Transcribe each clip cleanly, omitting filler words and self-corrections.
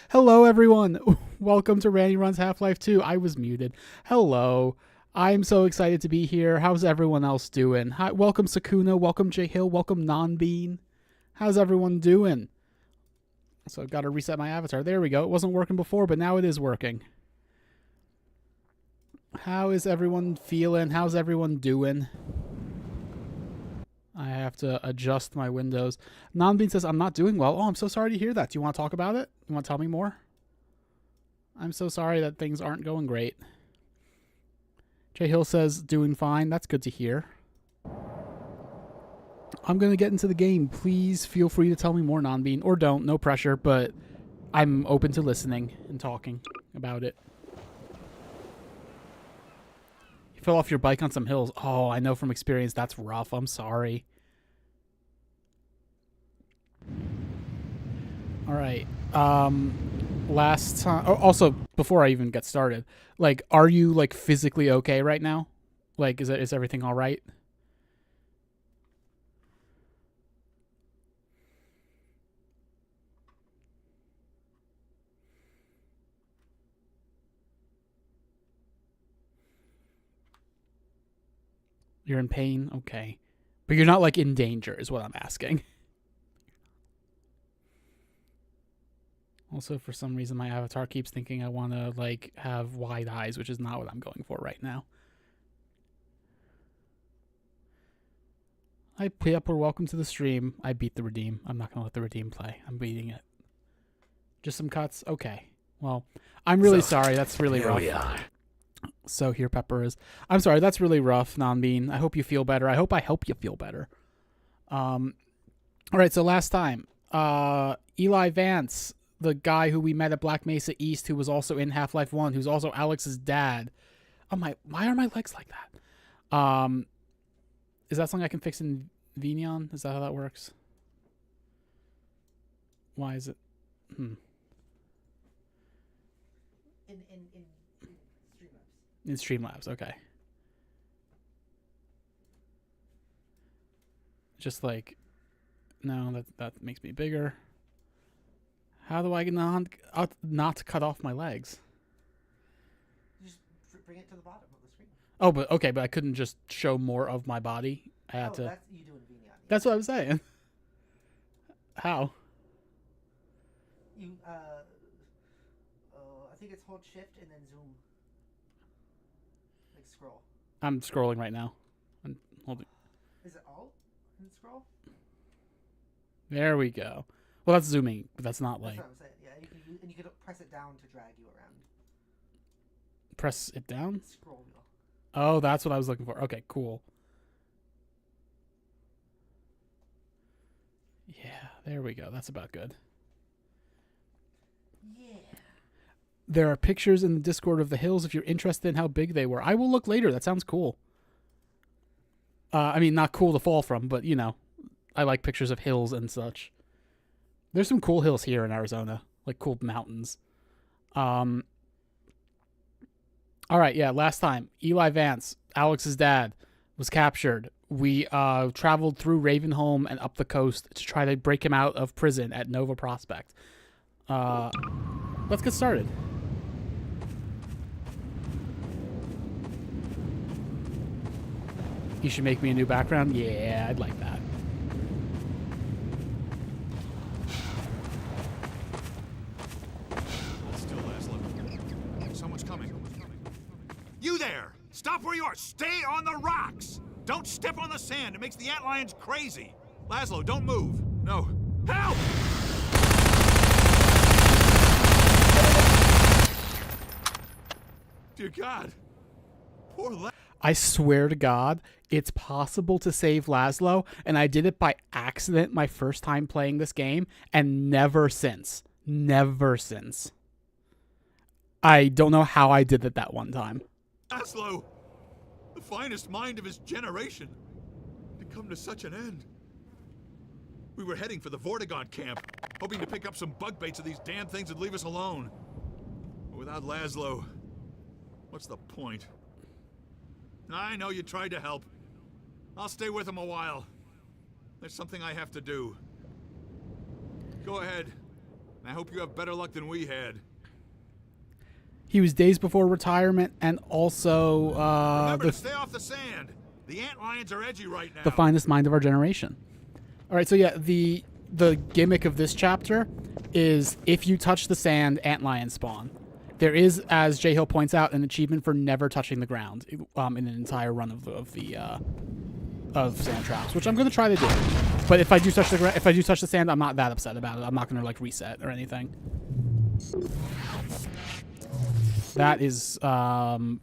Hello, everyone. Welcome to Ranni Runs Half-Life 2. I was muted. Hello. I'm so excited to be here. How's everyone else doing? Hi, welcome, Sakuna. Welcome, J Hill. Welcome, Nonbean. How's everyone doing? So I've got to reset my avatar. There we go. It wasn't working before, but now it is working. How is everyone feeling? How's everyone doing? I have to adjust my windows. Nonbean says, I'm not doing well. Oh, I'm so sorry to hear that. Do you want to talk about it? You want to tell me more? I'm so sorry that things aren't going great. J Hill says, doing fine. That's good to hear. I'm going to get into the game. Please feel free to tell me more, Nonbean. Or don't. No pressure, but I'm open to listening and talking about it. You fell off your bike on some hills. Oh, I know from experience that's rough. I'm sorry. All right. Last time. Oh, also, before I even get started, like, are you like physically okay right now? Like, is everything all right? You're in pain, okay, but you're not like in danger, is what I'm asking. Also, for some reason, my avatar keeps thinking I want to like have wide eyes, which is not what I'm going for right now. Hi, Pepper. Welcome to the stream. I beat the redeem. I'm not gonna let the redeem play. I'm beating it. Just some cuts. Okay. Well, I'm really sorry. That's really rough. Here we are. So here Pepper is. I'm sorry. That's really rough, Nonbean. I hope you feel better. I hope I help you feel better. All right. So last time, Eli Vance, the guy who we met at Black Mesa East, who was also in Half-Life 1, who's also Alex's dad. Oh my! Why are my legs like that? Is that something I can fix in Vignon? Is that how that works? Why is it? In Streamlabs. In Streamlabs, okay. Just like, no, that makes me bigger. How do I not cut off my legs? Just bring it to the bottom of the screen. Oh, but okay, but I couldn't just show more of my body. I had to. That's you doing Vignon. That's what I was saying. How? You I think it's hold shift and then zoom. Like scroll. I'm scrolling right now. I'm holding. Is it alt and scroll? There we go. Well, that's zooming, but that's not like. That's what I'm saying. Yeah, you can press it down to drag you around. Press it down? Scroll wheel. Oh, that's what I was looking for. Okay, cool. Yeah, there we go. That's about good. Yeah. There are pictures in the Discord of the hills if you're interested in how big they were. I will look later. That sounds cool. I mean, not cool to fall from, but, you know, I like pictures of hills and such. There's some cool hills here in Arizona, like cool mountains. All right, yeah, last time, Eli Vance, Alex's dad, was captured. We traveled through Ravenholm and up the coast to try to break him out of prison at Nova Prospect. Let's get started. You should make me a new background? Yeah, I'd like that. Someone's coming. You there! Stop where you are! Stay on the rocks! Don't step on the sand. It makes the antlions crazy. Laszlo, don't move. No. Help! Dear God. Poor Laszlo. I swear to God, it's possible to save Laszlo, and I did it by accident my first time playing this game, and never since. Never since. I don't know how I did it that one time. Laszlo, the finest mind of his generation, to come to such an end. We were heading for the Vortigaunt camp, hoping to pick up some bug baits of these damn things and leave us alone. But without Laszlo, what's the point? I know you tried to help. I'll stay with him a while. There's something I have to do. Go ahead. I hope you have better luck than we had. He was days before retirement, and also Remember to stay off the sand. The antlions are edgy right now. the finest mind of our generation. All right, so yeah, the gimmick of this chapter is if you touch the sand, antlions spawn. There is, as J Hill points out, an achievement for never touching the ground in an entire run of sand traps, which I'm going to try to do. But if I do touch the sand, I'm not that upset about it. I'm not going to like reset or anything. That is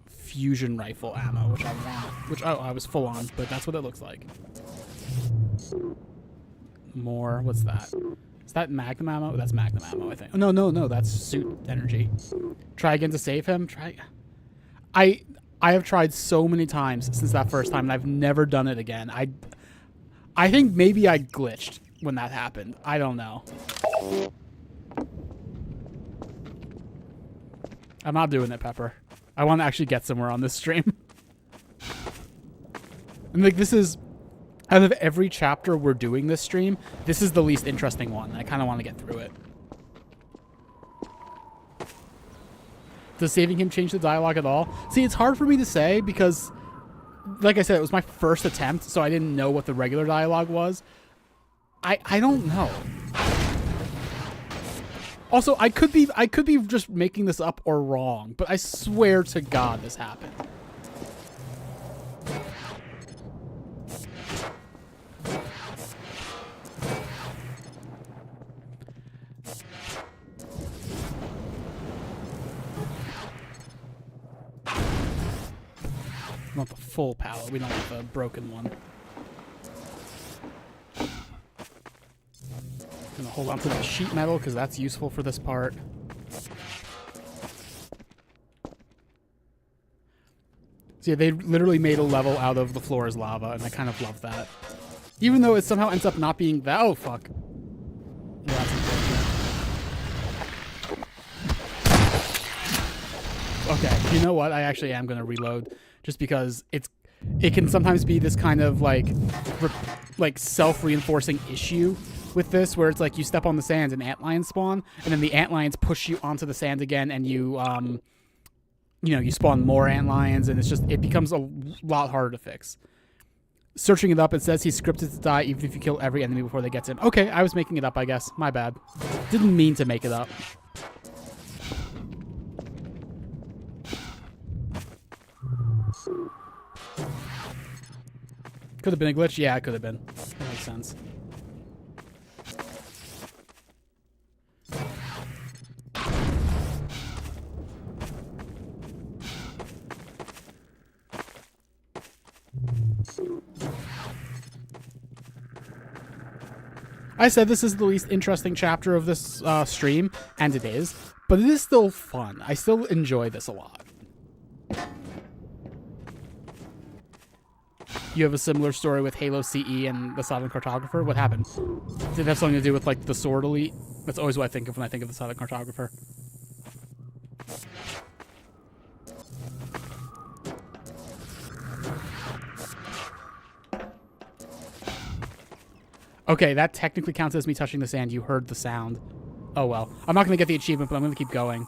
fusion rifle ammo, which I want. Which I was full on, but that's what it looks like. More. What's that? Is that magnum ammo? That's magnum ammo, I think. No, that's suit energy. Try again to save him. I have tried so many times since that first time, and I've never done it again. I think maybe I glitched when that happened. I don't know. I'm not doing it, Pepper. I want to actually get somewhere on this stream. And like, this is, out of every chapter we're doing this stream, this is the least interesting one. I kind of want to get through it. Does saving him change the dialogue at all? See, it's hard for me to say because, like I said, it was my first attempt, so I didn't know what the regular dialogue was. I don't know. Also, I could be just making this up or wrong, but I swear to God this happened. We want the full pallet. We don't want the broken one. Gonna hold on to the sheet metal because that's useful for this part. So yeah, they literally made a level out of the floor is lava, and I kind of love that. Even though it somehow ends up not being that. Oh fuck. Yeah, that's unfortunate. Okay, you know what? I actually am gonna reload just because it can sometimes be this kind of like self-reinforcing issue with this, where it's like you step on the sand and antlions spawn, and then the antlions push you onto the sand again, and you you spawn more antlions, and it becomes a lot harder to fix. Searching it up, it says he's scripted to die even if you kill every enemy before they get to him. Okay, I was making it up, I guess. My bad. Didn't mean to make it up. Could have been a glitch? Yeah, it could have been. That makes sense. I said this is the least interesting chapter of this stream, and it is, but it is still fun. I still enjoy this a lot. You have a similar story with Halo CE and the Silent Cartographer? What happened? Did it have something to do with, like, the Sword Elite? That's always what I think of when I think of the Silent Cartographer. Okay, that technically counts as me touching the sand. You heard the sound. Oh well. I'm not going to get the achievement, but I'm going to keep going.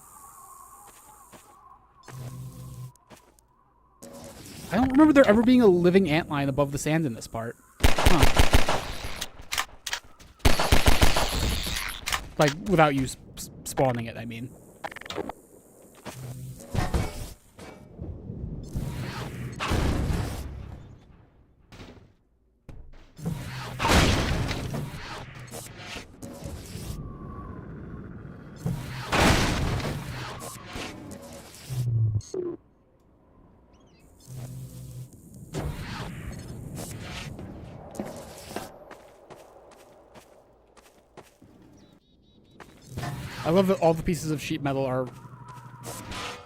I don't remember there ever being a living antlion above the sand in this part. Huh. Like, without you spawning it, I mean. I love that all the pieces of sheet metal are...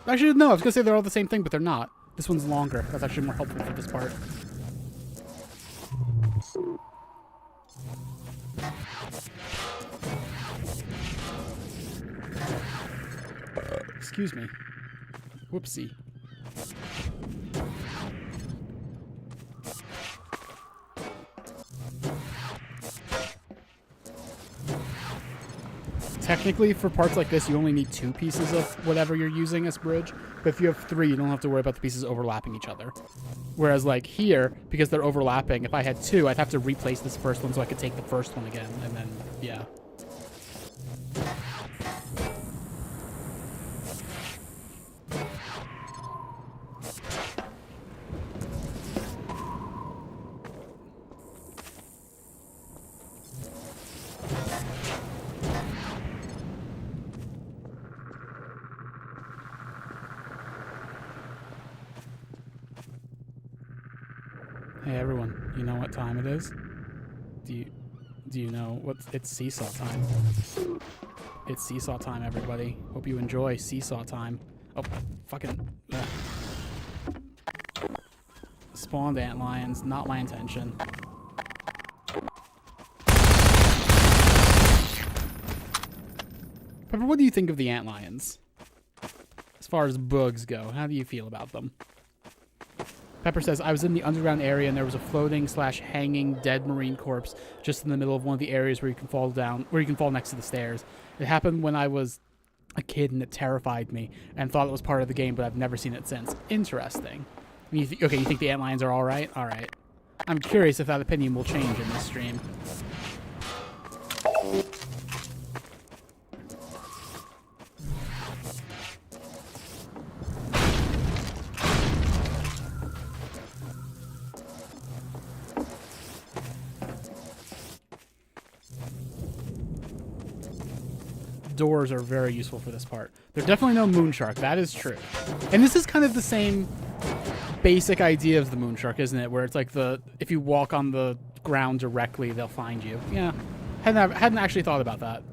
Actually, no, I was going to say they're all the same thing, but they're not. This one's longer. That's actually more helpful for this part. Excuse me. Whoopsie. technically for parts like this, you only need 2 pieces of whatever you're using as bridge. But if you have 3, you don't have to worry about the pieces overlapping each other. Whereas like here, because they're overlapping, if I had 2, I'd have to replace this first one so I could take the first one again. And then, yeah. Hey everyone, you know what time it is? Do you know it's seesaw time? It's seesaw time, everybody. Hope you enjoy seesaw time. Oh, fucking spawned antlions, not my intention. Pepper, what do you think of the antlions? As far as bugs go, how do you feel about them? Pepper says, I was in the underground area and there was a floating / hanging dead marine corpse just in the middle of one of the areas where you can fall down, where you can fall next to the stairs. It happened when I was a kid and it terrified me and thought it was part of the game, but I've never seen it since. Interesting. Okay, you think the antlions are alright? Alright. I'm curious if that opinion will change in this stream. Doors are very useful for this part. There's definitely no moon shark. That is true. And this is kind of the same basic idea of the moon shark, isn't it? Where it's like if you walk on the ground directly, they'll find you. Yeah. Hadn't actually thought about that.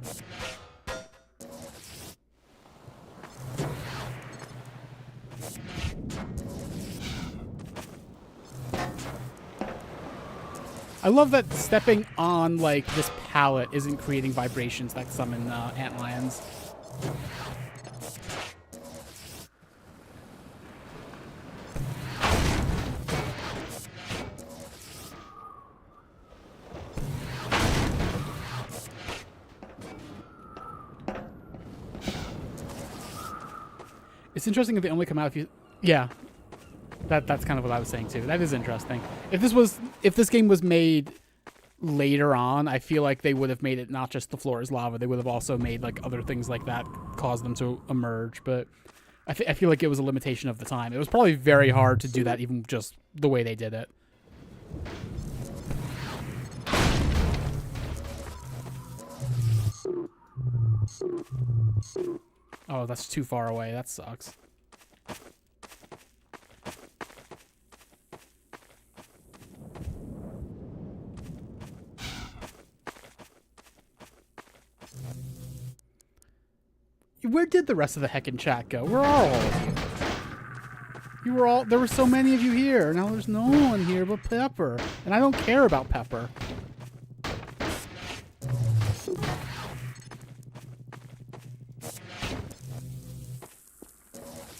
I love that stepping on, like, this pallet isn't creating vibrations that summon antlions. It's interesting if they only come out if you... Yeah. That's kind of what I was saying too. That is interesting. If this game was made later on, I feel like they would have made it not just the floor is lava. They would have also made like other things like that cause them to emerge. But I feel like it was a limitation of the time. It was probably very hard to do that, even just the way they did it. Oh, that's too far away. That sucks. Where did the rest of the heckin' chat go? Where are all of you? You were all... There were so many of you here. Now there's no one here but Pepper. And I don't care about Pepper.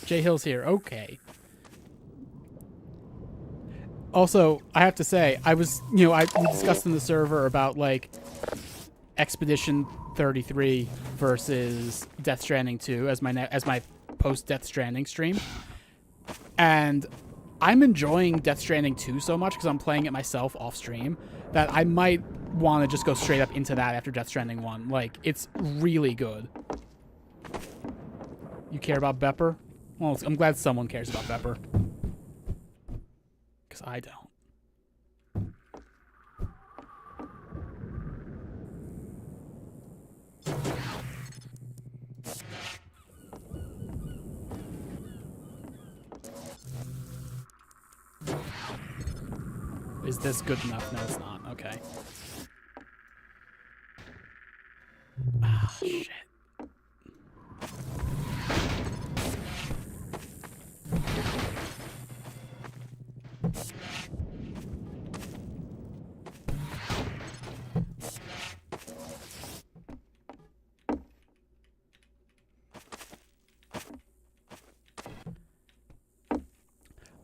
Jay Hill's here. Okay. Also, I have to say, I was... we discussed in the server about, like... Expedition 33 versus Death Stranding 2 as my post Death Stranding stream, and I'm enjoying Death Stranding 2 so much because I'm playing it myself off stream that I might want to just go straight up into that after Death Stranding 1. Like, it's really good. You care about Pepper? Well, I'm glad someone cares about Pepper, because I don't. Is this good enough? No, it's not. Okay. Ah, shit.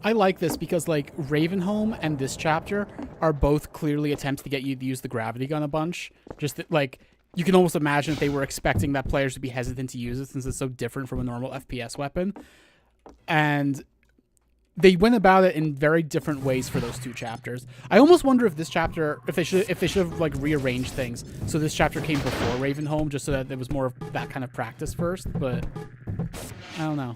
I like this because, like, Ravenholm and this chapter are both clearly attempts to get you to use the gravity gun a bunch. Just that, like, you can almost imagine that they were expecting that players would be hesitant to use it since it's so different from a normal FPS weapon. And they went about it in very different ways for those 2 chapters. I almost wonder if this chapter, if they should have like rearranged things so this chapter came before Ravenholm, just so that there was more of that kind of practice first. But I don't know.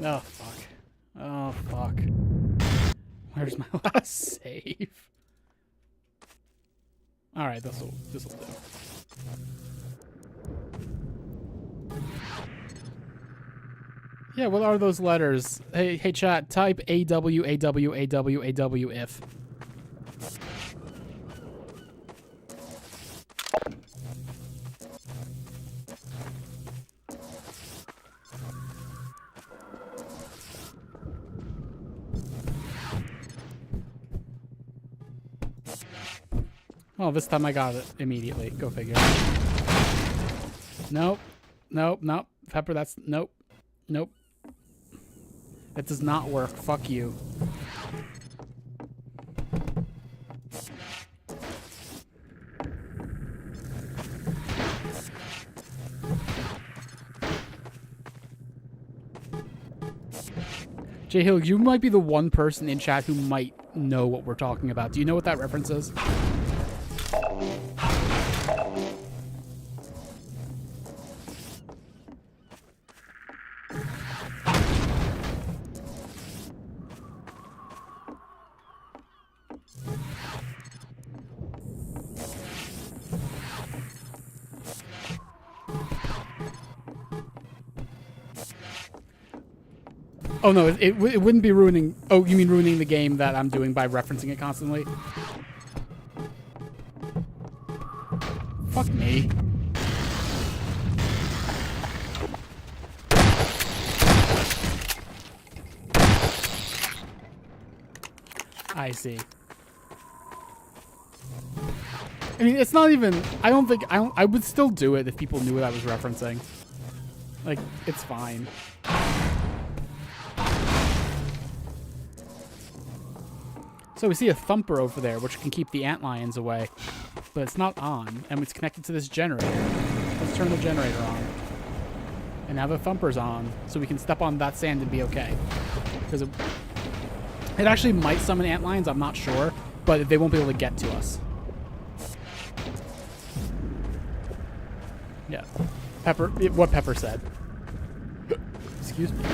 Oh fuck! Oh fuck! Where's my last save? All right, this'll do. Yeah, what are those letters? Hey chat, type AW if. Oh, this time I got it immediately. Go figure. Nope. Pepper, that's... Nope. That does not work. Fuck you. Jay Hill, you might be the one person in chat who might know what we're talking about. Do you know what that reference is? Oh no, it wouldn't be ruining... Oh, you mean ruining the game that I'm doing by referencing it constantly? Fuck me. I see. I mean, it's not even... I would still do it if people knew what I was referencing. Like, it's fine. So we see a thumper over there, which can keep the antlions away. But it's not on, and it's connected to this generator. Let's turn the generator on. And now the thumper's on, so we can step on that sand and be okay. Because it actually might summon antlions, I'm not sure, but they won't be able to get to us. Yeah. Pepper, what Pepper said. Excuse me.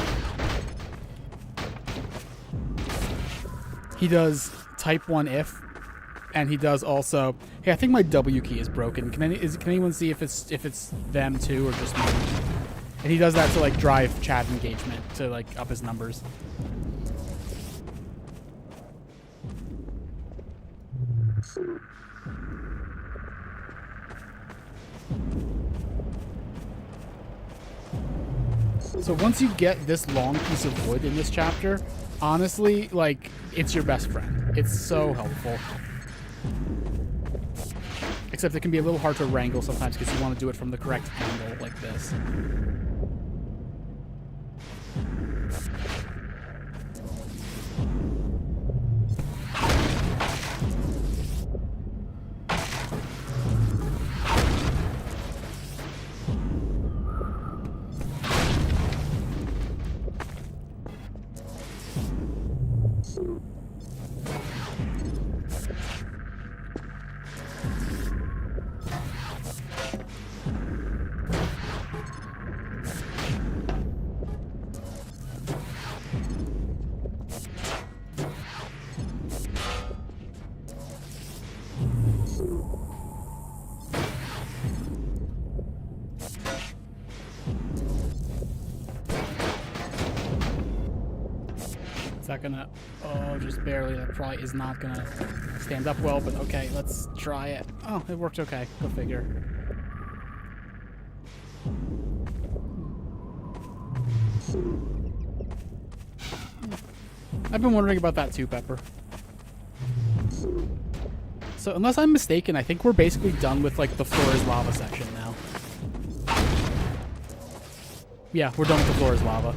He does type 1 if, and he does also... Hey, I think my W key is broken. Can anyone see if it's them too or just me? And he does that to like drive chat engagement to like up his numbers. So once you get this long piece of wood in this chapter, honestly, like, it's your best friend. It's so helpful. Except it can be a little hard to wrangle sometimes because you want to do it from the correct angle like this. Is that gonna... Oh, just barely. That probably is not gonna stand up well, but okay, let's try it. Oh, it worked okay. Go figure. I've been wondering about that too, Pepper. So, unless I'm mistaken, I think we're basically done with, like, the floor is lava section now. Yeah, we're done with the floor is lava.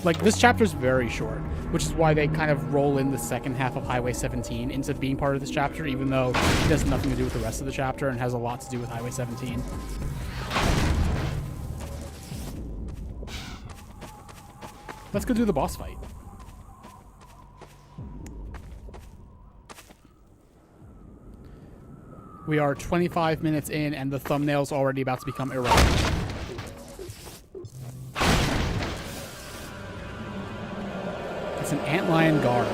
Like, this chapter's very short, which is why they kind of roll in the second half of Highway 17 into being part of this chapter, even though it has nothing to do with the rest of the chapter and has a lot to do with Highway 17. Let's go do the boss fight. We are 25 minutes in, and the thumbnail's already about to become irrelevant. It's an antlion guard.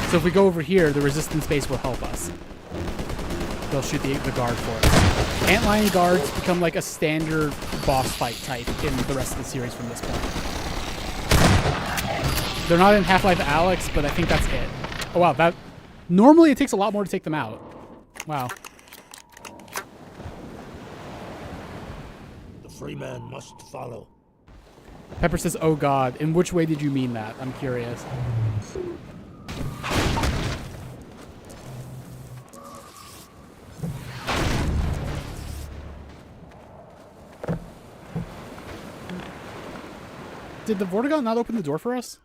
So if we go over here, the resistance base will help us. They'll shoot the guard for us. Antlion guards become like a standard boss fight type in the rest of the series from this point. They're not in Half-Life Alyx, but I think that's it. Oh wow, that normally it takes a lot more to take them out. Wow. The free man must follow. Pepper says, "Oh God, in which way did you mean that?" I'm curious. Did the Vortigaunt not open the door for us?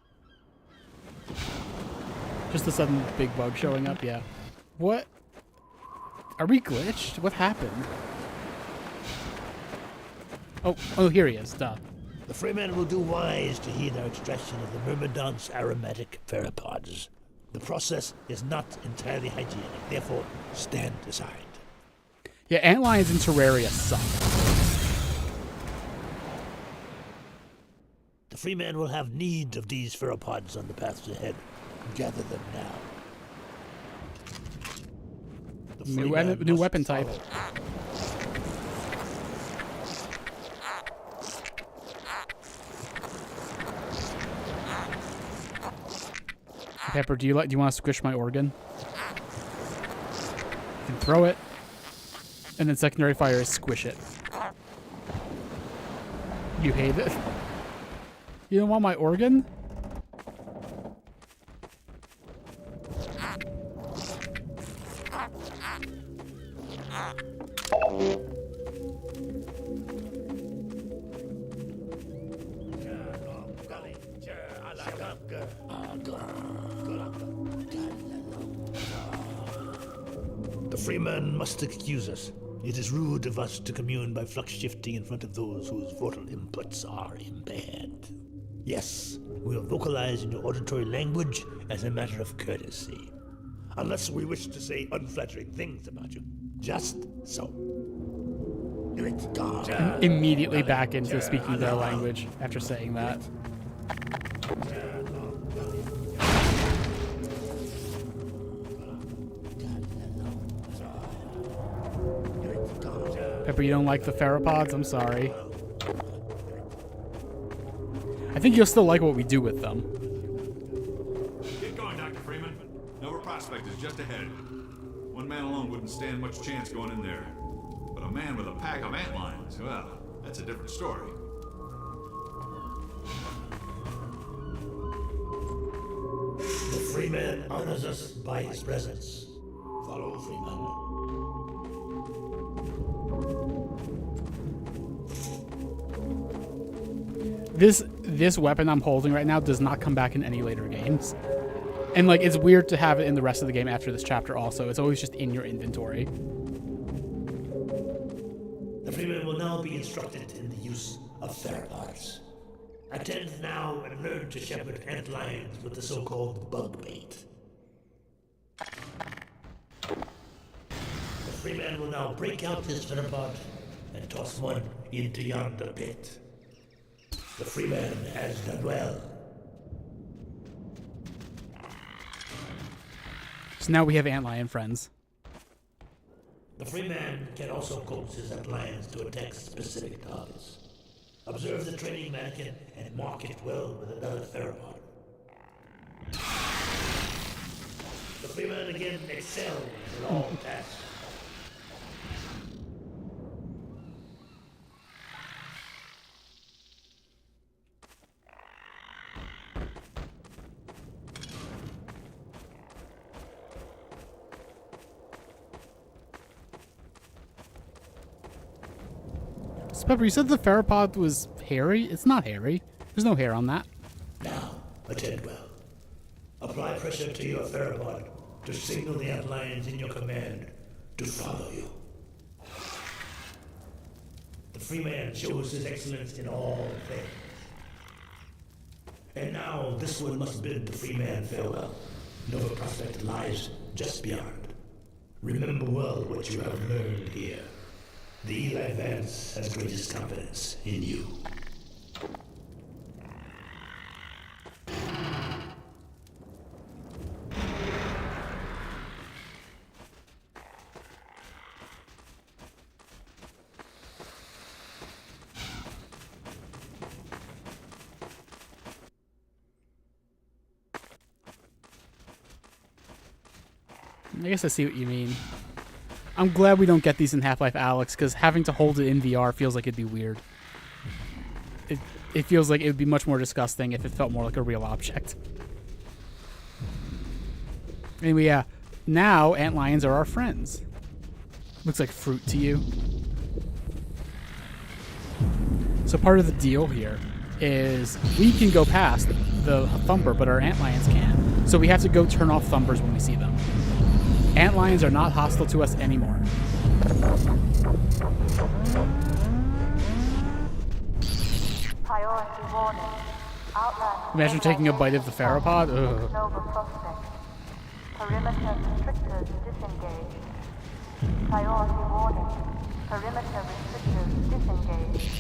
Just a sudden big bug showing up, yeah. What? Are we glitched? What happened? Oh, here he is, duh. The Freeman will do wise to heed our extraction of the Myrmidon's aromatic pheropods. The process is not entirely hygienic, therefore stand aside. Yeah, antlions in Terraria suck. The Freeman will have need of these pheropods on the paths ahead. Gather them now. The Freeman New must weapon type. follow. Pepper, do you want to squish my organ? You can throw it, and then secondary fire is squish it. You hate it. You don't want my organ? The Freeman must excuse us. It is rude of us to commune by flux shifting in front of those whose vocal inputs are impaired. Yes, we will vocalize in your auditory language as a matter of courtesy. Unless we wish to say unflattering things about you. Just so. Immediately back into speaking their language after saying that. Pepper, you don't like the pheropods? I'm sorry. I think you'll still like what we do with them. Get going, Dr. Freeman. Nova Prospect is just ahead. One man alone wouldn't stand much chance going in there. But a man with a pack of antlions, well, that's a different story. The Freeman honors us by his presence. Follow Freeman. This weapon I'm holding right now does not come back in any later games. And like it's weird to have it in the rest of the game after this chapter also. It's always just in your inventory. The Freeman will now be instructed in the use of theropods. Attend now and learn to shepherd antlions with the so-called bug bait. The Freeman will now break out his theropod and toss one into yonder pit. The Freeman has done well. So now we have antlion friends. The Freeman can also coax his antlions to attack specific targets. Observe the training mannequin and mark it well with another theropod. The Freeman again excels in all tasks. So Pepper, you said the theropod was hairy? It's not hairy. There's no hair on that. Now, attend well. Apply pressure to your theropod to signal the antlions in your command to follow you. The free man shows his excellence in all things. And now this one must bid the free man farewell. Nova Prospect lies just beyond. Remember well what you have learned here. The Eli Vance has greatest confidence in you. I guess I see what you mean. I'm glad we don't get these in Half-Life Alyx, because having to hold it in VR feels like it'd be weird. It feels like it would be much more disgusting if it felt more like a real object. Anyway, yeah. Now, antlions are our friends. Looks like fruit to you. So part of the deal here is we can go past the thumper, but our antlions can't. So we have to go turn off thumpers when we see them. Antlions are not hostile to us anymore. Priority warning. Outland. Imagine taking a bite of the theropod. Ugh. Nova Prospect. Perimeter restrictors disengaged. Priority warning. Perimeter restrictors disengaged.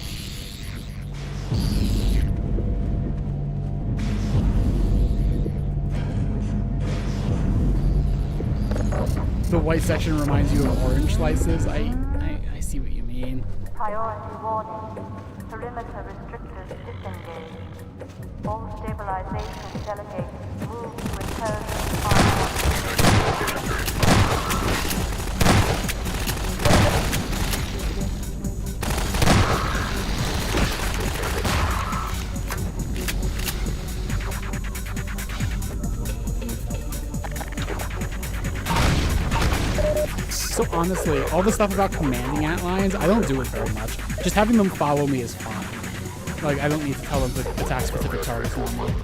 The white section reminds you of orange slices. I see what you mean. Priority warning. Perimeter restrictors disengaged. All stabilization delegates move to intelligence So honestly, all the stuff about commanding antlions, I don't do it very much. Just having them follow me is fine. Like, I don't need to tell them to attack specific targets normally.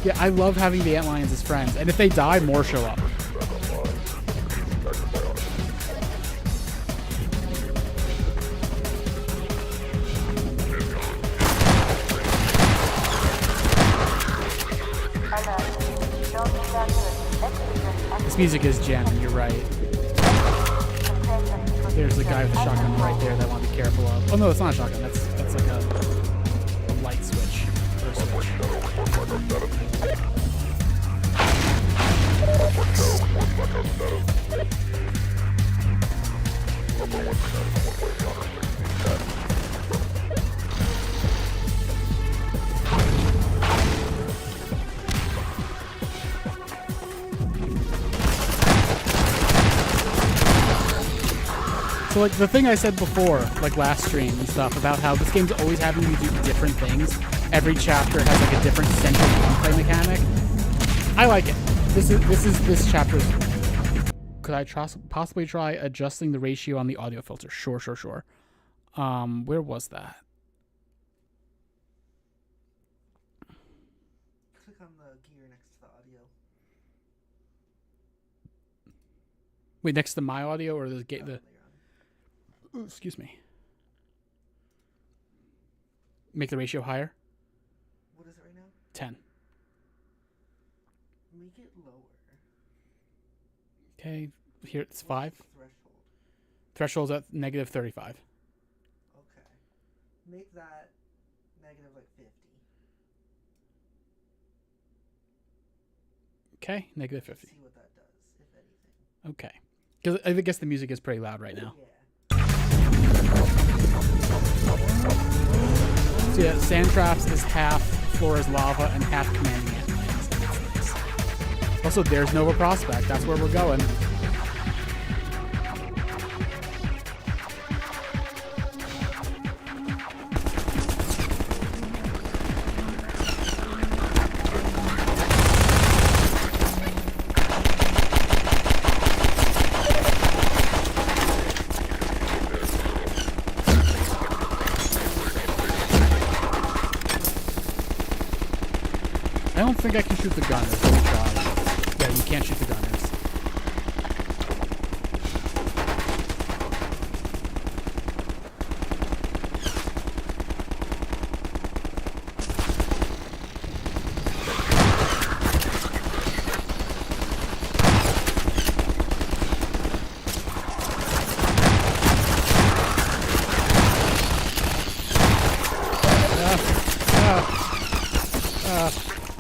Yeah, I love having the antlions as friends, and if they die, more show up. This music is jamming, you're right. There's the guy with the shotgun right there that I want to be careful of. Oh no, it's not a shotgun, that's like a light switch. Or a switch. So like the thing I said before, like last stream and stuff, about how this game's always having you do different things. Every chapter has like a different central gameplay mechanic. I like it. This chapter's. Could I possibly try adjusting the ratio on the audio filter? Sure. Where was that? Click on the gear next to the audio. Wait, next to my audio or the gate? Ooh, excuse me. Make the ratio higher. What is it right now? 10. Make it lower. Okay, here it's 5. Threshold. Threshold's at negative 35. Okay. Make that negative like 50. Okay, negative 50. See what that does, if anything. Okay. Because I guess the music is pretty loud right now. Yeah. So yeah, sand traps is half floor is lava and half commanding antlions. Also, there's Nova Prospect. That's where we're going. I don't think I can shoot the gunners. Let me try. Yeah, you can't shoot the gunners.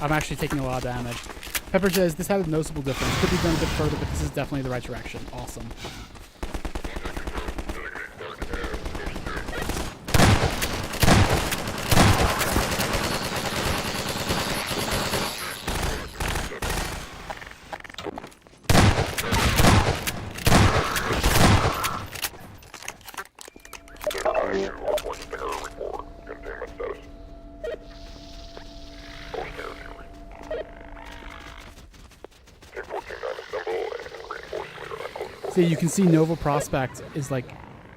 I'm actually taking a lot of damage. Pepper says, this had a noticeable difference. Could be done a bit further, but this is definitely the right direction. Awesome. So you can see Nova Prospect is like,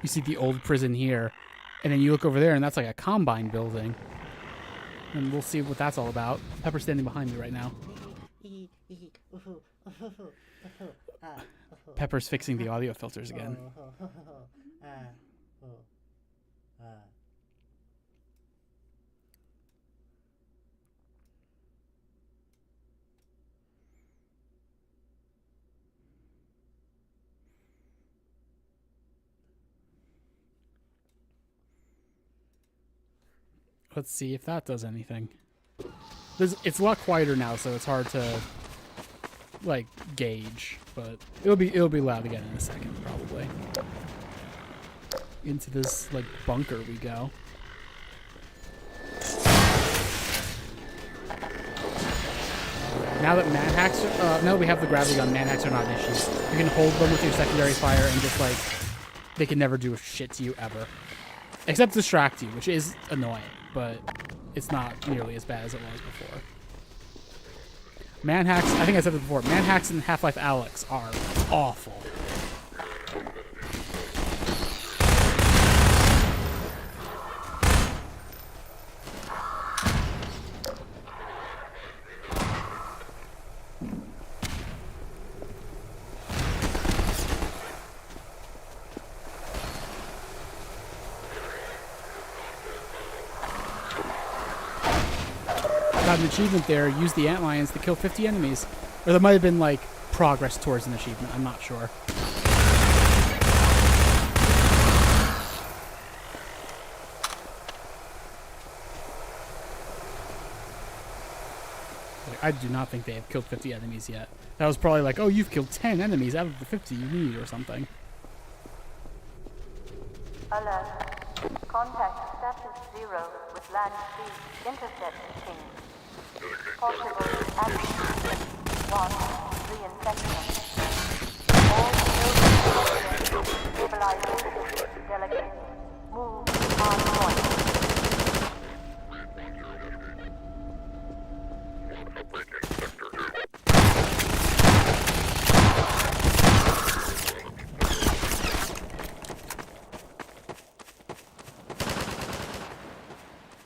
you see the old prison here, and then you look over there and that's like a Combine building. And we'll see what that's all about. Pepper's standing behind me right now. Pepper's fixing the audio filters again. Let's see if that does anything. It's a lot quieter now, so it's hard to like gauge, but it'll be loud again in a second, probably. Into this like bunker we go. Now that manhacks, now that we have the gravity gun, manhacks are not issues. You can hold them with your secondary fire and just like they can never do a shit to you ever, except distract you, which is annoying. But it's not nearly as bad as it was before. Manhacks, I think I said it before, manhacks in Half-Life Alyx are awful. Got an achievement there, use the antlions to kill 50 enemies. Or that might have been like progress towards an achievement, I'm not sure. I do not think they have killed 50 enemies yet. That was probably like, oh, you've killed 10 enemies out of the 50 you need or something. Alert. Contact status 0 with land speed intercept ping. Possible action. 1. Reinfection. All stabilization delegate. Move on point.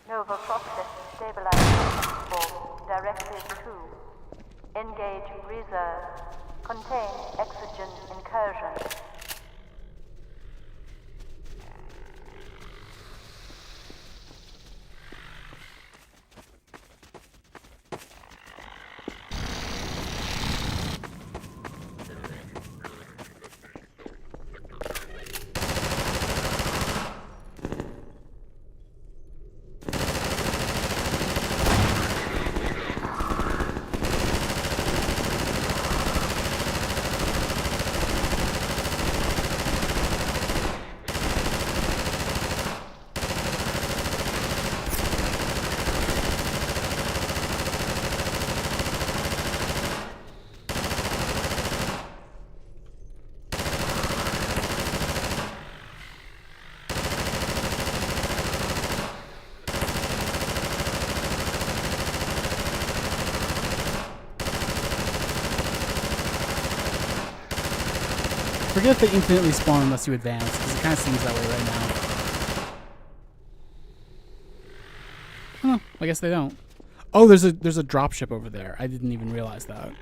Nova Prospect Stabilization Force Directive 2. Engage reserve. Contain exogen incursion. I forget if they infinitely spawn unless you advance, because it kind of seems that way right now. Huh, I guess they don't. Oh, there's a dropship over there. I didn't even realize that.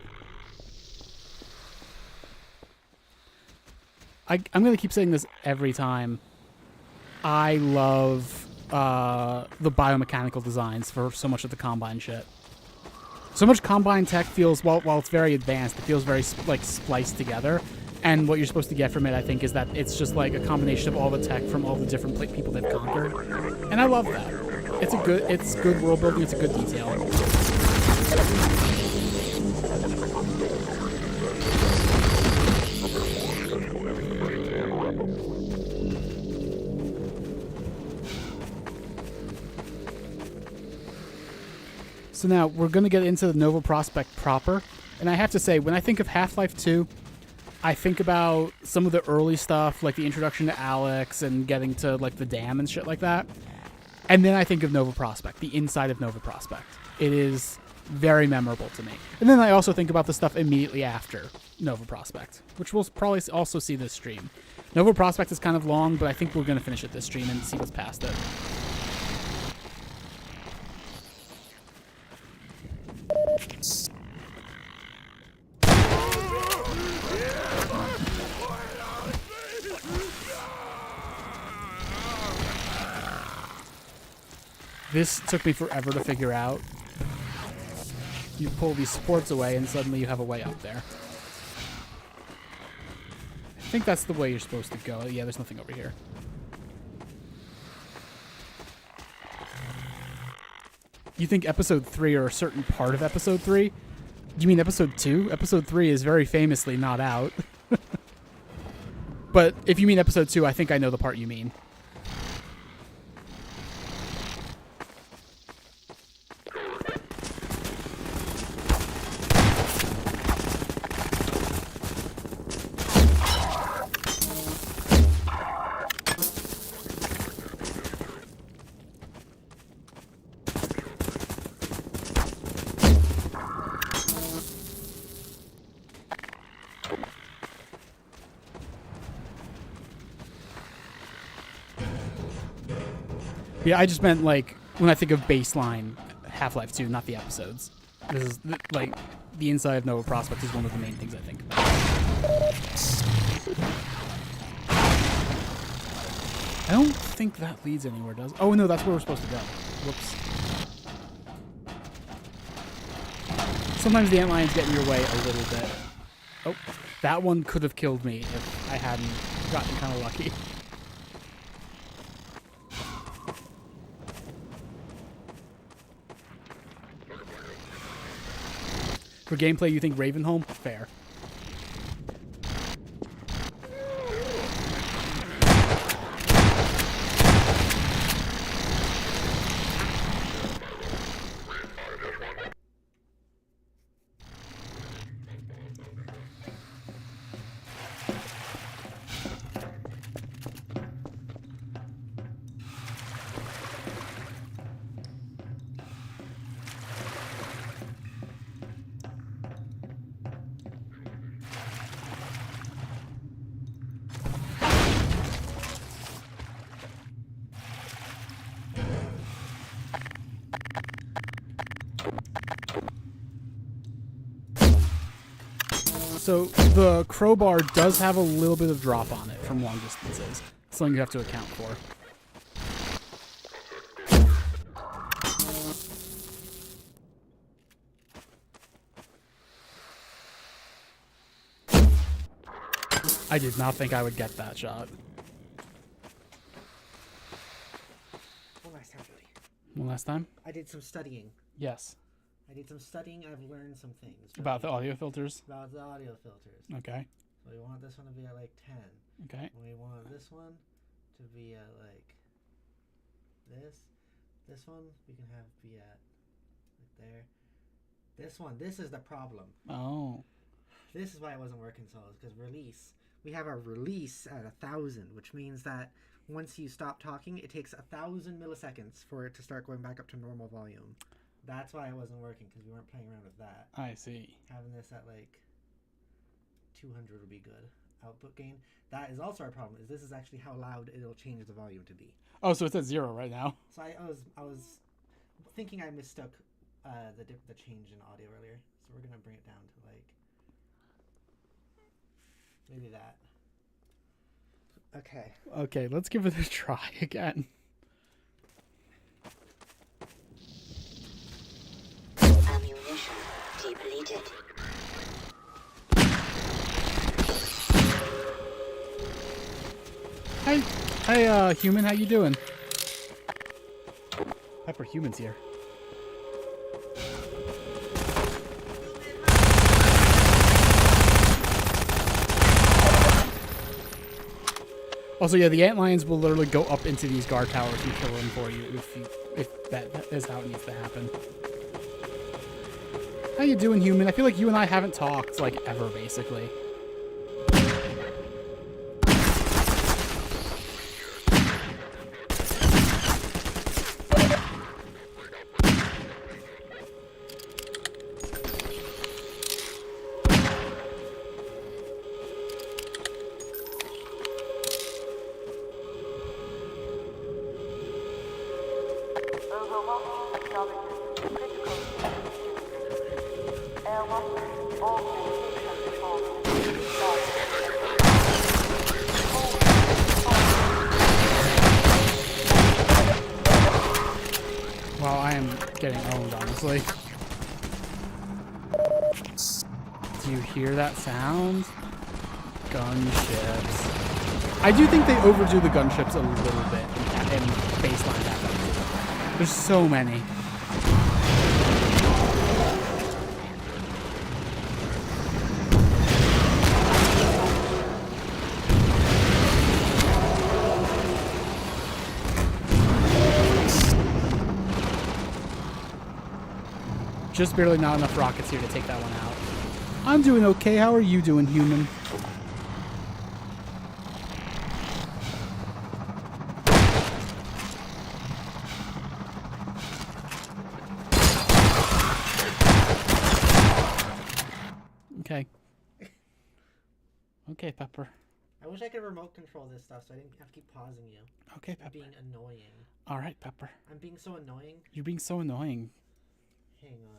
I'm gonna keep saying this every time. I love the biomechanical designs for so much of the Combine shit. So much Combine tech feels, while it's very advanced, it feels very like spliced together. And what you're supposed to get from it, I think, is that it's just like a combination of all the tech from all the different people they've conquered. And I love that. It's good world building. It's a good detail. So now we're going to get into the Nova Prospect proper. And I have to say, when I think of Half-Life 2, I think about some of the early stuff, like the introduction to Alex and getting to like the dam and shit like that. And then I think of Nova Prospect, the inside of Nova Prospect. It is very memorable to me. And then I also think about the stuff immediately after Nova Prospect, which we'll probably also see this stream. Nova Prospect is kind of long, but I think we're going to finish it this stream and see what's past it. This took me forever to figure out. You pull these supports away and suddenly you have a way up there. I think that's the way you're supposed to go. Yeah, there's nothing over here. You think episode 3 or a certain part of episode 3? Do you mean episode 2? Episode 3 is very famously not out. But if you mean episode 2, I think I know the part you mean. Yeah, I just meant, like, when I think of baseline Half-Life 2, not the episodes. This is, like, the inside of Nova Prospect is one of the main things I think about. I don't think that leads anywhere, does it? Oh, no, that's where we're supposed to go. Whoops. Sometimes the antlions get in your way a little bit. Oh, that one could have killed me if I hadn't gotten kind of lucky. For gameplay, you think Ravenholm? Fair. So the crowbar does have a little bit of drop on it from long distances. It's something you have to account for. I did not think I would get that shot. One last time, Jodi. One last time? I did some studying. Yes. I did some studying. I've learned some things. About the audio filters? About the audio filters. Okay. So we want this one to be at like 10. Okay. And we want this one to be at like this. This one we can have be at like there. This one, this is the problem. Oh. This is why it wasn't working so, because release. We have our release at 1,000, which means that once you stop talking, it takes 1,000 milliseconds for it to start going back up to normal volume. That's why it wasn't working, because we weren't playing around with that. I see. Having this at like 200 would be good. Output gain. That is also our problem, is this is actually how loud it'll change the volume to be. Oh, so it's at 0 right now. So I was thinking I mistook the change in audio earlier. So we're gonna bring it down to like maybe that. Okay. Okay, let's give it a try again. Ammunition depleted. Hey, human, how you doing? Pepper, human's here. Also, yeah, the antlions will literally go up into these guard towers and kill them for you if that is how it needs to happen. How you doing, human? I feel like you and I haven't talked, like, ever, basically. Overwatch acknowledges critical safety. Airwatch, all communication reports. Well, I am getting owned, honestly. Do you hear that sound? Gunships. I do think they overdo the gunships a little bit in baseline damage. There's so many. Just barely not enough rockets here to take that one out. I'm doing okay. How are you doing, human? Okay. Okay, Pepper. I wish I could remote control this stuff so I didn't have to keep pausing you. Okay, You're Pepper. being annoying. All right, Pepper. I'm being so annoying. You're being so annoying. Hang on.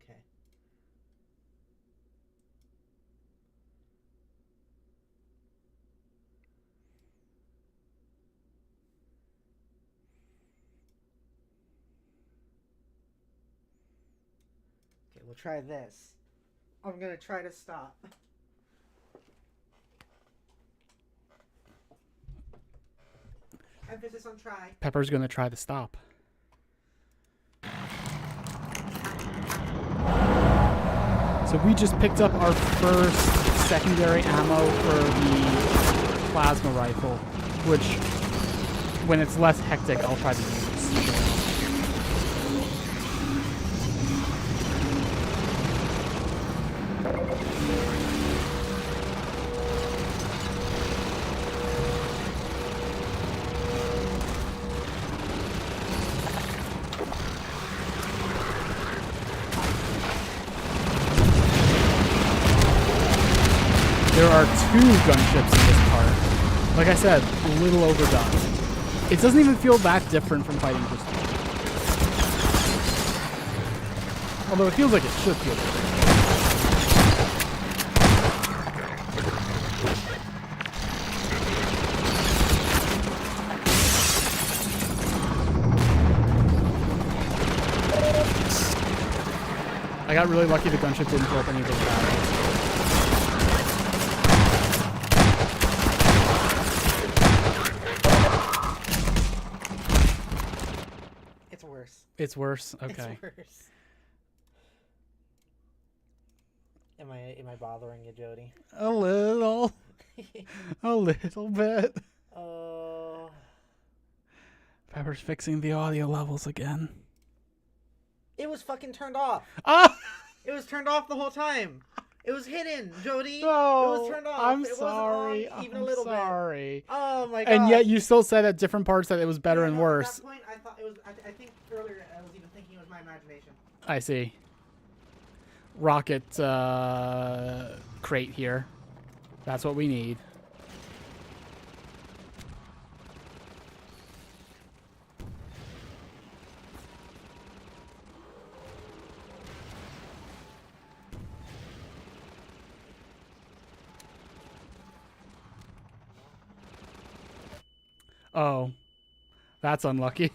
Okay. Okay, we'll try this. I'm gonna try to stop. Emphasis on try. Pepper's gonna try to stop. So we just picked up our first secondary ammo for the plasma rifle, which, when it's less hectic, I'll try to use. There are 2 gunships in this part. Like I said, a little overdone. It doesn't even feel that different from fighting just one. Although it feels like it should feel different. I got really lucky the gunship didn't throw up any of those battles. It's worse. Okay. It's worse. Am I bothering you, Jodi? A little. A little bit. Oh. Pepper's fixing the audio levels again. It was fucking turned off. Ah! It was turned off the whole time. It was hidden, Jodi. No, it was turned off. I'm it sorry. Wasn't on even I'm a little sorry. bit. Oh my god. And yet you still said at different parts that it was better Yeah, and no, worse. At that point, I thought it was. I think earlier I was even thinking it was my imagination. I see. Rocket crate here. That's what we need. Oh. That's unlucky.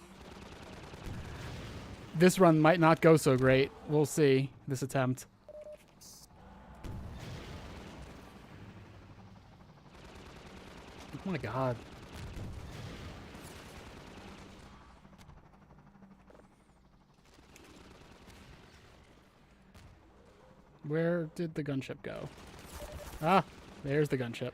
This run might not go so great. We'll see. This attempt. Oh my god. Where did the gunship go? Ah, there's the gunship.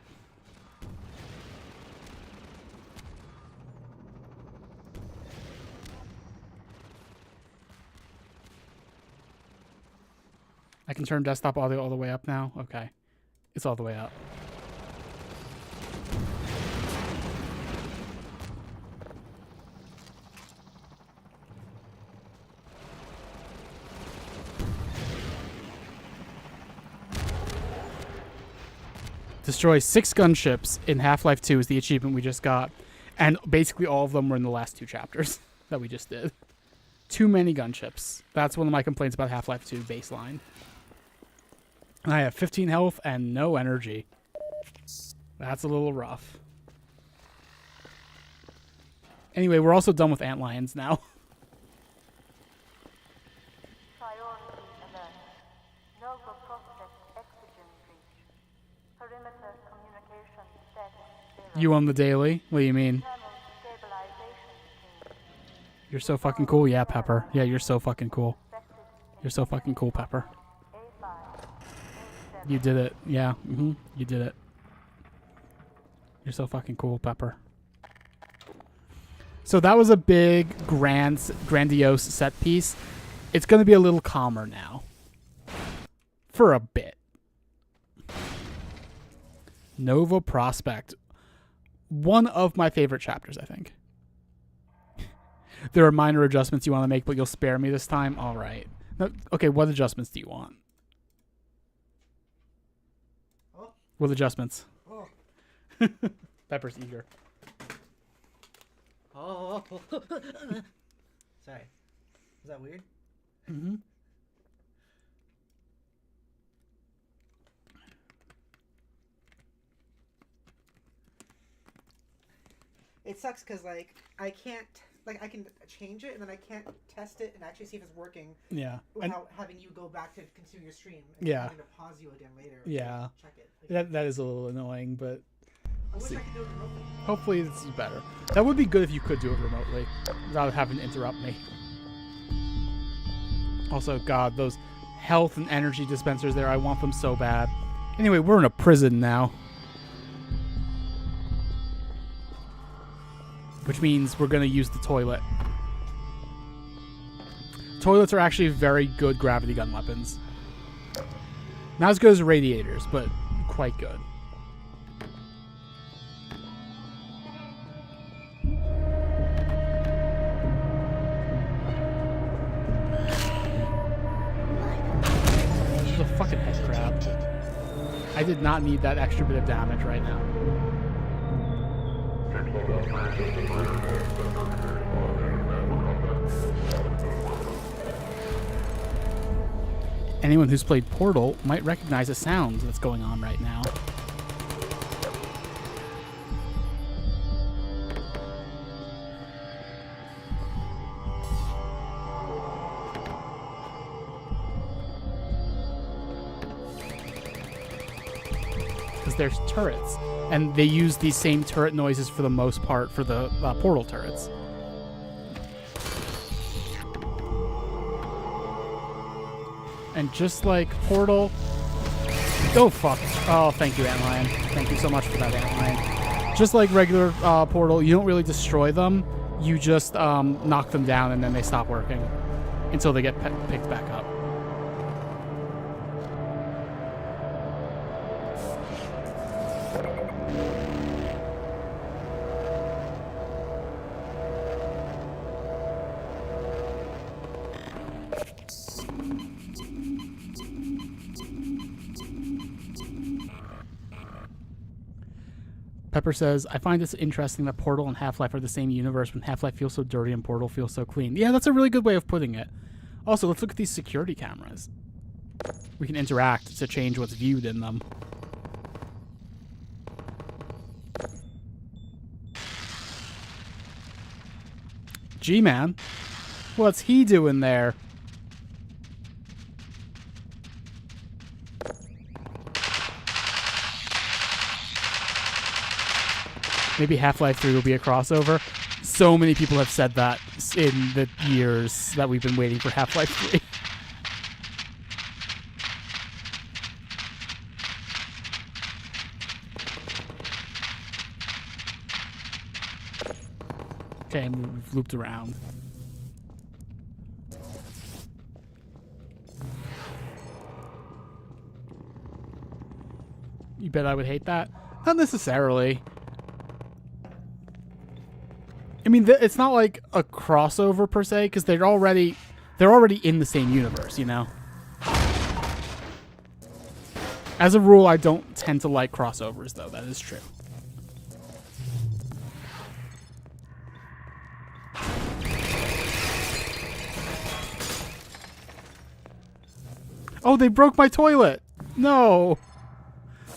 I can turn desktop audio all the way up now? Okay. It's all the way up. Destroy 6 gunships in Half-Life 2 is the achievement we just got. And basically all of them were in the last 2 chapters that we just did. Too many gunships. That's one of my complaints about Half-Life 2 baseline. And I have 15 health and no energy. That's a little rough. Anyway, we're also done with antlions now. Priority alert. Nova prospect oxygen breach. Perimeter communication status 0. You on the daily? What do you mean? Channel stabilization team. You're so fucking cool. Yeah, Pepper. Yeah, you're so fucking cool. You're so fucking cool, Pepper. A5. A7. You did it. Yeah. You did it. You're so fucking cool, Pepper. So that was a big, grandiose set piece. It's going to be a little calmer now. For a bit. Nova Prospect. One of my favorite chapters, I think. There are minor adjustments you want to make, but you'll spare me this time? All right. No, okay, what adjustments do you want? Oh. What adjustments? Oh. Pepper's eager. Oh. Sorry. Was that weird? Mm-hmm. It sucks because, like, I can't... Like, I can change it, and then I can't test it and actually see if it's working Yeah. without having you go back to continue your stream and Yeah. having to pause you again later. Yeah. To check it. Like, That is a little annoying, but I wish see. I could do it remotely. hopefully this is better. That would be good if you could do it remotely without having to interrupt me. Also, God, those health and energy dispensers there, I want them so bad. Anyway, we're in a prison now. Which means we're going to use the toilet. Toilets are actually very good gravity gun weapons. Not as good as radiators, but quite good. This is a fucking head crab. I did not need that extra bit of damage right now. Anyone who's played Portal might recognize a sound that's going on right now. Because there's turrets, and they use these same turret noises for the most part for the Portal turrets. And just like Portal... Oh, fuck. Oh, thank you, Antlion. Thank you so much for that, Antlion. Just like regular Portal, you don't really destroy them. You just knock them down, and then they stop working until they get picked back up. Pepper says, I find this interesting that Portal and Half-Life are the same universe when Half-Life feels so dirty and Portal feels so clean. Yeah, that's a really good way of putting it. Also, let's look at these security cameras. We can interact to change what's viewed in them. G-Man? What's he doing there? Maybe Half-Life 3 will be a crossover. So many people have said that in the years that we've been waiting for Half-Life 3. Okay, we've looped around. You bet I would hate that? Not necessarily. I mean, it's not like a crossover per se, because they're already in the same universe, you know? As a rule, I don't tend to like crossovers, though. That is true. Oh, they broke my toilet! No!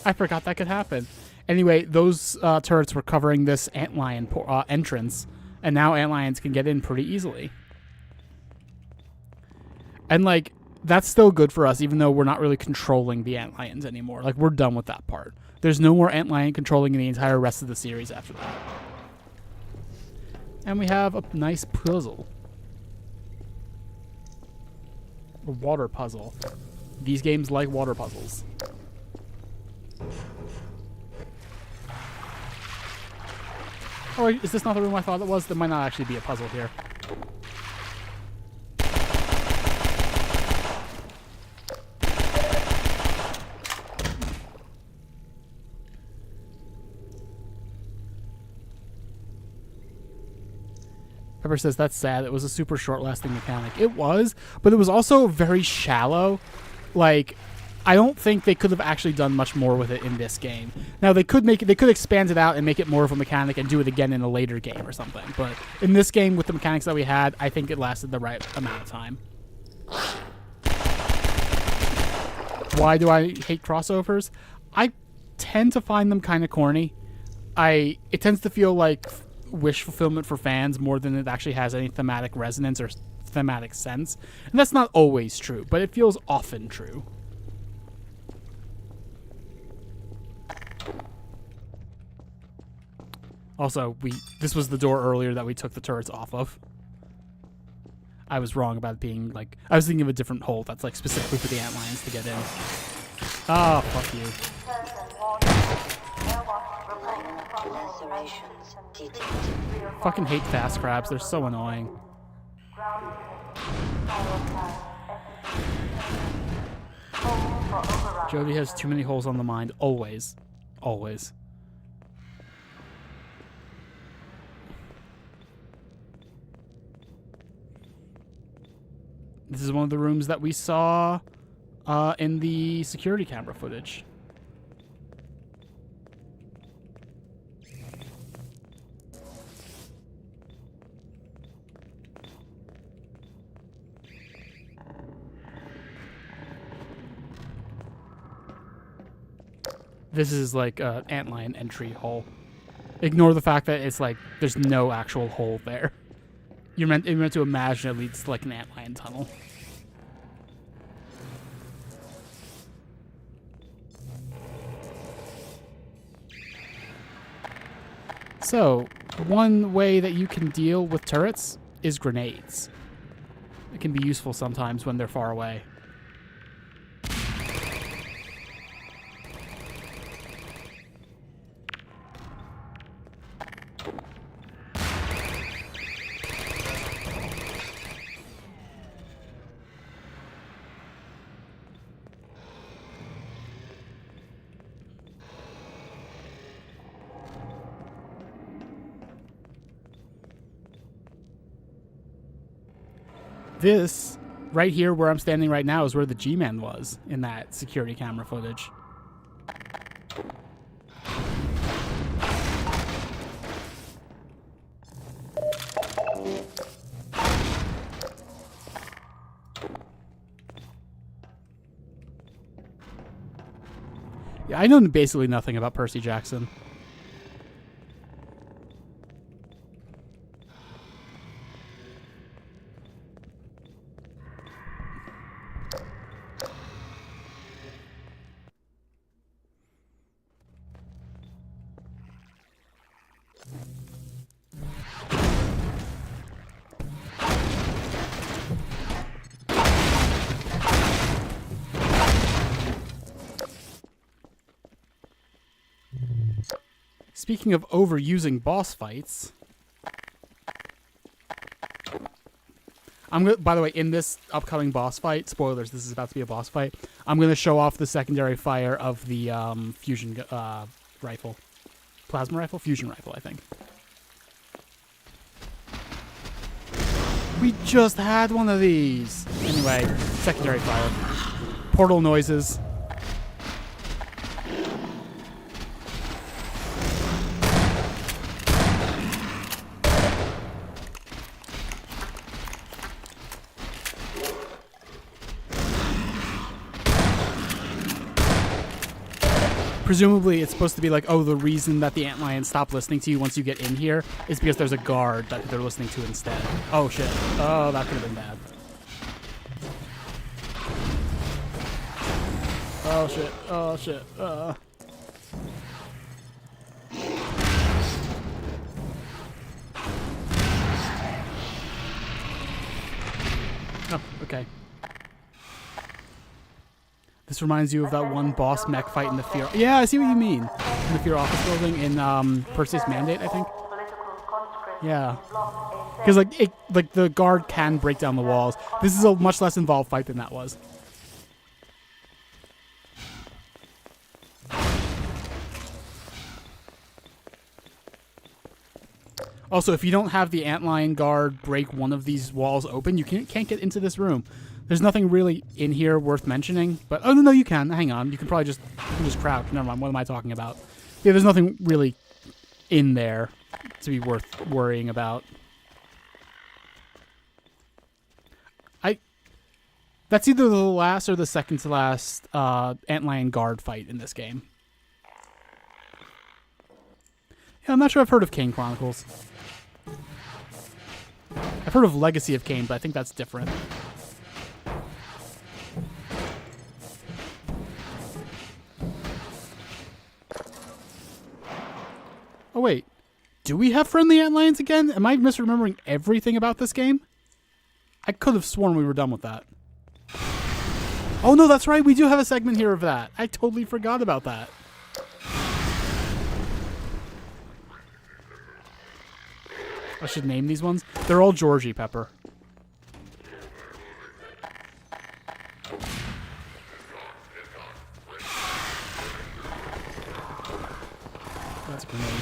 I forgot that could happen. Anyway, those turrets were covering this antlion entrance, and now antlions can get in pretty easily. And, like, that's still good for us, even though we're not really controlling the antlions anymore. Like, we're done with that part. There's no more antlion controlling in the entire rest of the series after that. And we have a nice puzzle. A water puzzle. These games like water puzzles. Oh, wait, is this not the room I thought it was? There might not actually be a puzzle here. Pepper says, that's sad. It was a super short-lasting mechanic. It was, but it was also very shallow. Like, I don't think they could have actually done much more with it in this game. Now, they could expand it out and make it more of a mechanic and do it again in a later game or something. But in this game, with the mechanics that we had, I think it lasted the right amount of time. Why do I hate crossovers? I tend to find them kind of corny. It tends to feel like wish fulfillment for fans more than it actually has any thematic resonance or thematic sense. And that's not always true, but it feels often true. Also, this was the door earlier that we took the turrets off of. I was wrong about it being like... I was thinking of a different hole that's like specifically for the antlions to get in. Oh, fuck you. Lacerations detected. Fucking hate fast crabs. They're so annoying. Jodi has too many holes on the mind. Always. Always. This is one of the rooms that we saw in the security camera footage. This is like an antlion entry hole. Ignore the fact that it's like there's no actual hole there. You're meant to imagine it leads to like an antlion tunnel. So, one way that you can deal with turrets is grenades. It can be useful sometimes when they're far away. This, right here where I'm standing right now, is where the G-Man was in that security camera footage. Yeah, I know basically nothing about Percy Jackson. Speaking of overusing boss fights, by the way, in this upcoming boss fight, spoilers, this is about to be a boss fight, I'm going to show off the secondary fire of the fusion rifle. Plasma rifle? Fusion rifle, I think. We just had one of these. Anyway, secondary fire. Portal noises. Presumably, it's supposed to be like, oh, the reason that the antlions stop listening to you once you get in here is because there's a guard that they're listening to instead. Oh, shit. Oh, that could have been bad. Oh, shit. Oh, shit. Oh, okay. This reminds you of that one boss mech fight in the Fear... Yeah, I see what you mean. In the Fear office building in Perseus Mandate, I think. Yeah. Because like the guard can break down the walls. This is a much less involved fight than that was. Also, if you don't have the antlion guard break one of these walls open, you can't get into this room. There's nothing really in here worth mentioning, but oh no, you can. Hang on, you can just crouch. Never mind. What am I talking about? Yeah, there's nothing really in there to be worth worrying about. That's either the last or the second to last antlion guard fight in this game. Yeah, I'm not sure I've heard of Kane Chronicles. I've heard of Legacy of Kane, but I think that's different. Oh, wait. Do we have friendly antlions again? Am I misremembering everything about this game? I could have sworn we were done with that. Oh, no, that's right. We do have a segment here of that. I totally forgot about that. I should name these ones. They're all Georgie Pepper. That's a grenade.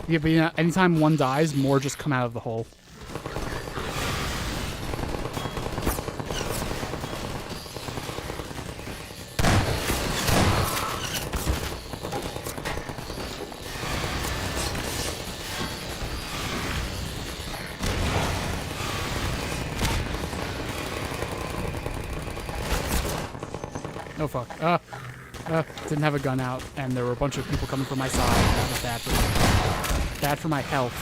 Yeah, but yeah, anytime one dies, more just come out of the hole. Oh fuck. Didn't have a gun out, and there were a bunch of people coming from my side. That was bad for me. Bad for my health.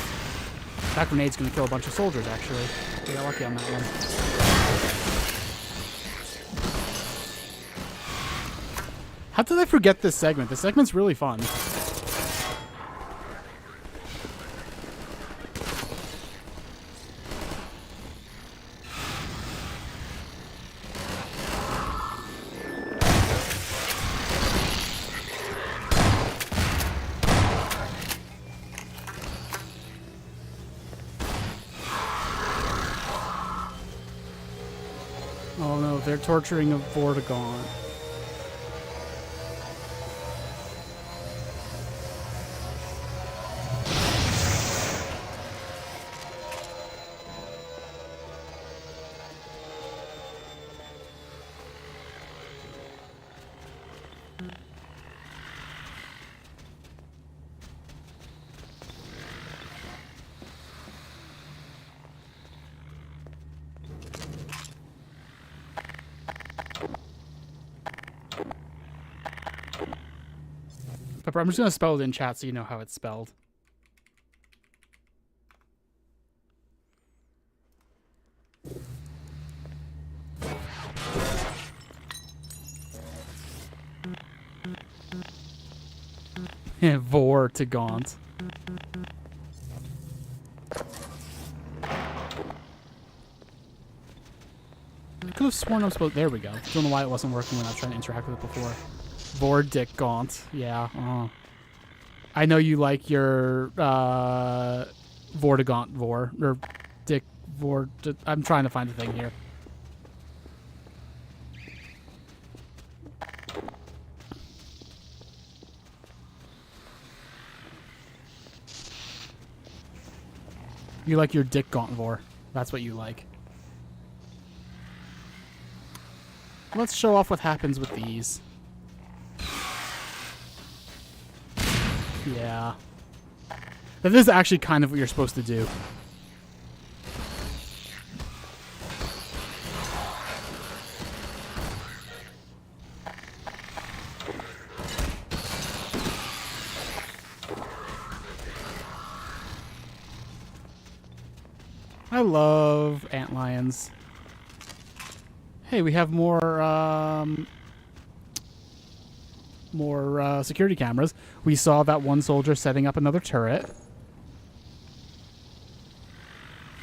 That grenade's gonna kill a bunch of soldiers, actually. We got lucky on that one. How did I forget this segment? This segment's really fun. Oh no, they're torturing a Vortigaunt. Pepper, I'm just going to spell it in chat so you know how it's spelled. Vortigaunt. I could have sworn I'm supposed... There we go. Don't know why it wasn't working when I was trying to interact with it before. Vortigaunt. Yeah. I know you like your Vortigaunt Vor or Dick Vor. I'm trying to find the thing here. You like your Dick Gauntvor. That's what you like. Let's show off what happens with these. Yeah. That is actually kind of what you're supposed to do. I love antlions. Hey, we have more security cameras. We saw that one soldier setting up another turret.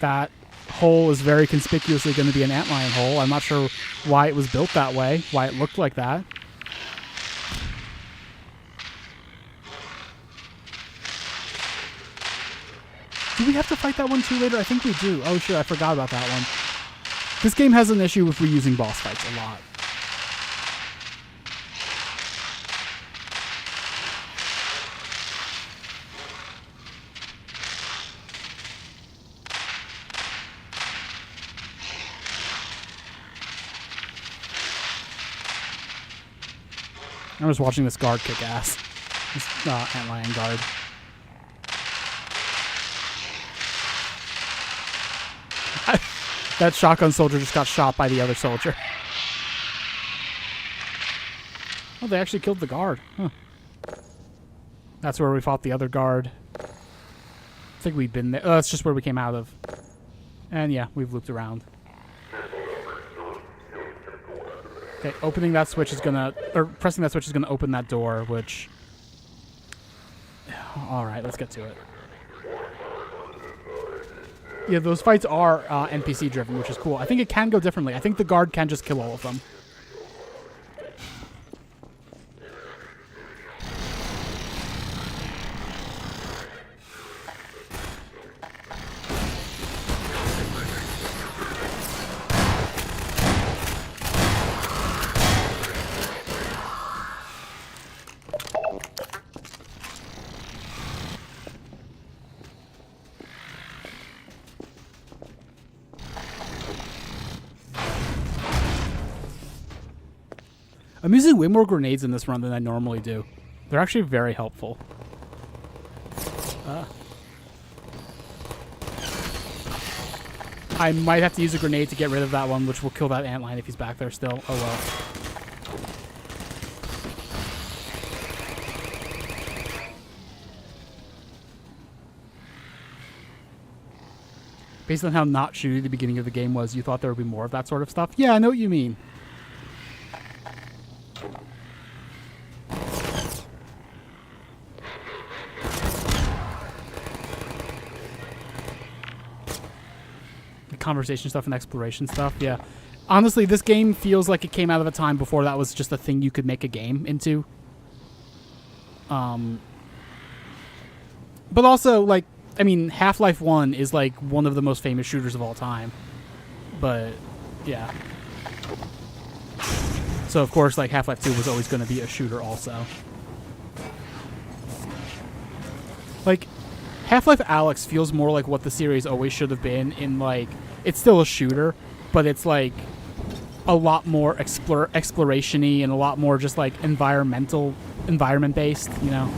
That hole is very conspicuously going to be an antlion hole. I'm not sure why it was built that way, why it looked like that. Do we have to fight that one too later? I think we do. Oh shit, I forgot about that one. This game has an issue with reusing boss fights a lot. I was watching this guard kick ass. This antlion guard. That shotgun soldier just got shot by the other soldier. Oh, they actually killed the guard. Huh. That's where we fought the other guard. I think we've been there. Oh, that's just where we came out of. And yeah, we've looped around. Okay, opening that switch is gonna... Or pressing that switch is gonna open that door, which... Alright, let's get to it. Yeah, those fights are NPC driven, which is cool. I think it can go differently. I think the guard can just kill all of them. I'm using way more grenades in this run than I normally do. They're actually very helpful. I might have to use a grenade to get rid of that one, which will kill that antlion if he's back there still. Oh well. Based on how not shooty the beginning of the game was, you thought there would be more of that sort of stuff? Yeah, I know what you mean. Conversation stuff and exploration stuff, yeah. Honestly, this game feels like it came out of a time before that was just a thing you could make a game into. But also, like, I mean, Half-Life 1 is, like, one of the most famous shooters of all time. But, yeah. So, of course, like, Half-Life 2 was always going to be a shooter also. Like, Half-Life Alyx feels more like what the series always should have been in, like, it's still a shooter, but it's, like, a lot more exploration-y and a lot more just, like, environment-based, you know?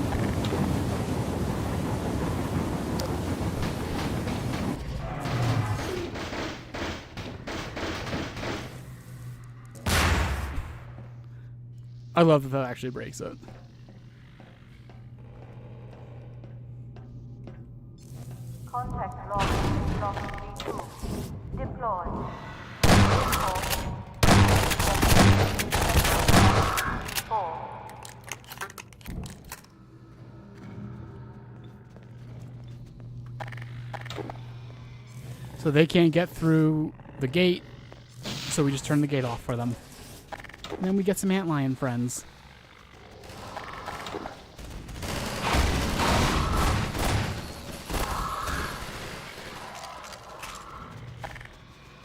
I love that actually breaks it. Contact log Block 32. Deploy. So they can't get through the gate, so we just turn the gate off for them. And then we get some antlion friends.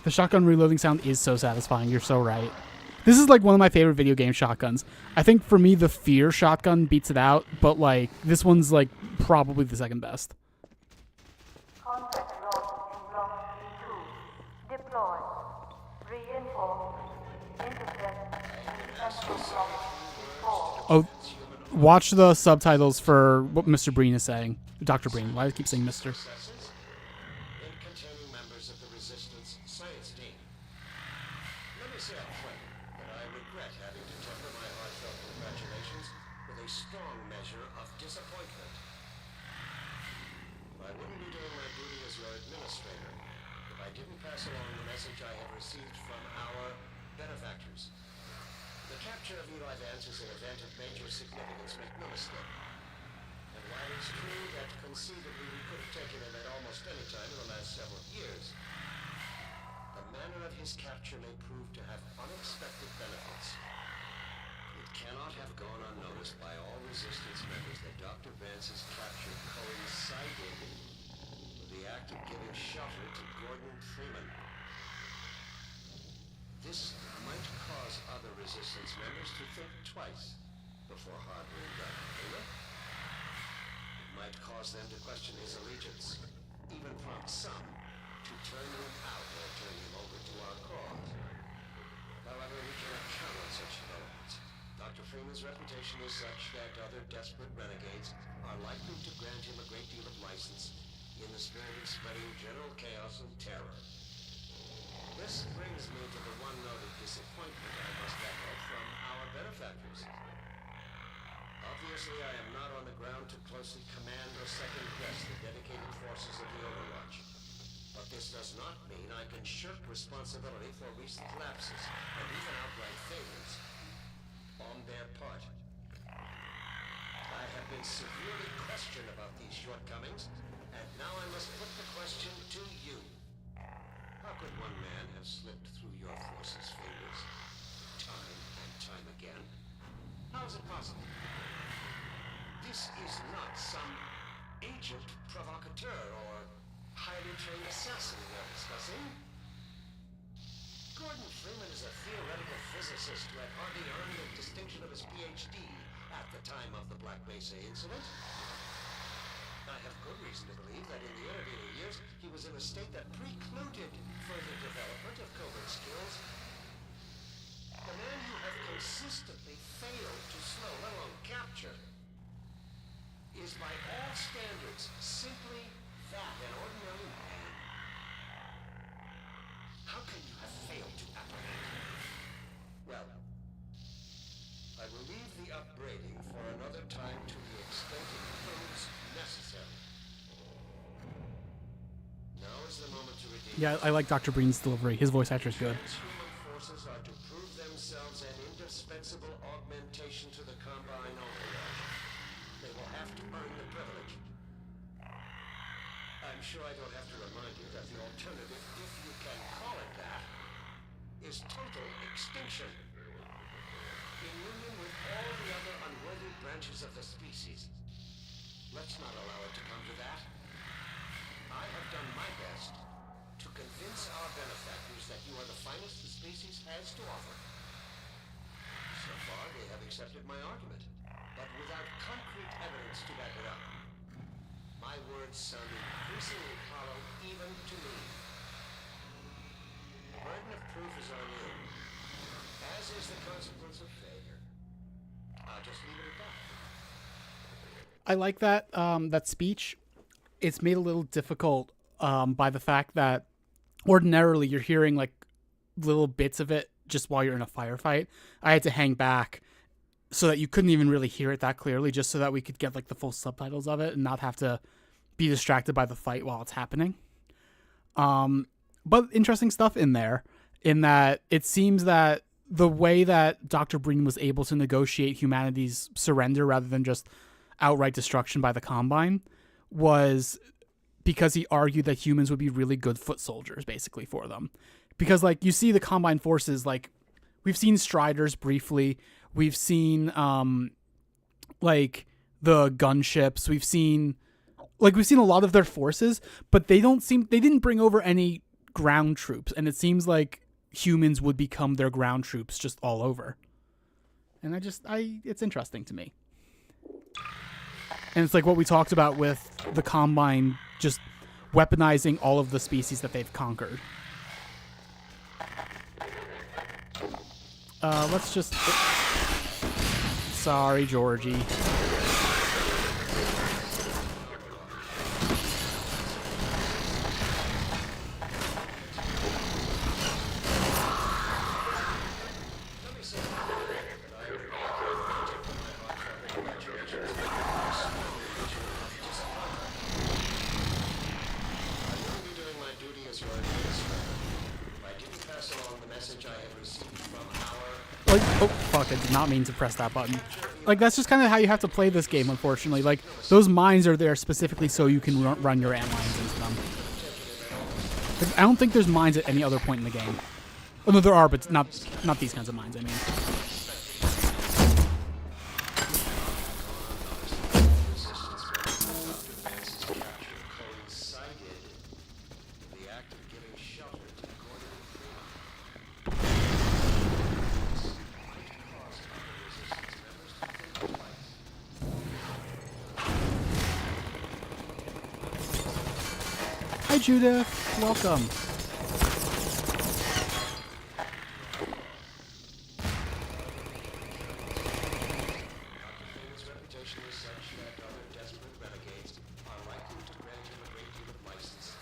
The shotgun reloading sound is so satisfying. You're so right. This is like one of my favorite video game shotguns. I think for me, the Fear shotgun beats it out, but like this one's like probably the second best. Contact lost in Block B2. Deploy. Reinforce. Intercept. Central Block B4. Oh, watch the subtitles for what Mr. Breen is saying. Dr. Breen. Why do I keep saying Mr.? In containing members of the Resistance science team. Let me say up front that I regret having to temper my heartfelt congratulations with a strong measure of disappointment. I wouldn't be doing my duty as your administrator if I didn't pass along the message I have received from our benefactors. The capture of Eli Vance is an event of major significance, make no mistake. And while it's true that conceivably we could have taken him at almost any time in the last several years, the manner of his capture may prove to have unexpected benefits. It cannot have gone unnoticed by all Resistance members that Dr. Vance's capture coincided with the act of giving shelter to Gordon Freeman. This might cause other Resistance members to think twice before harboring Dr. Freeman. It might cause them to question his allegiance, even prompt some to turn him out or turn him over to our cause. However, we cannot count on such developments. Dr. Freeman's reputation is such that other desperate renegades are likely to grant him a great deal of license in the spirit of spreading general chaos and terror. This brings me to the one note of disappointment I must echo from our benefactors. Obviously, I am not on the ground to closely command or second-guess the dedicated forces of the Overwatch. But this does not mean I can shirk responsibility for recent lapses and even outright failures on their part. I have been severely questioned about these shortcomings, and now I must put the question to you. How could one man have slipped through your forces' fingers time and time again? How is it possible? This is not some agent provocateur or highly trained assassin we are discussing. Gordon Freeman is a theoretical physicist who had hardly earned the distinction of his PhD at the time of the Black Mesa incident. I have good reason to believe that in the intervening years, he was in a state that precluded further development of covert skills. The man you have consistently failed to slow, let alone capture, is by all standards simply that, an ordinary man. How can you have failed to apprehend him? Well, I will leave the upbraiding for another time to the extent it proves necessary. Now is the moment to redeem. Yeah, I like Dr. Breen's delivery. His voice actor is good. Transhuman forces are to prove themselves an indispensable augmentation to the Combine Overwatch. They will have to earn the privilege. I'm sure I don't have to remind you that the alternative, if you can call it that, is total extinction. In union with all the other unworthy branches of the species. Let's not allow it to come to that. I have done my best to convince our benefactors that you are the finest the species has to offer. So far, they have accepted my argument, but without concrete evidence to back it up. My words sound increasingly hollow even to me. The burden of proof is on you, as is the consequence of failure. I'll just leave it at that. I like that that speech. It's made a little difficult by the fact that ordinarily you're hearing like little bits of it just while you're in a firefight. I had to hang back so that you couldn't even really hear it that clearly, just so that we could get like the full subtitles of it and not have to be distracted by the fight while it's happening. But interesting stuff in there, in that it seems that the way that Dr. Breen was able to negotiate humanity's surrender rather than just outright destruction by the Combine was because he argued that humans would be really good foot soldiers, basically, for them. Because, like, you see the Combine forces, like, we've seen Striders briefly, we've seen, like, the gunships, we've seen a lot of their forces, but they didn't bring over any ground troops, and it seems like humans would become their ground troops just all over. And it's interesting to me. And it's like what we talked about with the Combine just weaponizing all of the species that they've conquered. Let's just... Sorry, Georgie. Oh, fuck, I did not mean to press that button. Like, that's just kind of how you have to play this game, unfortunately. Like, those mines are there specifically so you can run your antmines into them. Like, I don't think there's mines at any other point in the game. Oh, no, there are, but not these kinds of mines, I mean. Hi, Judith. Welcome.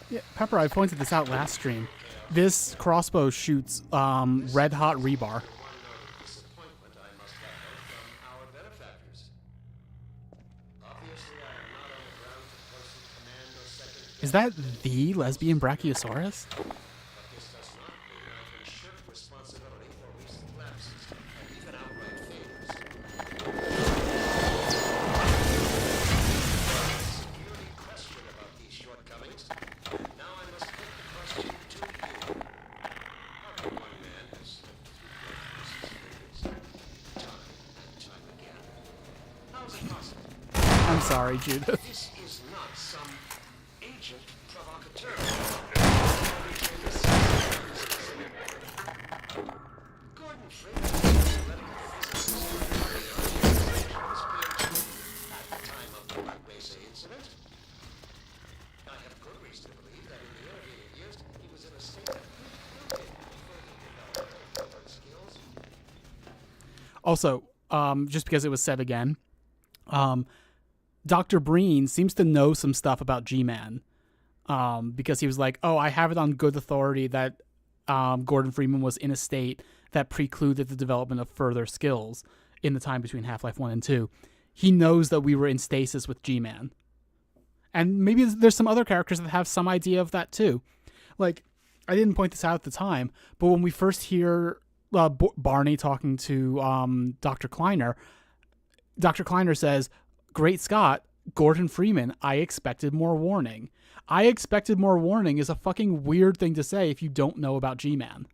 Yeah, Pepper, I pointed this out last stream. This crossbow shoots red hot rebar. Is that the lesbian Brachiosaurus? I'm sorry, Judith. Also, just because it was said again, Dr. Breen seems to know some stuff about G-Man, because he was like, oh, I have it on good authority that Gordon Freeman was in a state that precluded the development of further skills in the time between Half-Life 1 and 2. He knows that we were in stasis with G-Man. And maybe there's some other characters that have some idea of that too. Like, I didn't point this out at the time, but when we first hear Barney talking to Dr. Kleiner, Dr. Kleiner says, Great Scott, Gordon Freeman, I expected more warning. I expected more warning is a fucking weird thing to say if you don't know about G-Man.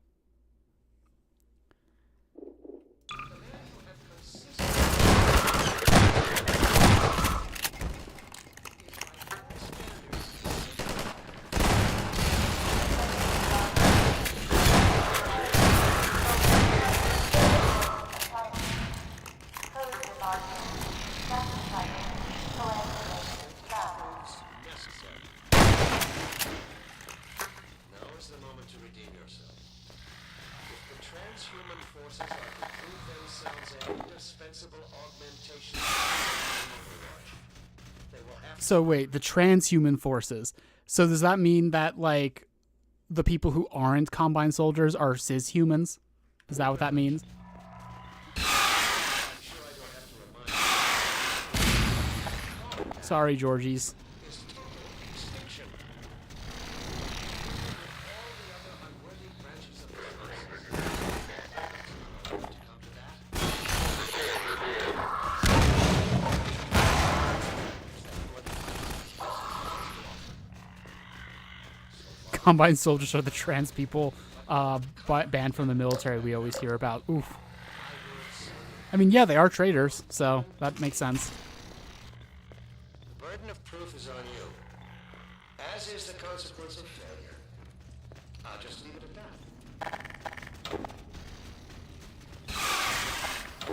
So wait, the transhuman forces. So does that mean that, like, the people who aren't Combine soldiers are cis-humans? Is that what that means? Sorry, Georgies. Combine soldiers are the trans people banned from the military we always hear about. Oof. I mean, yeah, they are traitors, so that makes sense. The burden of proof is on you, as is the consequence of failure. I'll just leave it at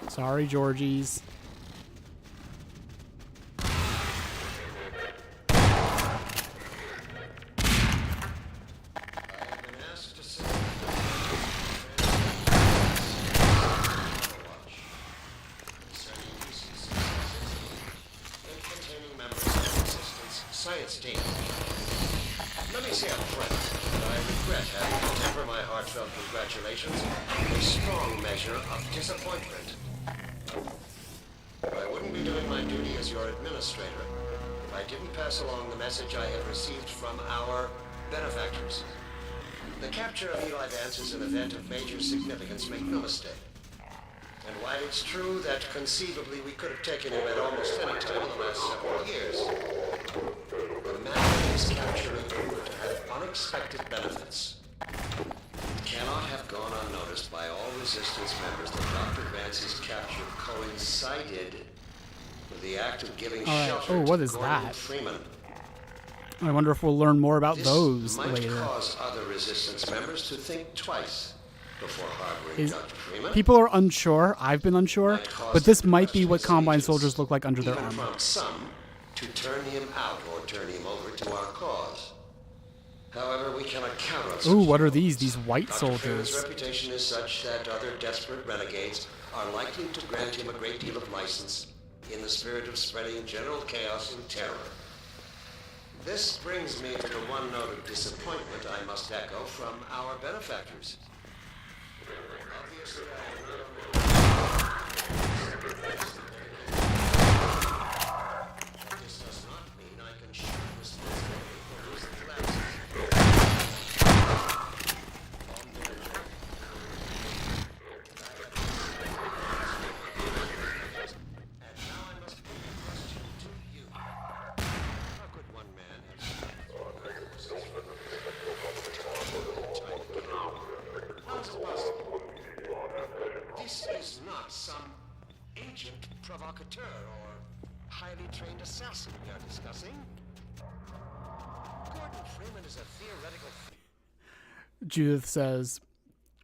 that. Sorry, Georgies. Science team. Let me say up front that I regret having to temper my heartfelt congratulations with a strong measure of disappointment. I wouldn't be doing my duty as your administrator if I didn't pass along the message I have received from our benefactors. The capture of Eli Vance is an event of major significance, make no mistake. And while it's true that conceivably we could have taken him at almost any time in the last several years, the man he's capturing proved to have unexpected benefits. It cannot have gone unnoticed by all Resistance members that Dr. Vance's capture coincided with the act of giving shelter Oh, what to is Gordon that? Freeman. I wonder if we'll learn more about This those might later. cause other Resistance members to think twice before harboring Dr. Freeman. People are unsure. I've been unsure. But this might be what Combine soldiers look like under their Even armor. prompt some to turn him out or turn him over to our cause. However, we cannot count on such Ooh, what are people. these? These white Dr. Freeman's soldiers. reputation is such that other desperate renegades are likely to grant him a great deal of license in the spirit of spreading general chaos and terror. This brings me to the one note of disappointment I must echo from our benefactors. Obviously, this does not mean I can shirk responsibility for recent lapses. And now I must put the question to you. How could one man have how is it possible? This is not some agent provocateur or highly trained assassin we are discussing. Gordon Freeman is a theoretical... Judith says,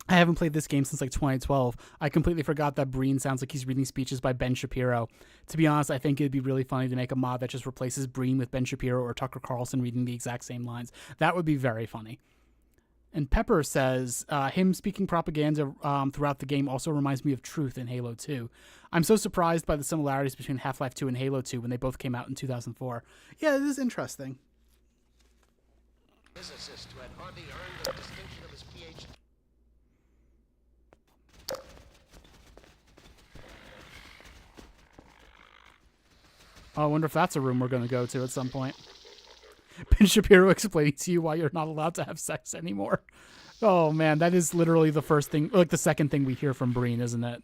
I haven't played this game since like 2012. I completely forgot that Breen sounds like he's reading speeches by Ben Shapiro. To be honest, I think it'd be really funny to make a mod that just replaces Breen with Ben Shapiro or Tucker Carlson reading the exact same lines. That would be very funny. And Pepper says, him speaking propaganda throughout the game also reminds me of Truth in Halo 2. I'm so surprised by the similarities between Half-Life 2 and Halo 2 when they both came out in 2004. Yeah, it is interesting. physicist who had hardly earned the distinction of his PhD. Oh, I wonder if that's a room we're going to go to at some point. Ben Shapiro explaining to you why you're not allowed to have sex anymore. Oh, man, that is literally the first thing, like the second thing we hear from Breen, isn't it?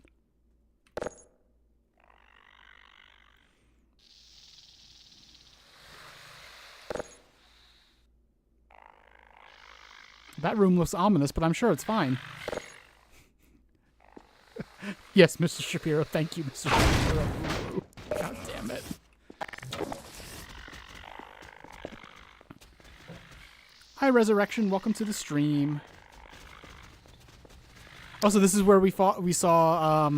That room looks ominous, but I'm sure it's fine. Yes, Mr. Shapiro. Thank you, Mr. Shapiro. God damn it. Hi, Resurrection. Welcome to the stream. Also, this is where we saw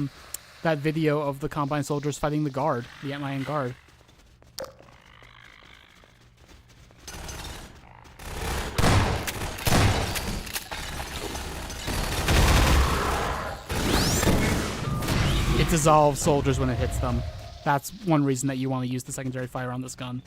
that video of the Combine soldiers fighting the guard, the Ant-Lion guard. It dissolves soldiers when it hits them. That's one reason that you want to use the secondary fire on this gun.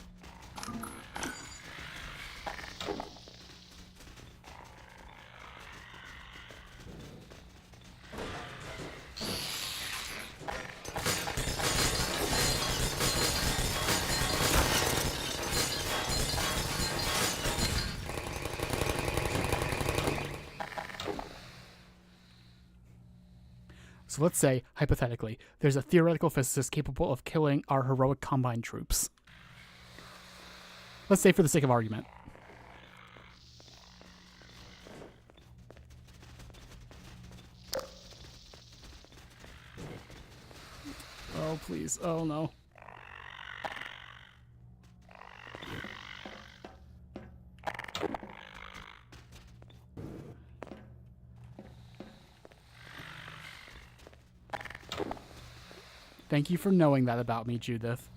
So let's say, hypothetically, there's a theoretical physicist capable of killing our heroic Combine troops. Let's say for the sake of argument. Oh, please. Oh, no. Thank you for knowing that about me, Judith.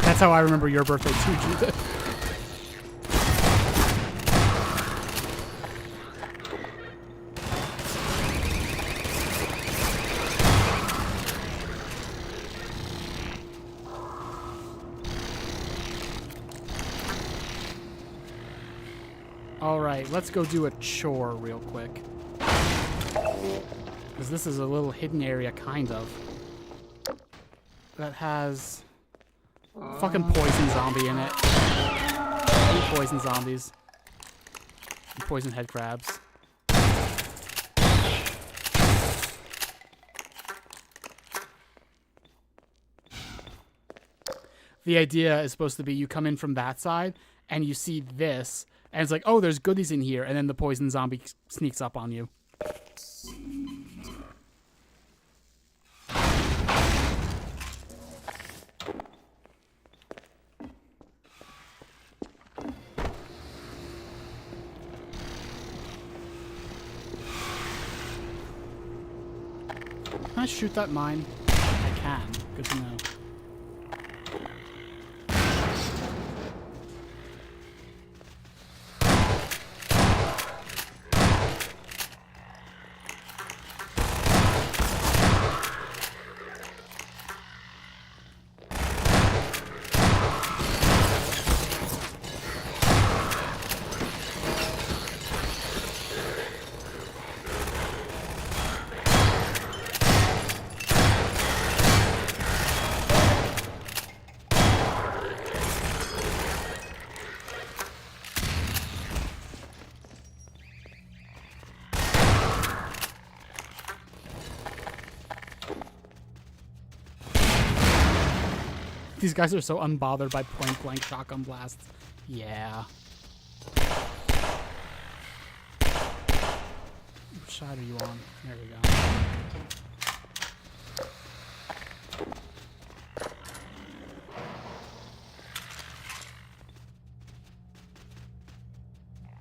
That's how I remember your birthday too, Judith. Alright, let's go do a chore real quick. Because this is a little hidden area, kind of. That has... fucking poison zombie in it. I hate poison zombies. And poison head crabs. The idea is supposed to be you come in from that side and you see this and it's like, oh, there's goodies in here, and then the poison zombie sneaks up on you. Can I shoot that mine? I can. Good to know. These guys are so unbothered by point-blank shotgun blasts. Yeah. Which side are you on? There we go.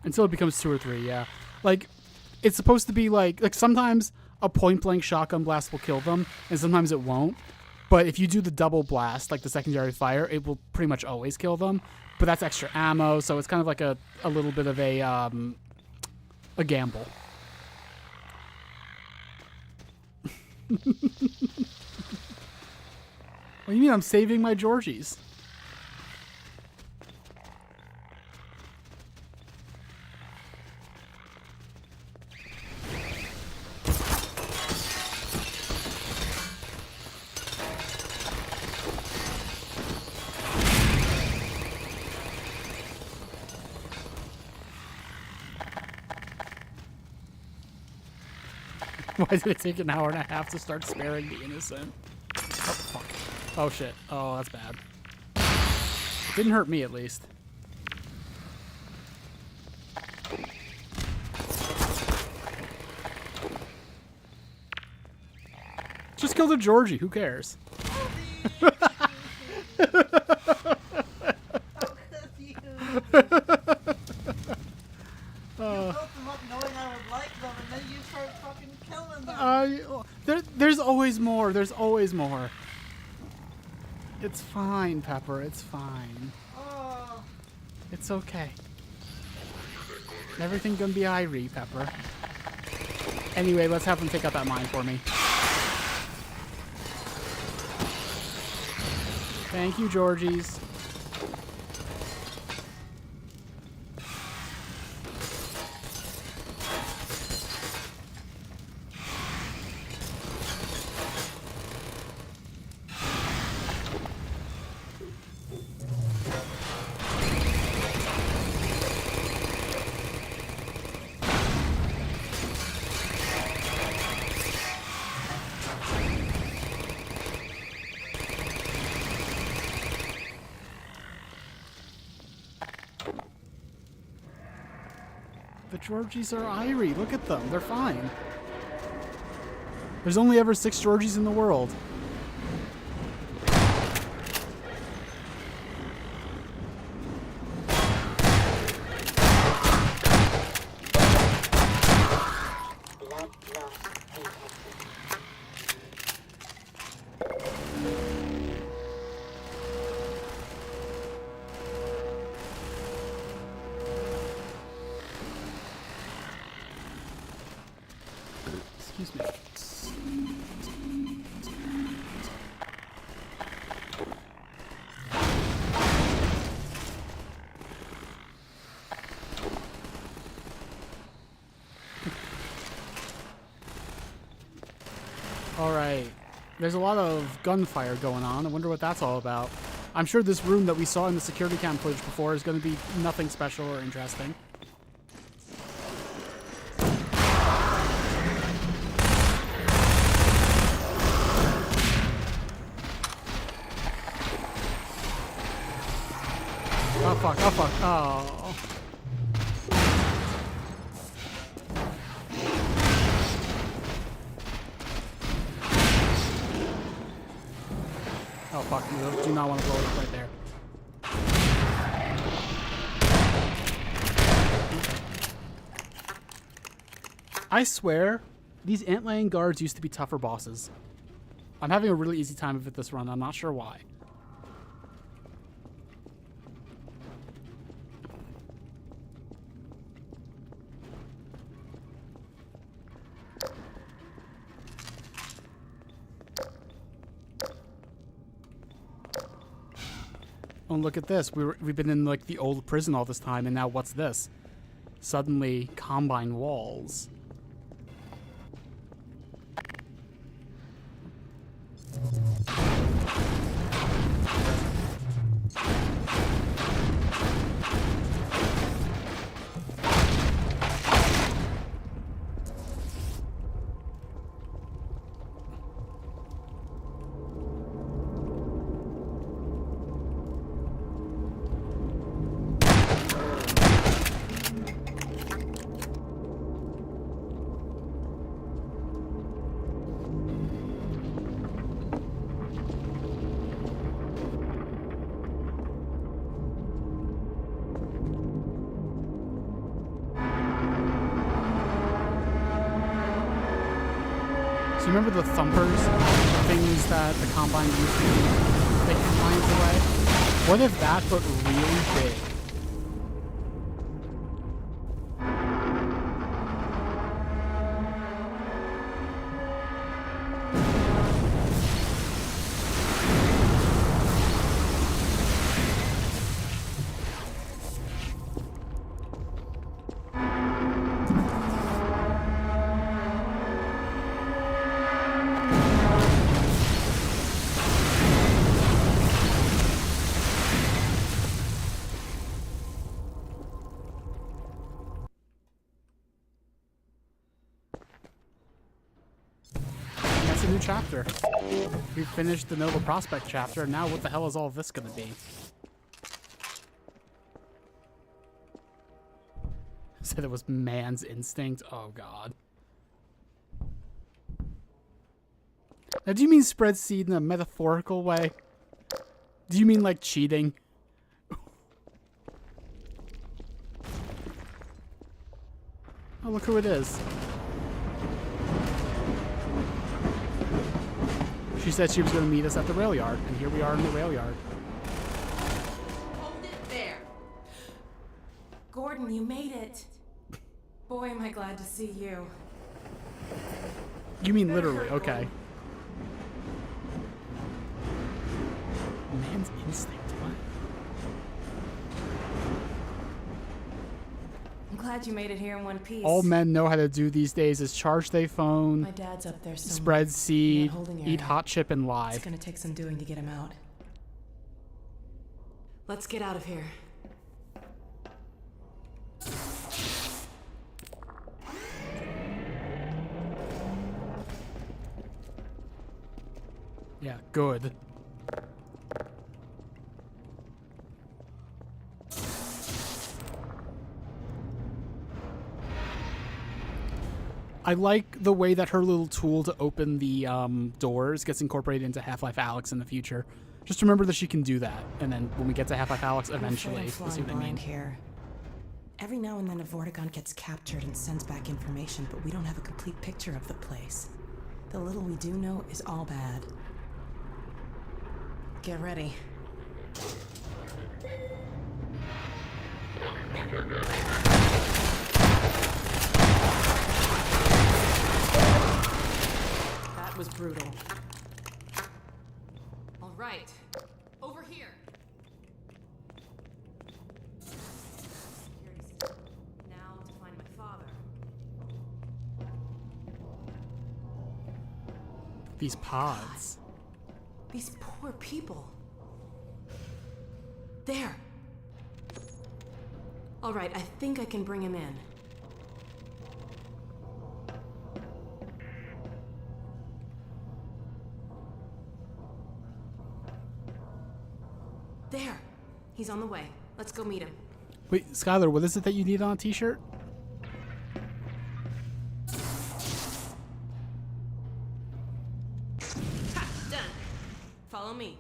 Until it becomes 2 or 3, yeah. Like, it's supposed to be like sometimes a point-blank shotgun blast will kill them, and sometimes it won't. But if you do the double blast, like the secondary fire, it will pretty much always kill them. But that's extra ammo, so it's kind of like a little bit of a gamble. What do you mean I'm saving my Georgies? Why did it take an hour and a half to start sparing the innocent? Oh, fuck. Oh, shit. Oh, that's bad. Didn't hurt me, at least. Just kill the Georgie. Who cares? There's always more. There's always more. It's fine, Pepper. It's fine. It's okay. Everything gonna be Irie, Pepper. Anyway, let's have them take out that mine for me. Thank you, Georgies. The Georgies are Irie. Look at them. They're fine. There's only ever 6 Georgies in the world. Blood loss detected. Excuse me. Alright. There's a lot of gunfire going on. I wonder what that's all about. I'm sure this room that we saw in the security cam footage before is going to be nothing special or interesting. Oh fuck, oh fuck, oh. Oh fuck, you do not want to blow it up right there. I swear, these ant-laying guards used to be tougher bosses. I'm having a really easy time with this run, I'm not sure why. Oh, look at this. We've been in like the old prison all this time, and now what's this? Suddenly, combine walls. Do you remember the thumpers? The things that the Combine used to take compliance away? What if that, but really big? A new chapter. We finished the Nova Prospect chapter, and now what the hell is all this gonna be? Said it was man's instinct. Oh god. Now, do you mean spread seed in a metaphorical way? Do you mean like cheating? Oh, look who it is. She said she was going to meet us at the rail yard, and here we are in the rail yard. Hold it there. Gordon, you made it. Boy, am I glad to see you. You mean literally, okay. Man's instinct, what? I'm glad you made it here in one piece. All men know how to do these days is charge their phone, My dad's up there somewhere. spread seed, holding eat area. hot chip, and lie. It's gonna take some doing to get him out. Let's get out of here. Yeah, good. I like the way that her little tool to open the doors gets incorporated into Half-Life Alyx in the future. Just remember that she can do that, and then when we get to Half-Life Alyx, eventually, we'll see what I mean. Here. Every now and then a Vortigaunt gets captured and sends back information, but we don't have a complete picture of the place. The little we do know is all bad. Get ready. That was brutal. All right, over here. Now to find my father. These pods. These poor people. There. All right, I think I can bring him in. There. He's on the way. Let's go meet him. Wait, Skylar, what is it that you need on a t-shirt? Ha! Done. Follow me.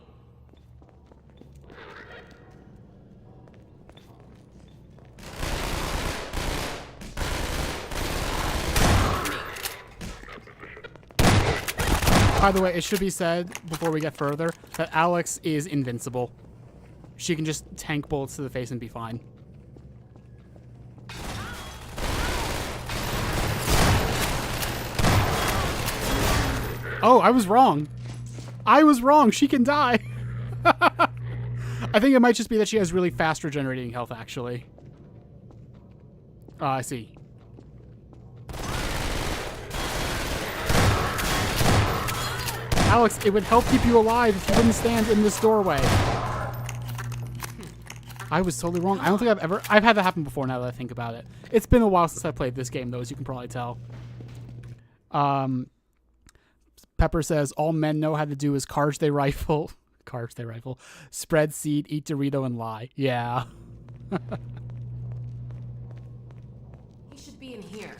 By the way, it should be said before we get further that Alyx is invincible. She can just tank bullets to the face and be fine. Oh, I was wrong. I was wrong. She can die. I think it might just be that she has really fast regenerating health, actually. I see. Alyx, it would help keep you alive if you wouldn't stand in this doorway. I was totally wrong. I don't think I've had that happen before now that I think about it. It's been a while since I played this game, though, as you can probably tell. Pepper says, all men know how to do is carge they rifle, spread seed, eat Dorito, and lie. Yeah. He should be in here.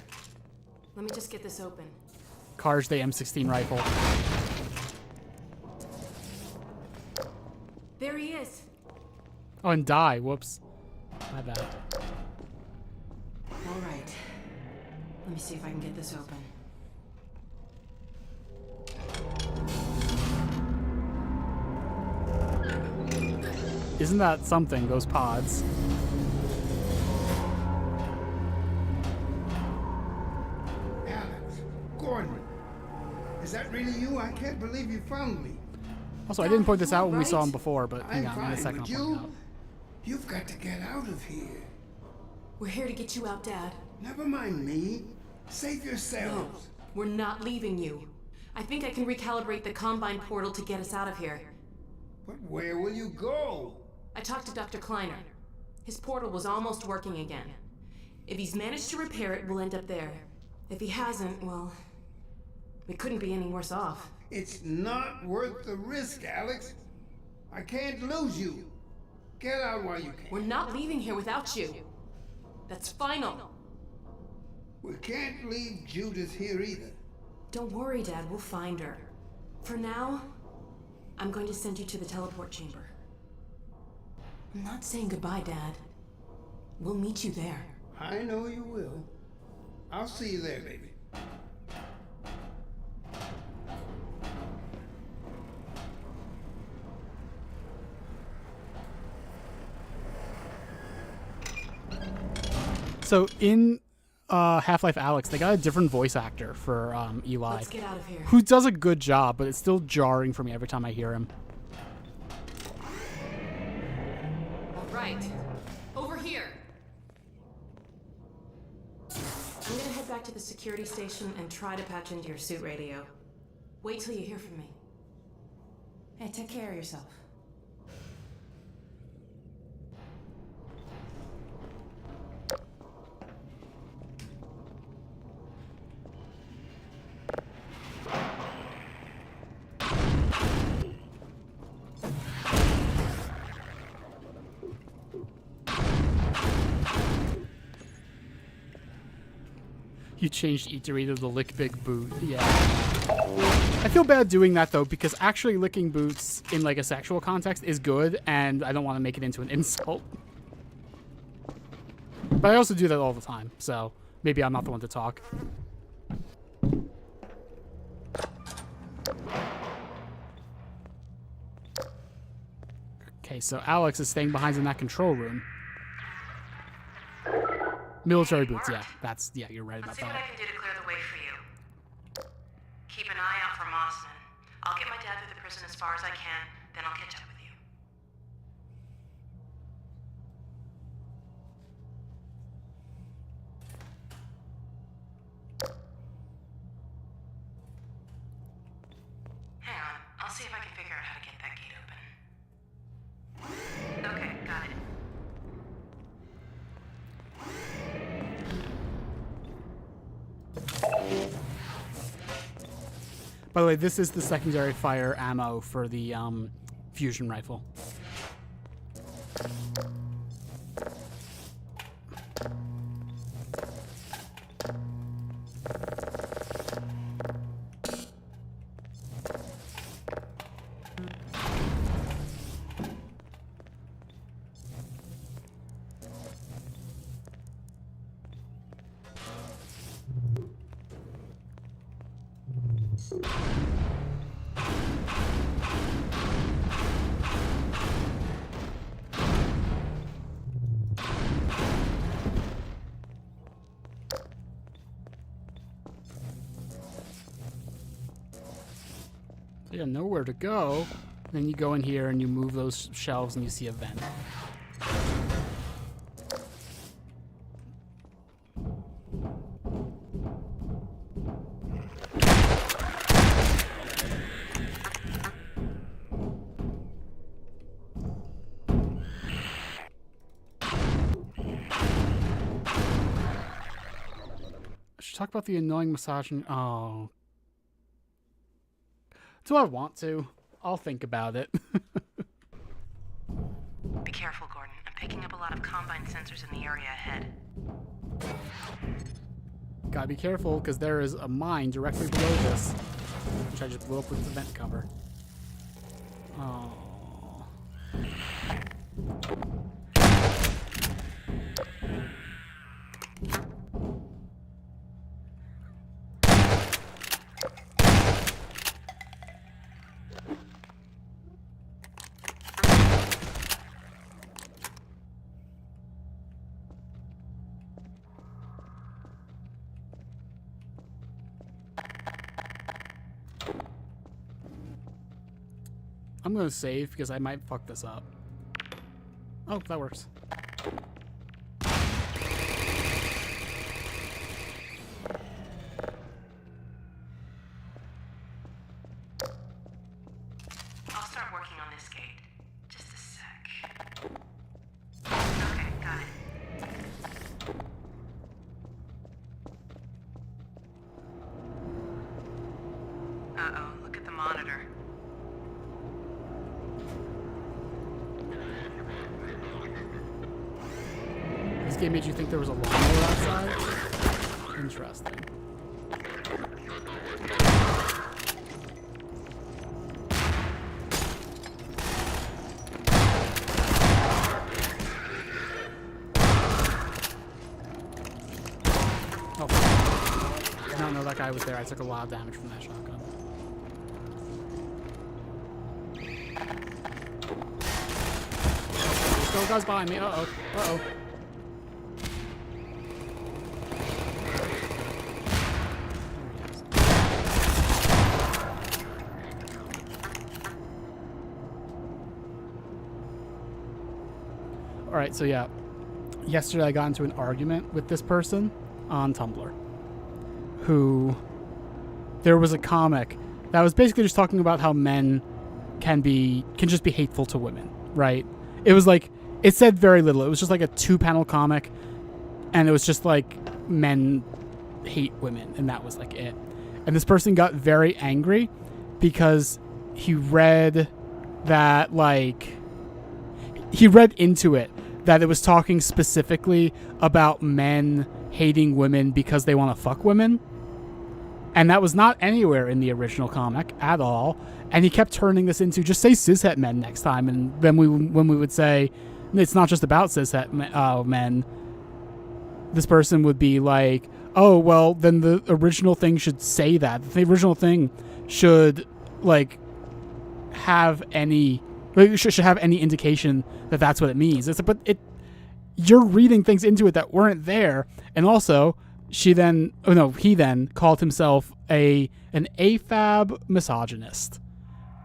Let me just get this open. Carge the M16 rifle. There he is. Oh, and die. Whoops. My bad. All right. Let me see if I can get this open. Isn't that something, those pods? Alex, Gordon, is that really you? I can't believe you found me. Also, I didn't point this out when we saw him before, but hang on, in a I'm second fine, I'll but point it out. you've got to get out of here. We're here to get you out, Dad. Never mind me. Save No, yourselves. we're not leaving you. I think I can recalibrate the Combine portal to get us out of here. But where will you go? I talked to Dr. Kleiner. His portal was almost working again. If he's managed to repair it, we'll end up there. If he hasn't, well, we couldn't be any worse off. It's not worth the risk, Alex. I can't lose you. Get out while you can. We're not leaving here without you. That's final. We can't leave Judith here either. Don't worry, Dad. We'll find her. For now, I'm going to send you to the teleport chamber. I'm not saying goodbye, Dad. We'll meet you there. I know you will. I'll see you there, baby. So in Half-Life Alyx, they got a different voice actor for Eli. Let's get out of here. Who does a good job, but it's still jarring for me every time I hear him. All right. Over here. I'm gonna head back to the security station and try to patch into your suit radio. Wait till you hear from me. Hey, take care of yourself. You changed eatery to the lick big boot. Yeah. I feel bad doing that though, because actually licking boots in like a sexual context is good, and I don't want to make it into an insult. But I also do that all the time, so maybe I'm not the one to talk. Okay, so Alex is staying behind in that control room. Military boots, yeah. Yeah, you're right about Let's see what that. I can do to clear the way for you. Keep an eye out for Mossman. I'll get my dad through the prison as far as I can, then I'll catch up with you. Hang on, I'll see if I can figure out how to get that gate open. Okay, got it. By the way, this is the secondary fire ammo for the fusion rifle. You have nowhere to go. Then you go in here and you move those shelves and you see a vent. I should talk about the annoying massaging. Oh. Do I want to? I'll think about it. Be careful, Gordon. I'm picking up a lot of Combine sensors in the area ahead. Gotta be careful, because there is a mine directly below this, which I just blew up with the vent cover. Oh. I'm gonna save because I might fuck this up. Oh, that works. I'll start working on this gate. Just a sec. Okay, got it. Uh-oh, look at the monitor. This game made you think there was a lawnmower outside? Interesting. Oh, I don't know that guy was there. I took a lot of damage from that shotgun. There's still guys behind me. Uh-oh. Uh-oh. Alright, so yeah. Yesterday I got into an argument with this person on Tumblr who... There was a comic that was basically just talking about how men can just be hateful to women, right? It was like... It said very little. It was just like a 2-panel comic, and it was just like men hate women, and that was like it. And this person got very angry because he read that, like... He read into it that it was talking specifically about men hating women because they want to fuck women. And that was not anywhere in the original comic at all. And he kept turning this into, just say cishet men next time. And then when we would say, it's not just about cishet men, this person would be like, oh, well, then the original thing should say that. The original thing should, like, have any indication that that's what it means. You're reading things into it that weren't there. And also, he then called himself an AFAB misogynist,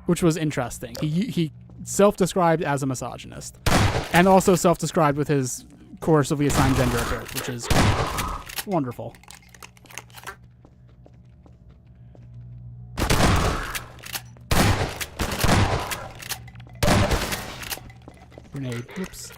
which was interesting. He self-described as a misogynist, and also self-described with his coercively assigned gender at birth, which is wonderful. Grenade. Oops.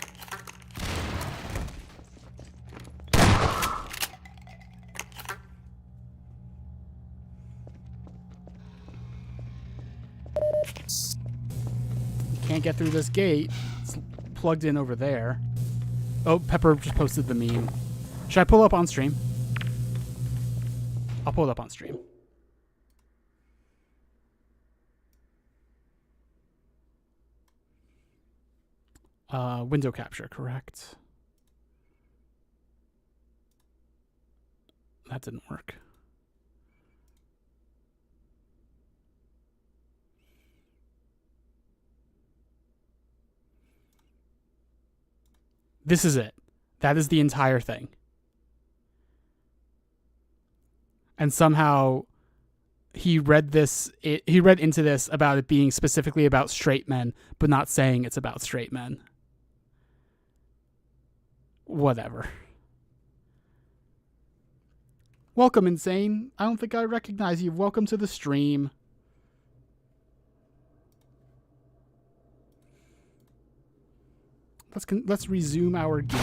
Can't get through this gate. It's plugged in over there. Oh, Pepper just posted the meme. Should I pull up on stream? I'll pull it up on stream. Window capture, correct. That didn't work. This is it. That is the entire thing. And somehow he read into this about it being specifically about straight men, but not saying it's about straight men. Whatever. Welcome, Insane. I don't think I recognize you. Welcome to the stream. Let's resume our game.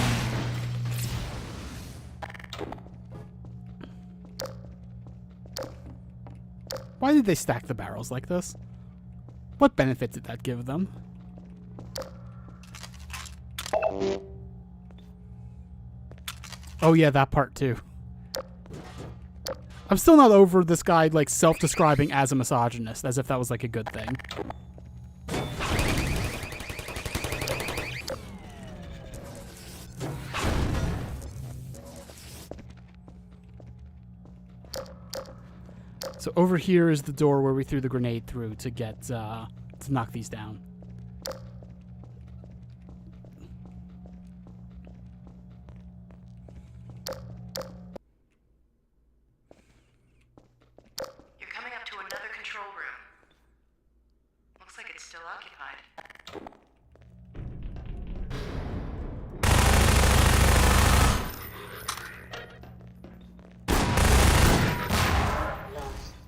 Why did they stack the barrels like this? What benefit did that give them? Oh yeah, that part too. I'm still not over this guy like self-describing as a misogynist, as if that was like a good thing. So over here is the door where we threw the grenade through to get to knock these down. You're coming up to another control room. Looks like it's still occupied.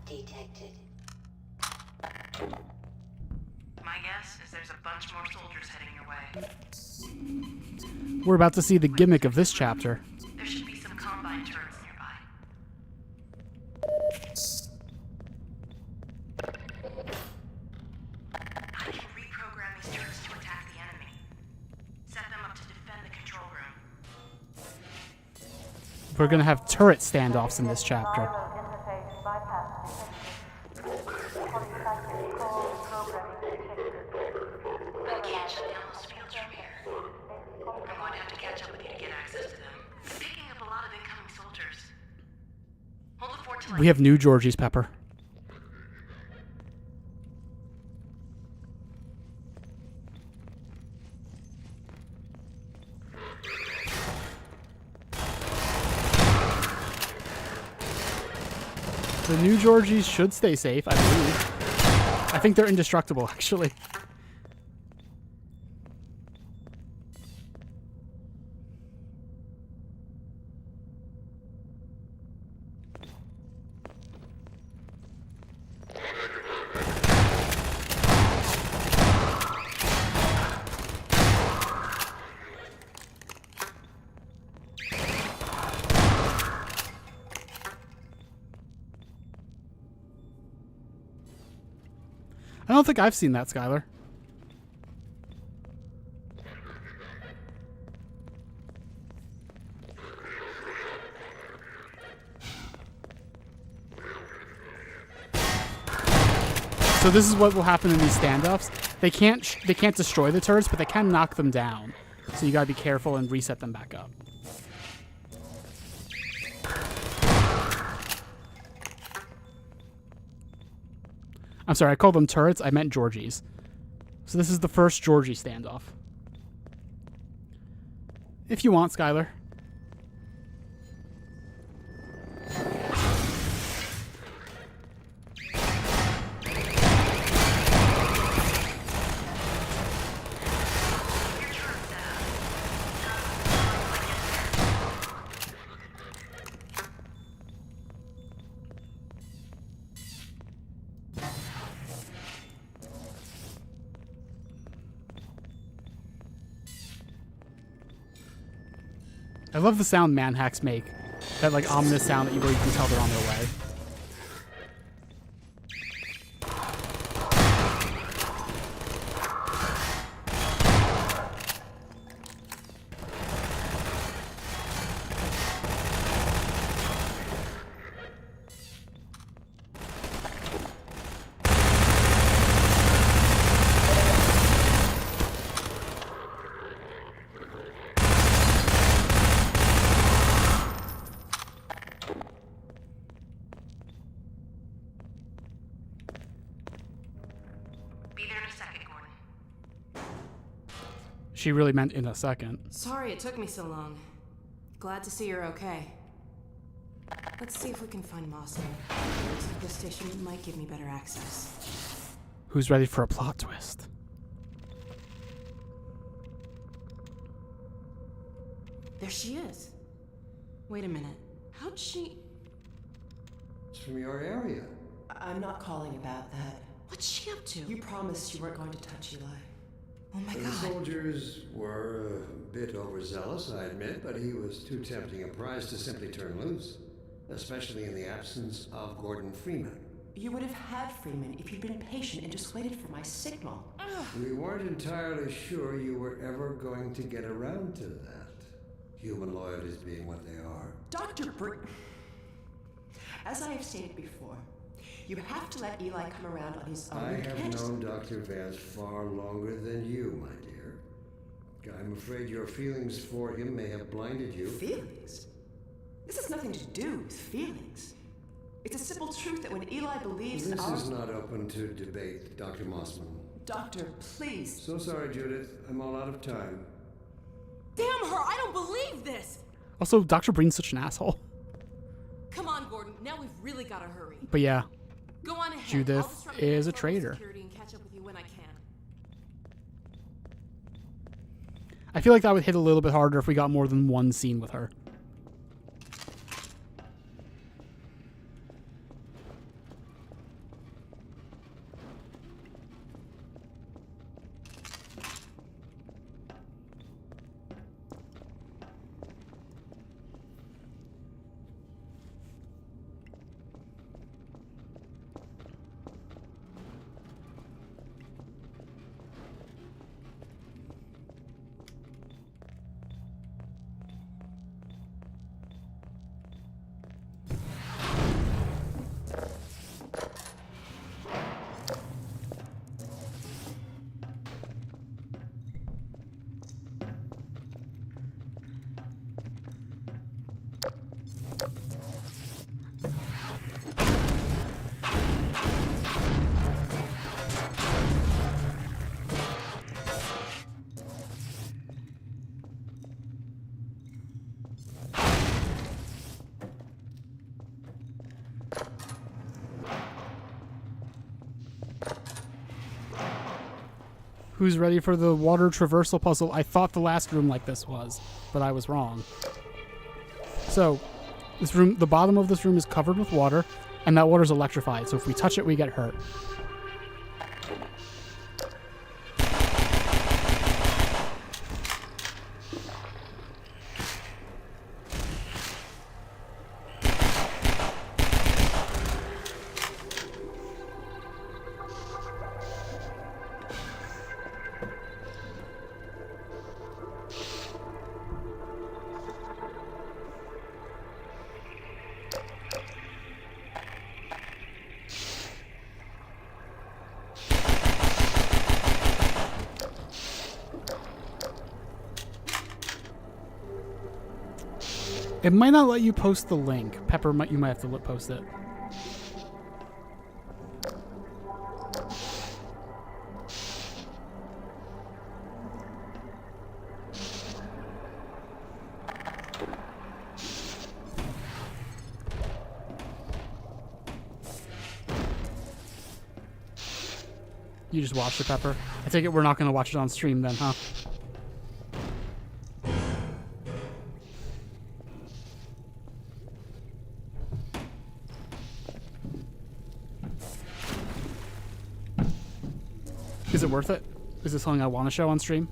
Detected. My guess is there's a bunch more soldiers heading your way. We're about to see the gimmick of this chapter. There should be some combine turrets nearby. I can reprogram these turrets to attack the enemy. Set them up to defend the control room. We're gonna have turret standoffs in this chapter. Interface bypass detected. Polycyclic core programming detected. I can't shut down those fields from here. I'm going to have to catch up with you to get access to them. I'm picking up a lot of incoming soldiers. Hold the fort till We have new Georgie's, Pepper. The new Georgies should stay safe, I believe. I think they're indestructible, actually. I don't think I've seen that, Skylar. So this is what will happen in these standoffs. They can't destroy the turrets, but they can knock them down. So you gotta be careful and reset them back up. I'm sorry, I called them turrets. I meant Georgies. So this is the first Georgie standoff. If you want, Skylar. I love the sound manhacks make. That like ominous sound that you really can tell they're on their way. She really meant in a second. Sorry it took me so long. Glad to see you're okay. Let's see if we can find Mossman. Looks like this station might give me better access. Who's ready for a plot twist? There she is. Wait a minute. How'd she... It's from your area. I'm not calling about that. What's she up to? You promised you weren't going to touch Eli. Oh my The god. soldiers were a bit overzealous, I admit, but he was too tempting a prize to simply turn loose, especially in the absence of Gordon Freeman. You would have had Freeman if you'd been patient and just waited for my signal. We weren't entirely sure you were ever going to get around to that. Human loyalties being what they are. Dr. As I have stated before, you have to let Eli come around on his own. I have known Dr. Vance far longer than you, my dear. I'm afraid your feelings for him may have blinded you. Feelings? This has nothing to do with feelings. It's a simple truth that when Eli believes in our... This is not open to debate, Dr. Mossman. Doctor, please. So sorry, Judith. I'm all out of time. Damn her! I don't believe this! Also, Dr. Breen's such an asshole. Come on, Gordon. Now we've really got to hurry. But yeah, Go on ahead. Judith I'll disrupt is a internal traitor. security and catch up with you when I can. I feel like that would hit a little bit harder if we got more than one scene with her. Who's ready for the water traversal puzzle? I thought the last room like this was, but I was wrong. So, this room, the bottom of this room is covered with water, and that water is electrified, so if we touch it, we get hurt. It might not let you post the link. Pepper, you might have to post it. You just watched it, Pepper. I take it we're not going to watch it on stream then, huh? Is it worth it? Is this something I want to show on stream?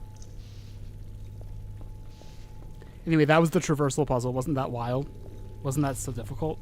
Anyway, that was the traversal puzzle. Wasn't that wild? Wasn't that so difficult?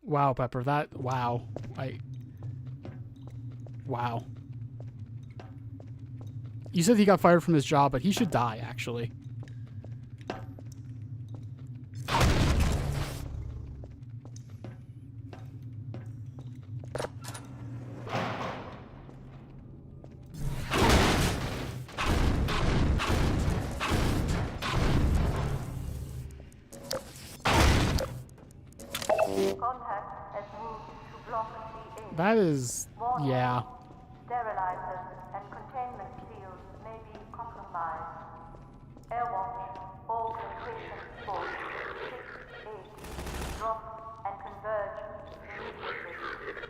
Wow, Pepper, wow. Wow. You said he got fired from his job, but he should die, actually. That is, yeah. Sterilizers and containment seals may be compromised. Airwatch, all location force 6-8. Drop and converge immediately.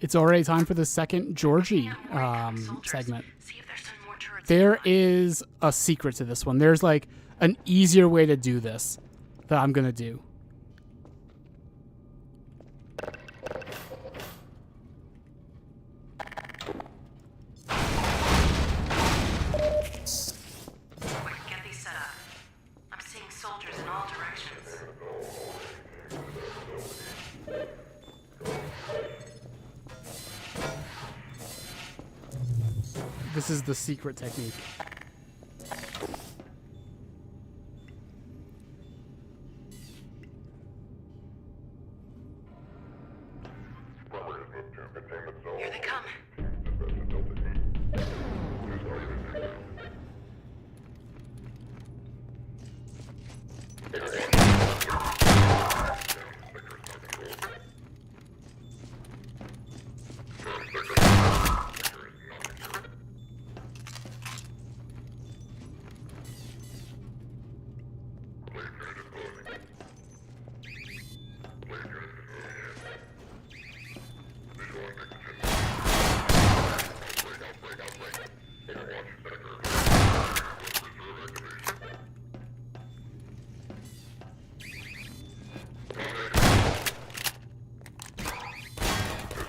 It's already time for the second Georgie segment. There is a secret to this one. There's like an easier way to do this that I'm going to do. Get these set up. I'm seeing soldiers in all directions. This is the secret technique. Here they come.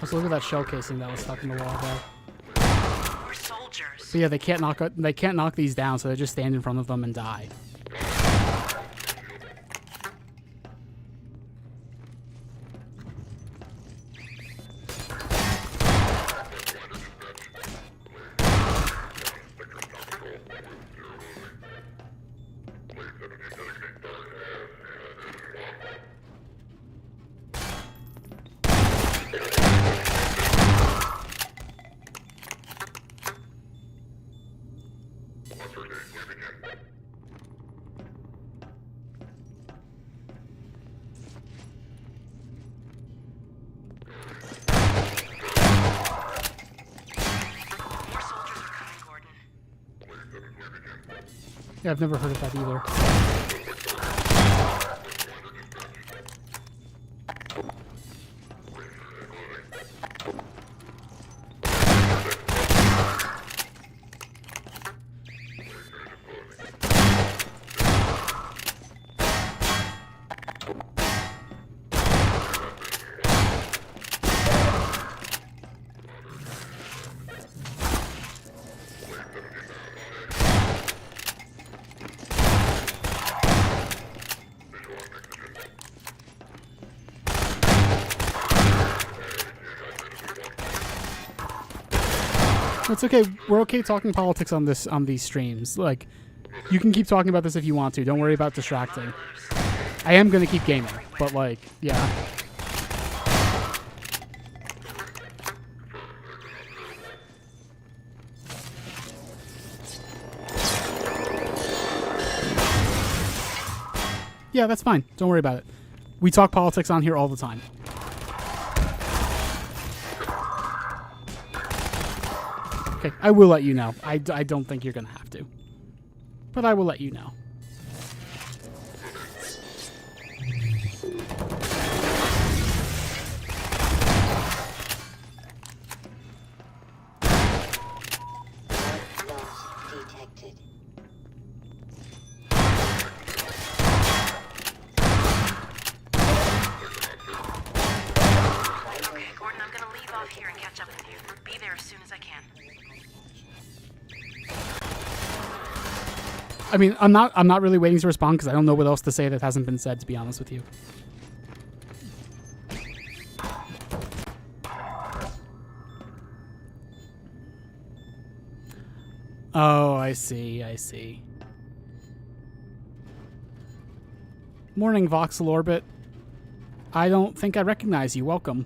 Let's look at that shell casing that was stuck in the wall there. We're soldiers. But yeah, they can't knock these down, so they just stand in front of them and die. Yeah, I've never heard of that either. It's okay. We're okay talking politics on these streams. Like, you can keep talking about this if you want to. Don't worry about distracting. I am gonna keep gaming, but like, yeah. Yeah, that's fine. Don't worry about it. We talk politics on here all the time. Okay, I will let you know. I don't think you're going to have to. But I will let you know. I mean, I'm not really waiting to respond because I don't know what else to say that hasn't been said, to be honest with you. Oh, I see, I see. Morning, Voxel Orbit. I don't think I recognize you. Welcome.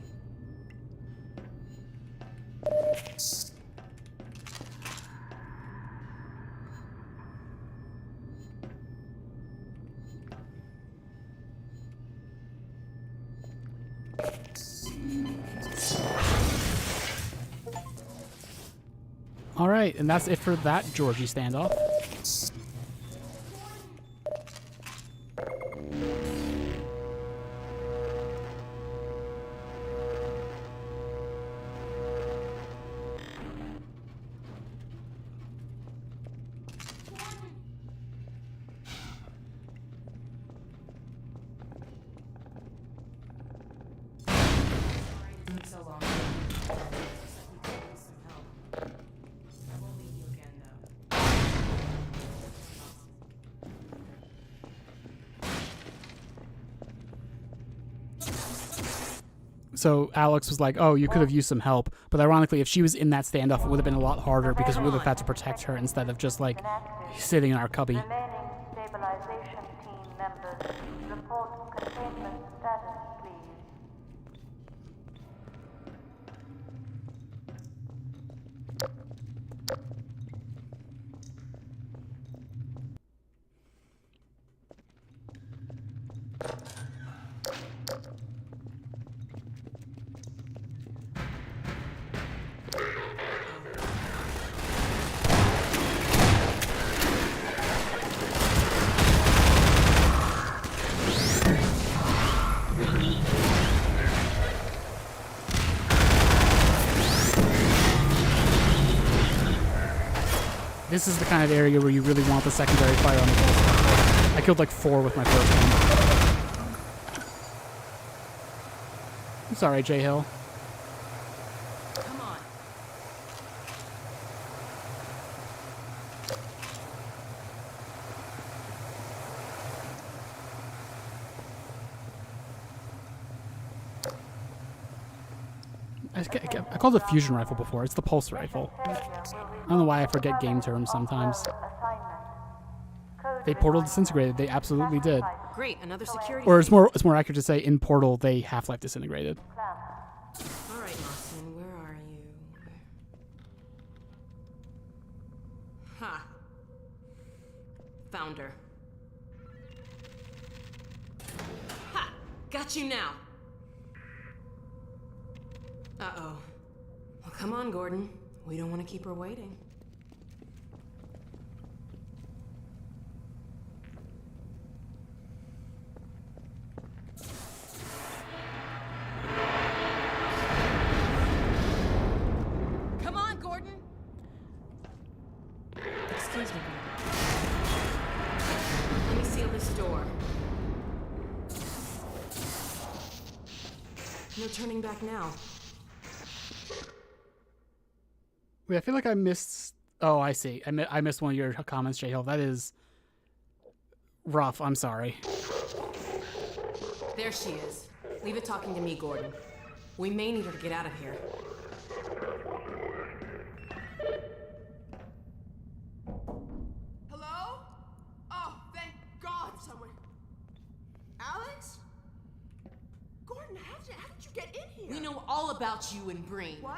All right, and that's it for that Georgie standoff. So Alex was like, oh, you could have used some help. But ironically, if she was in that standoff, it would have been a lot harder because we would have had to protect her instead of just, like, sitting in our cubby. Remaining stabilization team members, report containment status, please. This is the kind of area where you really want the secondary fire on the pulse. I killed like 4 with my first one. It's alright, J Hill. Come on. I called it a fusion rifle before. It's the pulse rifle. I don't know why I forget game terms sometimes. They portal disintegrated. They absolutely did. Great, another security. Or it's more accurate to say in Portal they half-life disintegrated. All right, Mossman, where are you? Ha! Found her. Ha! Got you now. Uh-oh. Well, come on, Gordon. We don't want to keep her waiting. Come on, Gordon. Excuse me. Let me seal this door. No turning back now. Wait, I feel like I missed... Oh, I see. I missed one of your comments, J-Hill. That is rough. I'm sorry. There she is. Leave it talking to me, Gordon. We may need her to get out of here. Hello? Oh, thank God someone... Alex? Gordon, how did you get in here? We know all about you and Breen. What?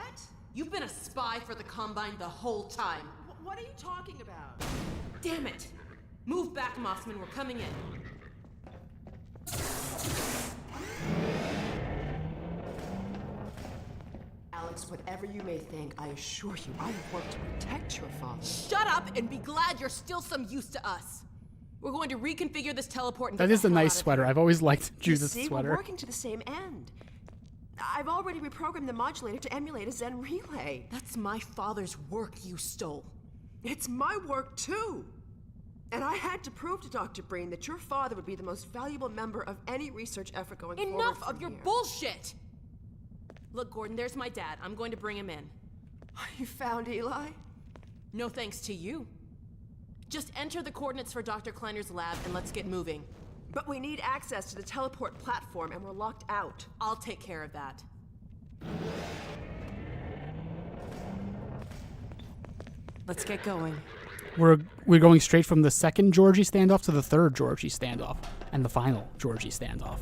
You've been a spy for the Combine the whole time. What are you talking about? Damn it! Move back, Mossman. We're coming in. Alex, whatever you may think, I assure you, I have worked to protect your father. Shut up and be glad you're still some use to us. We're going to reconfigure this teleport and That get is the a hell nice out of sweater. here. I've always liked You Judith's see, sweater. we're working to the same end. I've already reprogrammed the modulator to emulate a Zen relay. That's my father's work you stole. It's my work, too. And I had to prove to Dr. Breen that your father would be the most valuable member of any research effort going forward. Enough of from your here. bullshit! Look, Gordon, there's my dad. I'm going to bring him in. You found Eli? No thanks to you. Just enter the coordinates for Dr. Kleiner's lab and let's get moving. But we need access to the teleport platform and we're locked out. I'll take care of that. Let's get going. We're going straight from the second Georgie standoff to the third Georgie standoff. And the final Georgie standoff.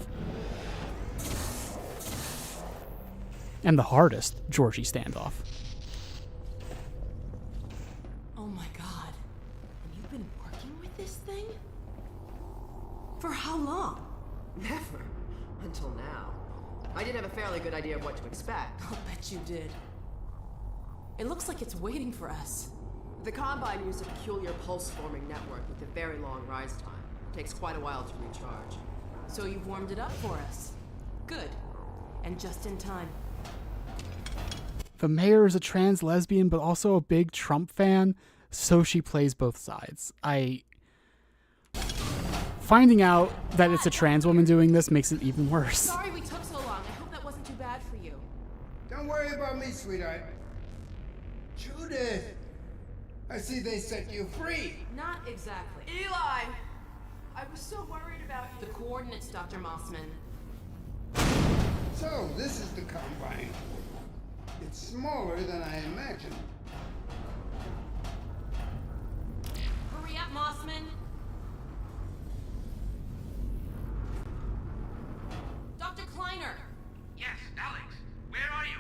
And the hardest Georgie standoff. Oh my God. And you've been working with this thing? For how long? Never. Until now. I did have a fairly good idea of what to expect. I'll bet you did. It looks like it's waiting for us. The Combine used a peculiar pulse-forming network with a very long rise time. It takes quite a while to recharge. So you've warmed it up for us. Good. And just in time. The mayor is a trans lesbian, but also a big Trump fan, so she plays both sides. Finding out that it's a trans woman doing this makes it even worse. Sorry we took so long. I hope that wasn't too bad for you. Don't worry about me, sweetheart. Judith! I see they set you free. Not exactly. Eli! I was so worried about you. The coordinates, Dr. Mossman. So, this is the Combine. It's smaller than I imagined. Hurry up, Mossman. Dr. Kleiner! Yes, Alex. Where are you?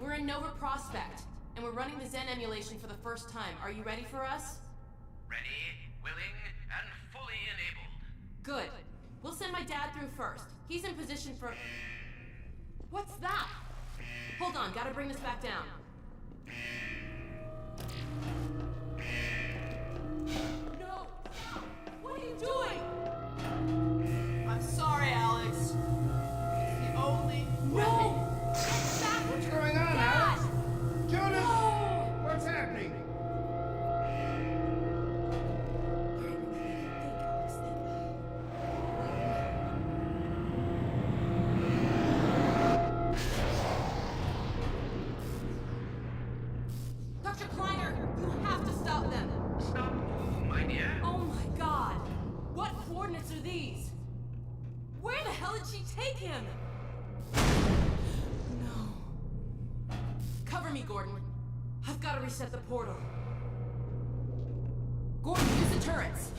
We're in Nova Prospect, and we're running the Zen emulation for the first time. Are you ready for us? Ready, willing, and fully enabled. Good. We'll send my dad through first. He's in position for... What's that? Hold on, gotta bring this back down. No! What are you doing? I'm sorry, Alex. It's the only No! Get back! What's going on, Alex? Judith! No! What's happening? Dr. Kleiner, you have to stop them! Stop who, my dear? Oh my God! What coordinates are these? Where the hell did she take him? No. Cover me, Gordon. I've got to reset the portal. Gordon, use the turrets.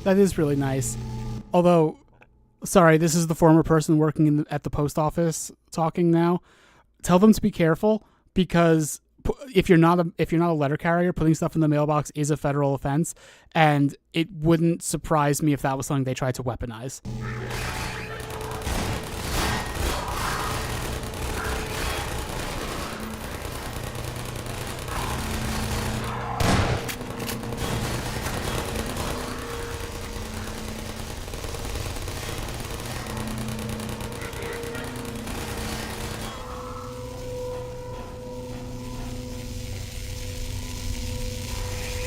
That is really nice. Although, sorry, this is the former person working at the post office talking now. Tell them to be careful, because if you're not a letter carrier, putting stuff in the mailbox is a federal offense, and it wouldn't surprise me if that was something they tried to weaponize.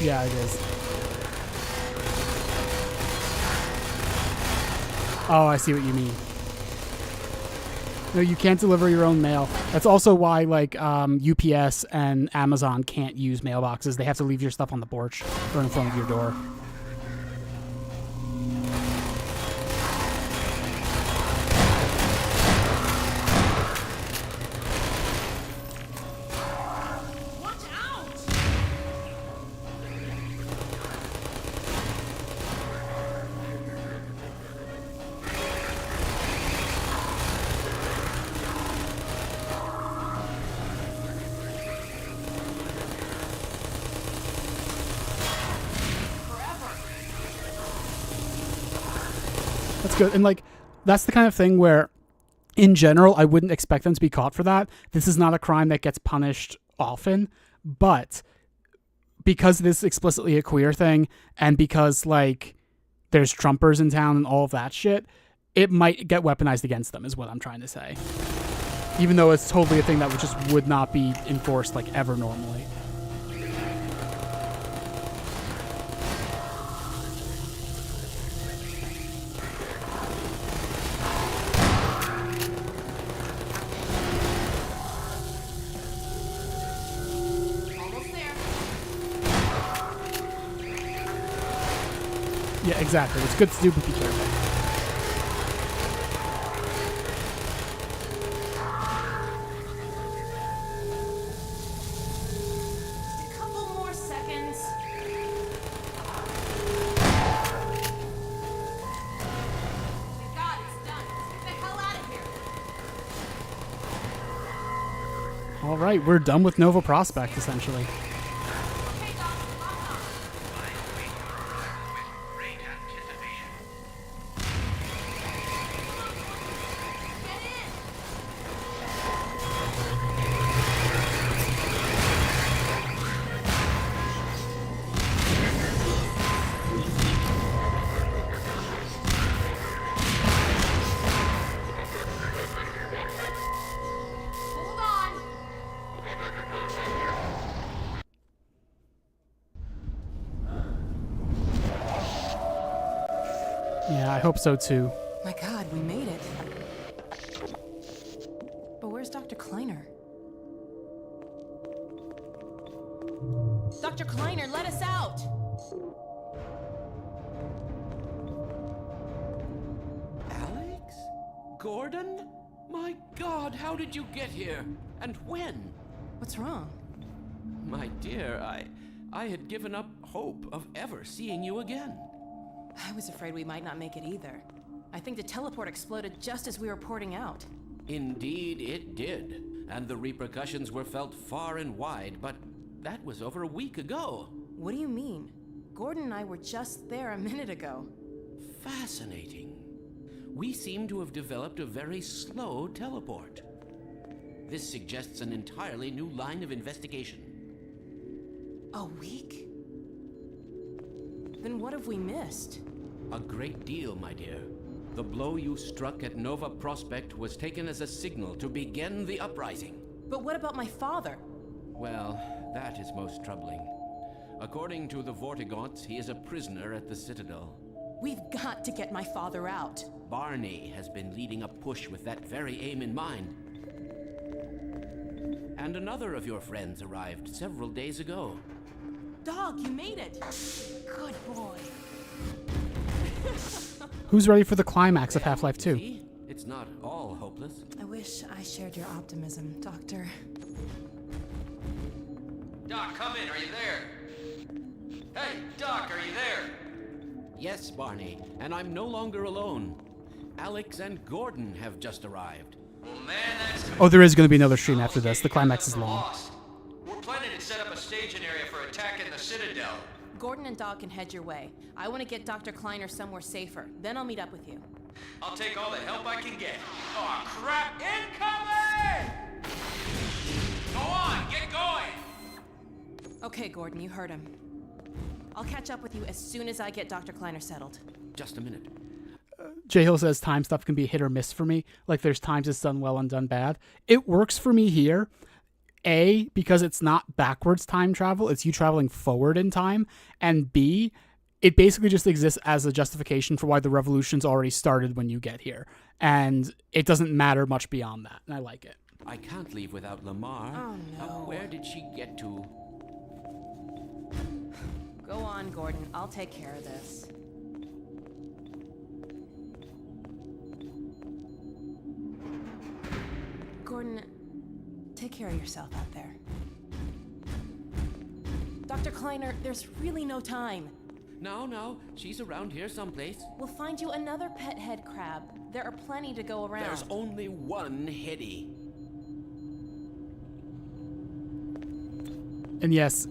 Yeah, it is. Oh, I see what you mean. No, you can't deliver your own mail. That's also why, like, UPS and Amazon can't use mailboxes. They have to leave your stuff on the porch or in front of your door. That's good. And like, that's the kind of thing where, in general, I wouldn't expect them to be caught for that. This is not a crime that gets punished often, but because it is explicitly a queer thing, and because like there's Trumpers in town and all of that shit, it might get weaponized against them, is what I'm trying to say. Even though it's totally a thing that would not be enforced like ever normally. Yeah, exactly. It's good to do, but be careful. A couple more seconds. Thank God it's done. Get the hell out of here. All right, we're done with Nova Prospect, essentially. Yeah, I hope so too. My God, we made it. But where's Dr. Kleiner? Dr. Kleiner, let us out! Alex? Gordon? My God, how did you get here? And when? What's wrong? My dear, I had given up hope of ever seeing you again. I was afraid we might not make it either. I think the teleport exploded just as we were porting out. Indeed it did, and the repercussions were felt far and wide, but that was over a week ago. What do you mean? Gordon and I were just there a minute ago. Fascinating. We seem to have developed a very slow teleport. This suggests an entirely new line of investigation. A week? Then what have we missed? A great deal, my dear. The blow you struck at Nova Prospect was taken as a signal to begin the uprising. But what about my father? Well, that is most troubling. According to the Vortigaunts, he is a prisoner at the Citadel. We've got to get my father out. Barney has been leading a push with that very aim in mind. And another of your friends arrived several days ago. Dog, you made it! Good boy. Who's ready for the climax of Half-Life 2? See? It's not all hopeless. I wish I shared your optimism, Doctor. Doc, come in. Are you there? Hey, Doc, are you there? Yes, Barney, and I'm no longer alone. Alex and Gordon have just arrived. Well, man, that's good. Oh, there is going to be another stream after this. The climax is long. Lost. We're planning to set up a staging area for attacking the Citadel. Gordon and Doc can head your way. I want to get Dr. Kleiner somewhere safer. Then I'll meet up with you. I'll take all the help I can get. Oh, crap! Incoming! Go on, get going! Okay, Gordon, you heard him. I'll catch up with you as soon as I get Dr. Kleiner settled. Just a minute. J Hill says time stuff can be hit or miss for me. Like there's times it's done well and done bad. It works for me here. A, because it's not backwards time travel, it's you traveling forward in time. And B, it basically just exists as a justification for why the revolution's already started when you get here. And it doesn't matter much beyond that. And I like it. I can't leave without Lamar. Oh, no. Where did she get to? Go on, Gordon. I'll take care of this. Gordon, take care of yourself out there. Dr. Kleiner, there's really no time. No, she's around here someplace. We'll find you another pet head crab. There are plenty to go around. There's only one Hetty. And yes,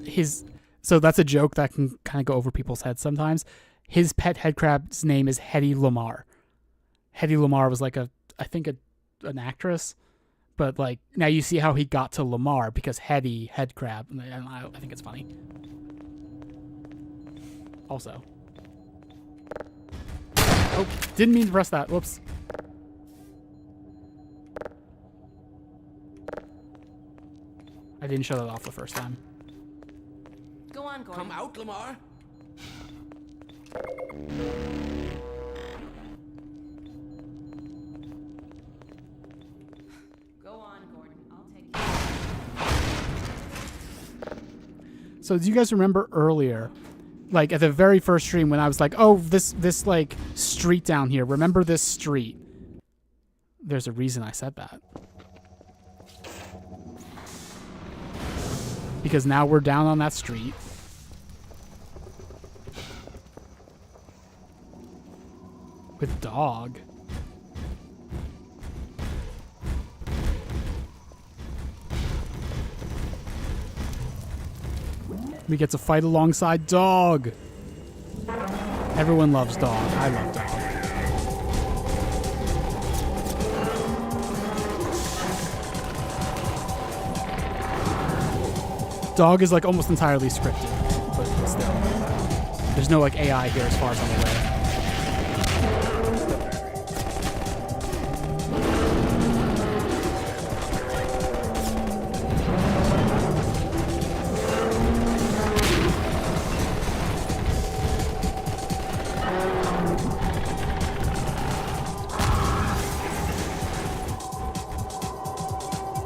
so that's a joke that can kind of go over people's heads sometimes. His pet head crab's name is Hedy Lamarr. Hedy Lamarr was like I think an actress, but like now you see how he got to Lamar because Hedy head crab, and I think it's funny. Also, oh, didn't mean to press that. Whoops. I didn't show that off the first time. Go on, Gordon. Come out, Lamar. Go on, Gordon. I'll take care. So do you guys remember earlier, like at the very first stream when I was like, oh, this like street down here, remember this street? There's a reason I said that. Because now we're down on that street. With Dog. We get to fight alongside Dog. Everyone loves Dog. I love Dog. Dog is like almost entirely scripted, but still. There's no like AI here as far as I'm aware.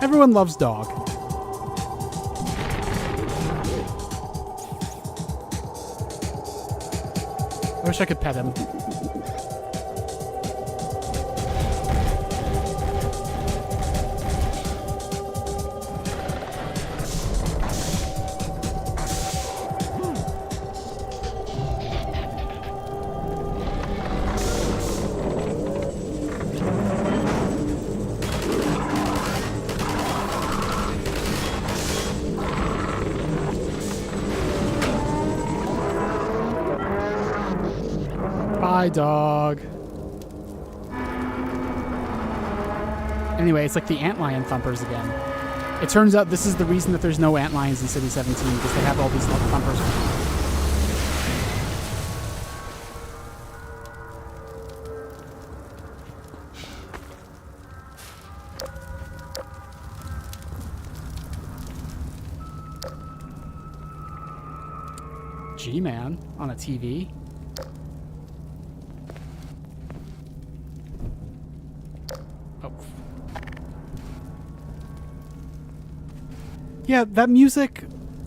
Everyone loves Dog. I wish I could pet him. Bye, Dog. Anyway, it's like the antlion thumpers again. It turns out this is the reason that there's no antlions in City 17, because they have all these thumpers. G-Man on a TV. Oh. Yeah, that music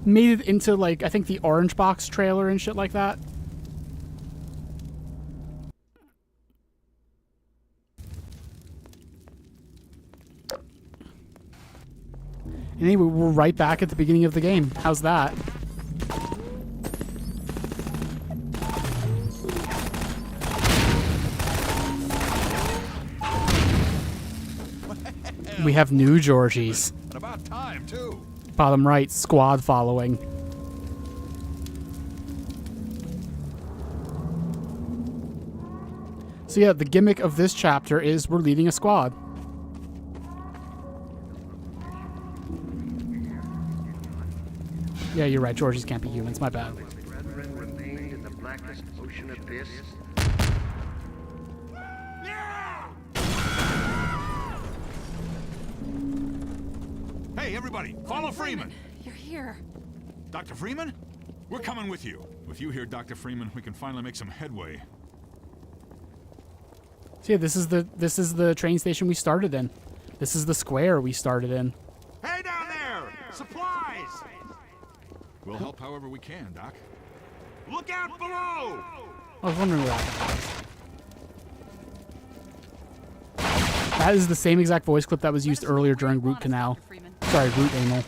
made it into, like, I think the Orange Box trailer and shit like that. Anyway, we're right back at the beginning of the game. How's that? We have new Georgies. And about time, too. Bottom right, squad following. So yeah, the gimmick of this chapter is we're leading a squad. Yeah, you're right. Georgies can't be humans. My bad. Brethren remained in the blackest ocean abyss. Hey, everybody, follow Freeman. You're here. Dr. Freeman? We're coming with you. With you here, Dr. Freeman, we can finally make some headway. So yeah, this is the train station we started in. This is the square we started in. Hey down there! Supplies! We'll help however we can, Doc. Look out below! I was wondering where that is the same exact voice clip that was used earlier during Root Canal. Sorry, Root Anal.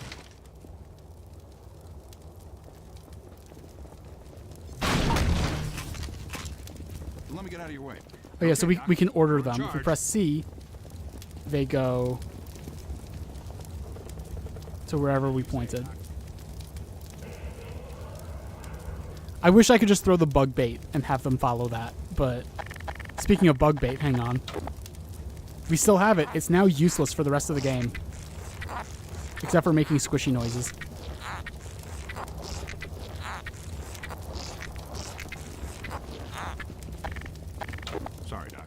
Let me get out of your way. Oh yeah, so we can order them. If we press C, they go to wherever we pointed. I wish I could just throw the bug bait and have them follow that, but speaking of bug bait, hang on. We still have it. It's now useless for the rest of the game. Except for making squishy noises. Sorry, Doc.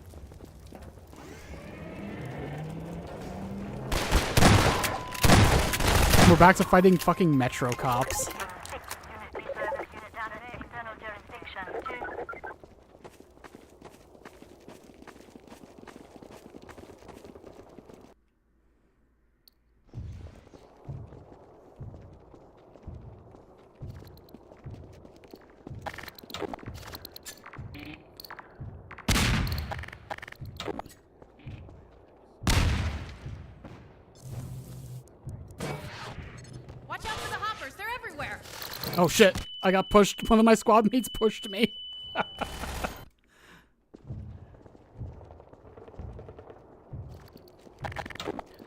We're back to fighting fucking Metro cops. Watch out for the hoppers. They're everywhere. Oh shit, I got pushed. One of my squad mates pushed me.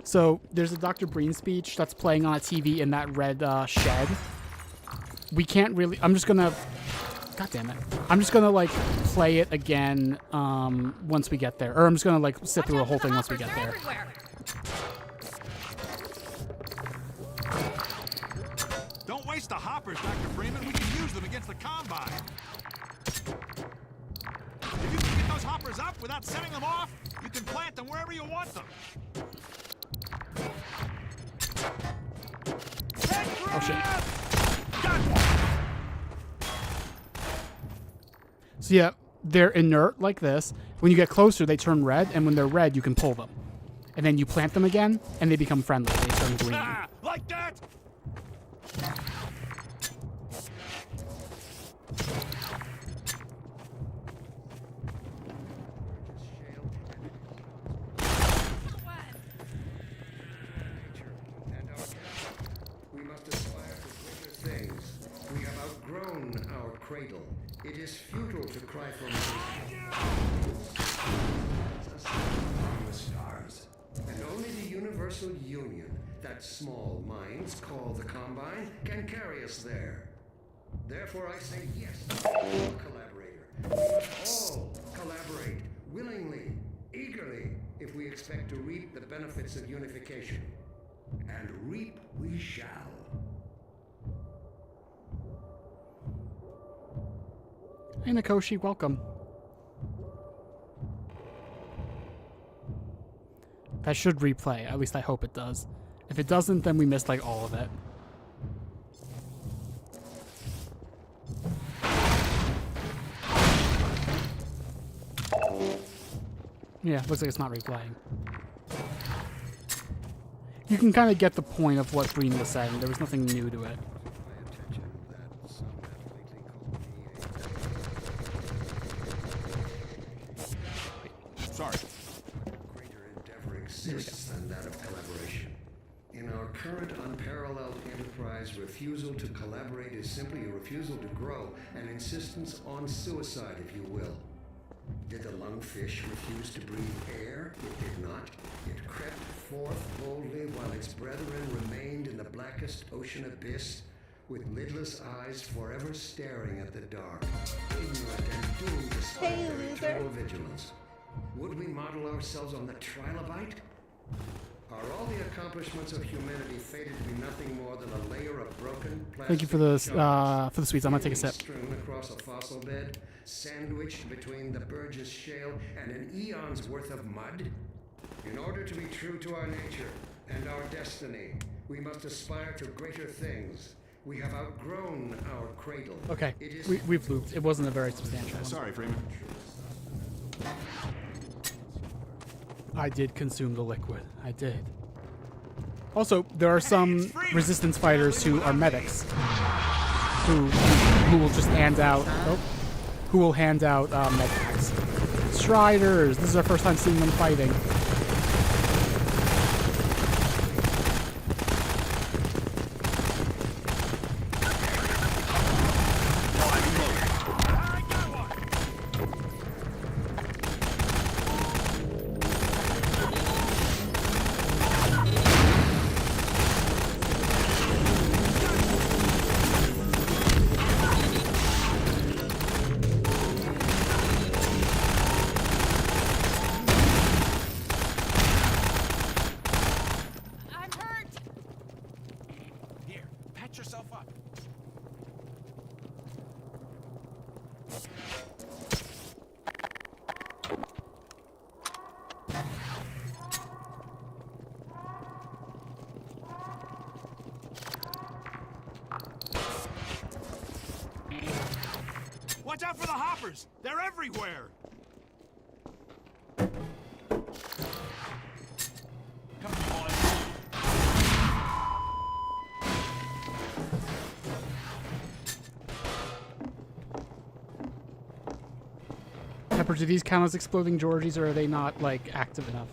So there's a Dr. Breen speech that's playing on a TV in that red shed. We can't really, I'm just gonna, god damn it. I'm just gonna like play it again once we get there. Or I'm just gonna like sit through the whole thing once we get there. Don't waste the hoppers, Dr. Freeman. We can use them against the Combine. If you can get those hoppers up without setting them off, you can plant them wherever you want them. Oh shit. So yeah, they're inert like this. When you get closer, they turn red, and when they're red, you can pull them. And then you plant them again, and they become friendly. They turn green. Like that? We must aspire to greater things. We have outgrown our cradle. It is futile to cry for mercy. The stars. And only the universal union, that small minds call the Combine, can carry us there. Therefore I say yes, collaborator. We must all collaborate, willingly, eagerly, if we expect to reap the benefits of unification. And reap we shall. Hey Nakoshi, welcome. That should replay. At least I hope it does. If it doesn't, then we missed like all of it. Yeah, looks like it's not replaying. You can kind of get the point of what Breen was saying. There was nothing new to it. Sorry. Greater endeavor exists than that of collaboration. In our current unparalleled enterprise, refusal to collaborate is simply a refusal to grow, an insistence on suicide, if you will. Did the lungfish refuse to breathe air? It did not. It crept forth boldly while its brethren remained in the blackest ocean abyss, with lidless eyes forever staring at the dark, ignorant and doomed despite their eternal vigilance. Would we model ourselves on the trilobite? Are all the accomplishments of humanity fated to be nothing more than a layer of broken plastic? Thank you for the sweets. I'm gonna take a sip. Strewn across a fossil bed, sandwiched between the Burgess shale and an eon's worth of mud? In order to be true to our nature and our destiny, we must aspire to greater things. We have outgrown our cradle. Okay, we've looped. It wasn't a very substantial one. Sorry, Freeman. I did consume the liquid. I did. Also, there are some resistance fighters who are medics who will just hand out med packs. Striders. This is our first time seeing them fighting. Watch out for the hoppers! They're everywhere! Come on. Pepper, do these count as exploding Georgies, or are they not, like, active enough?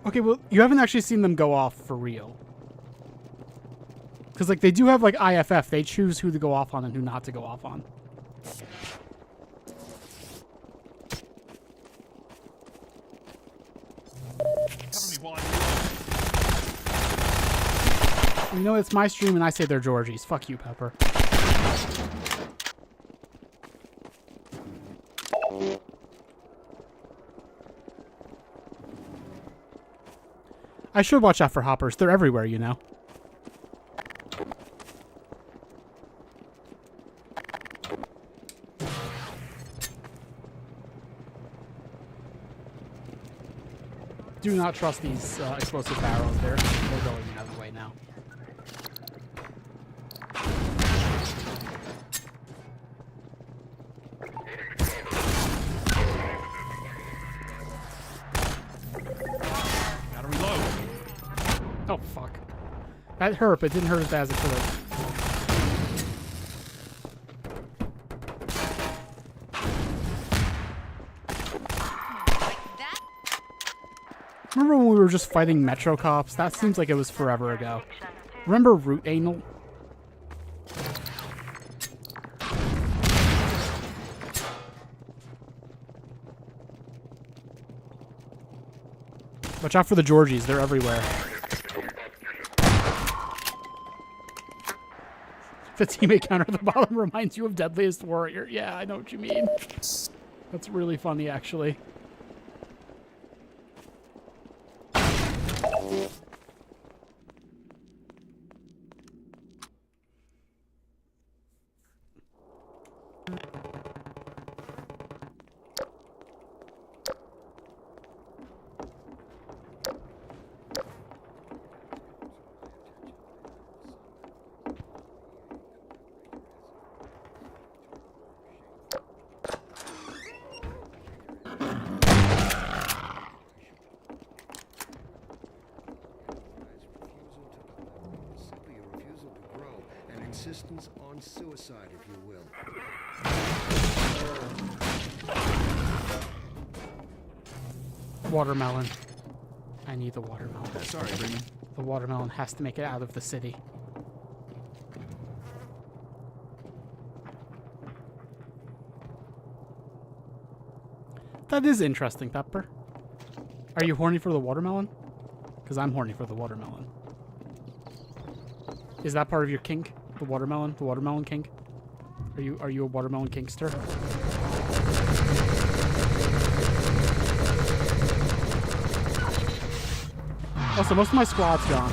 Okay, well, you haven't actually seen them go off for real. Because, like, they do have, like, IFF. They choose who to go off on and who not to go off on. You know, it's my stream and I say they're Georgies. Fuck you, Pepper. I should watch out for hoppers. They're everywhere, you know. Do not trust these explosive barrels. They're going another way now. Gotta reload. Oh, fuck. That hurt, but it didn't hurt as bad as it could have. Remember when we were just fighting Metro Cops? That seems like it was forever ago. Remember Root Anal? Watch out for the Georgies. They're everywhere. The teammate counter at the bottom reminds you of Deadliest Warrior. Yeah, I know what you mean. That's really funny, actually. insistence on suicide, if you will. Watermelon. I need the watermelon. Sorry, Freeman. The watermelon has to make it out of the city. That is interesting, Pepper. Are you horny for the watermelon? Because I'm horny for the watermelon. Is that part of your kink? The watermelon? The watermelon kink? Are you a watermelon kinkster? Also, most of my squad's gone.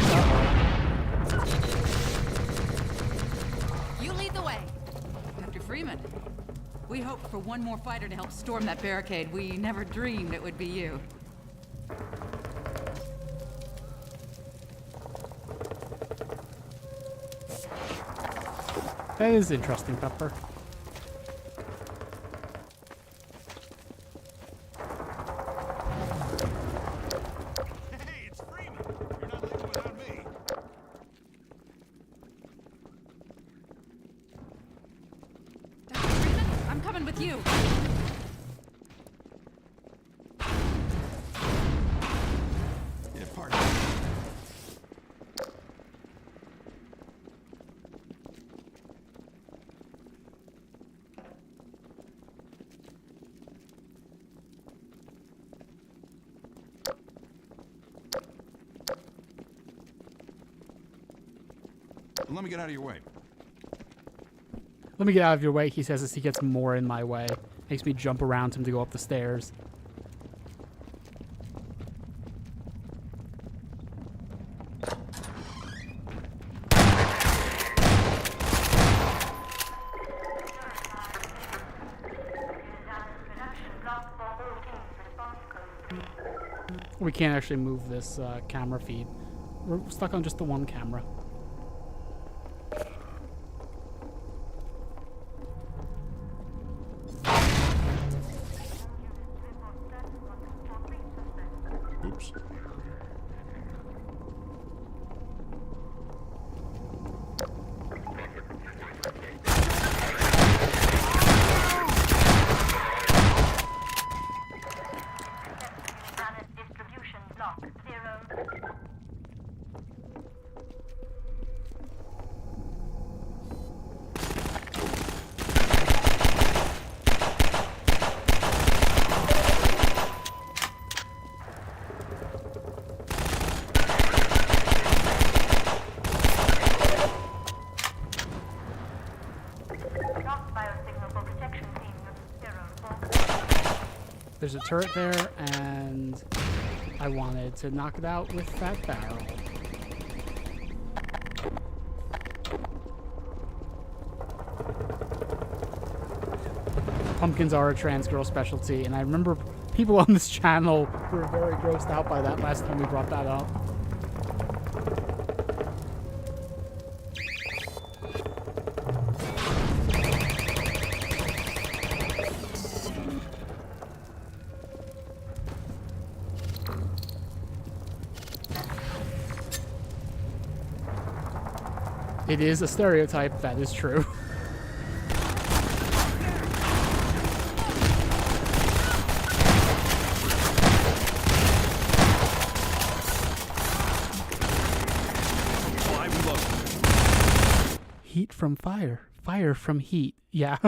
You lead the way. Dr. Freeman. We hoped for one more fighter to help storm that barricade. We never dreamed it would be you. That is interesting, Pepper. Hey, it's Freeman. You're not leaving without me. Dr. Freeman, I'm coming with you. Yeah, pardon. Let me get out of your way. Let me get out of your way, he says as he gets more in my way. Makes me jump around him to go up the stairs. We can't actually move this camera feed. We're stuck on just the one camera. Oops. Distribution block 0. Lock biosignal for protection team 0. There's a turret there, and I wanted to knock it out with that barrel. Pumpkins are a trans girl specialty, and I remember people on this channel were very grossed out by that last time we brought that up. It is a stereotype, that is true. Heat from fire. Fire from heat. Yeah.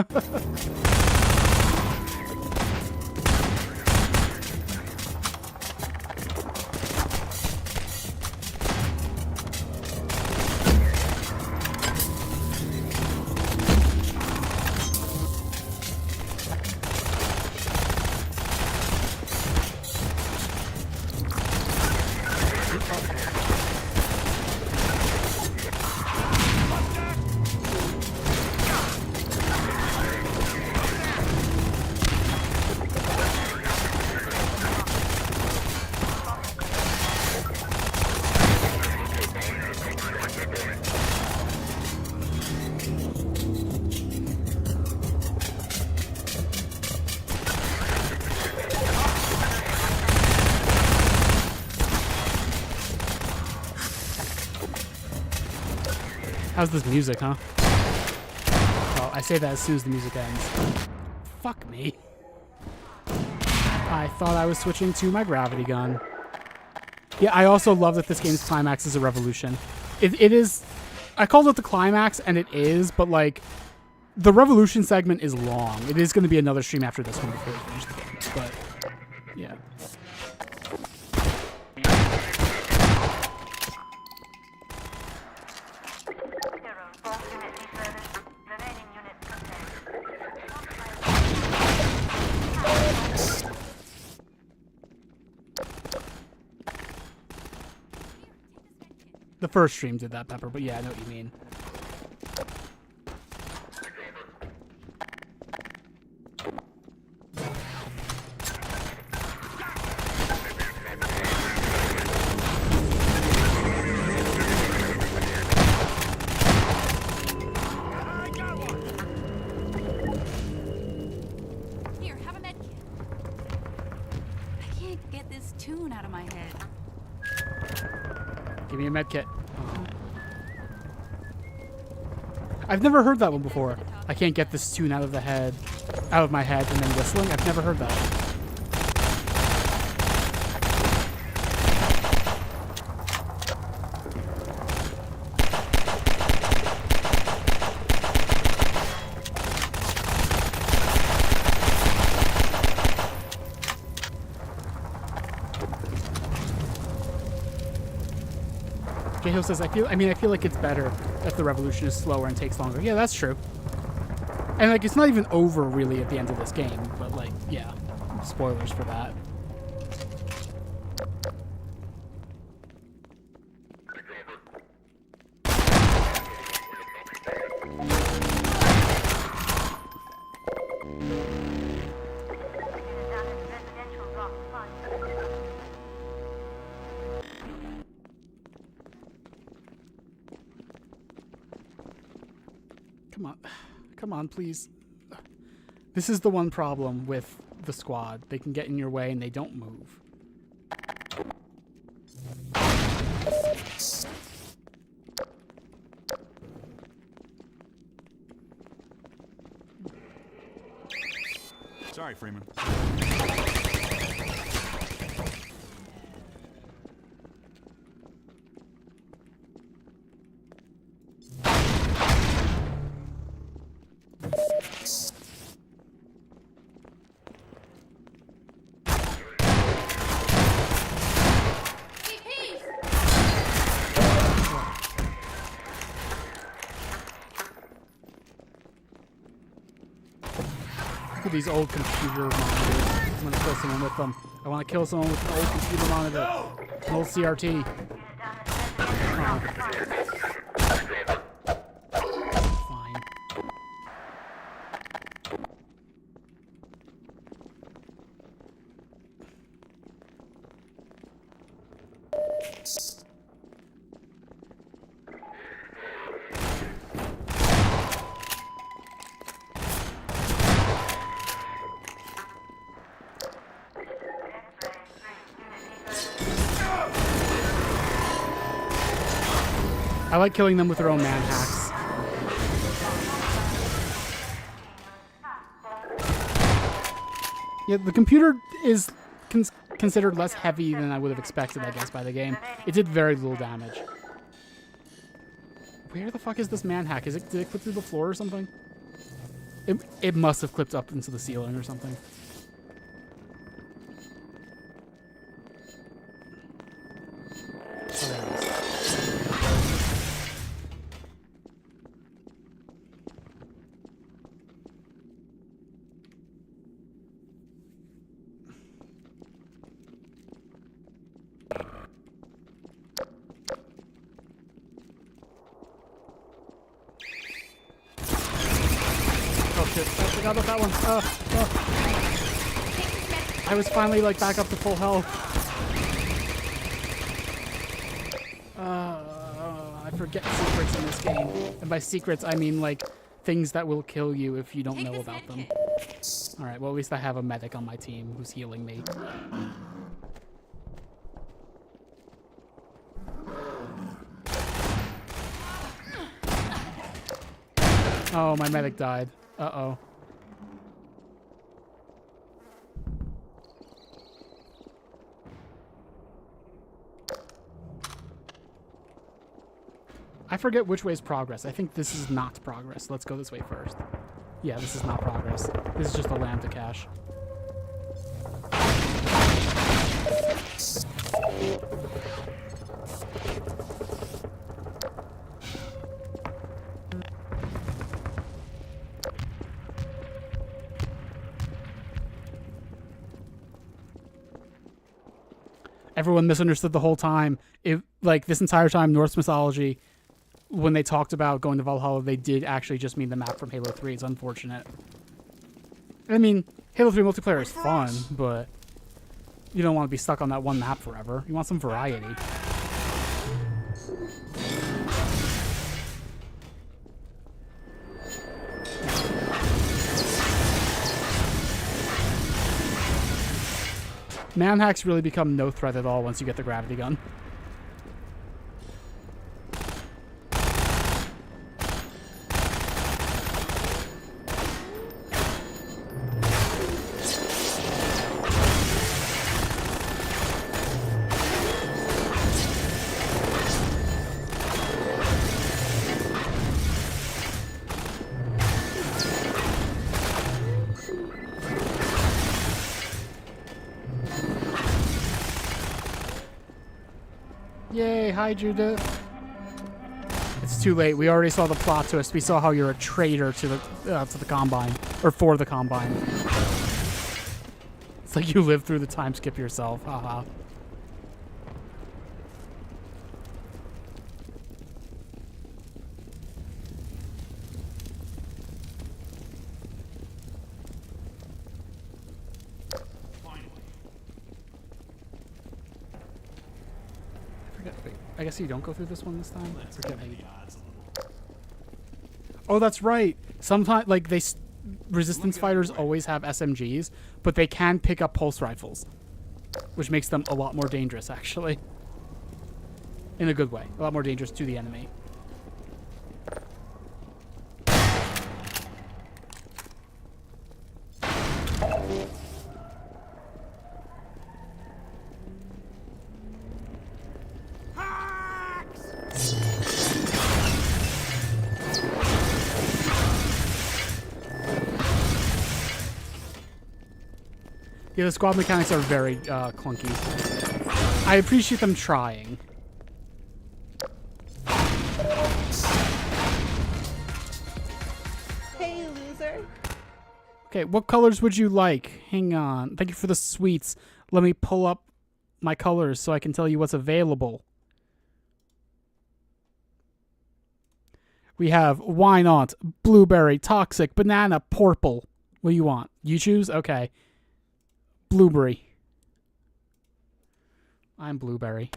How's this music, huh? I say that as soon as the music ends. Fuck me. I thought I was switching to my gravity gun. Yeah, I also love that this game's climax is a revolution. It is... I called it the climax, and it is, but, like, the revolution segment is long. It is going to be another stream after this one before we finish the game, but, yeah. The first stream did that, Pepper, but yeah, I know what you mean. Here, have a med kit. I can't get this tune out of my head. Give me a med kit. I've never heard that one before. I can't get this tune out of my head, and then whistling. I've never heard that. Cahill says, I feel like it's better if the revolution is slower and takes longer. Yeah, that's true. And, like, it's not even over, really, at the end of this game. But, like, yeah. Spoilers for that. Come on, please. This is the one problem with the squad. They can get in your way and they don't move. Sorry, Freeman. These old computer monitors. I'm gonna kill someone with them. I want to kill someone with an old computer monitor. An old CRT. Fine. I like killing them with their own man hacks. Yeah, the computer is considered less heavy than I would have expected, I guess, by the game. It did very little damage. Where the fuck is this man hack? Did it clip through the floor or something? It must have clipped up into the ceiling or something. I forgot about that one. I was finally like back up to full health. I forget secrets in this game. And by secrets, I mean like things that will kill you if you don't know about them. Alright, well at least I have a medic on my team who's healing me. Oh, my medic died. Uh-oh. I forget which way is progress. I think this is not progress. Let's go this way first. Yeah, this is not progress. This is just a lambda cache. Everyone misunderstood the whole time. Like, this entire time, Norse mythology, when they talked about going to Valhalla, they did actually just mean the map from Halo 3. It's unfortunate. I mean, Halo 3 multiplayer is fun, but you don't want to be stuck on that one map forever. You want some variety. Manhacks really become no threat at all once you get the gravity gun. Yay, hi Judith. It's too late. We already saw the plot twist. We saw how you're a traitor to the Combine. Or for the Combine. It's like you lived through the time skip yourself. Haha. I guess you don't go through this one this time. I forget how you... Oh, that's right. Sometimes, like, resistance fighters always have SMGs, but they can pick up pulse rifles, which makes them a lot more dangerous, actually. In a good way. A lot more dangerous to the enemy. Yeah, the squad mechanics are very clunky. I appreciate them trying. Hey, loser. Okay, what colors would you like? Hang on. Thank you for the sweets. Let me pull up my colors so I can tell you what's available. We have why not, blueberry, toxic, banana, purple. What do you want? You choose? Okay. Blueberry. I'm blueberry.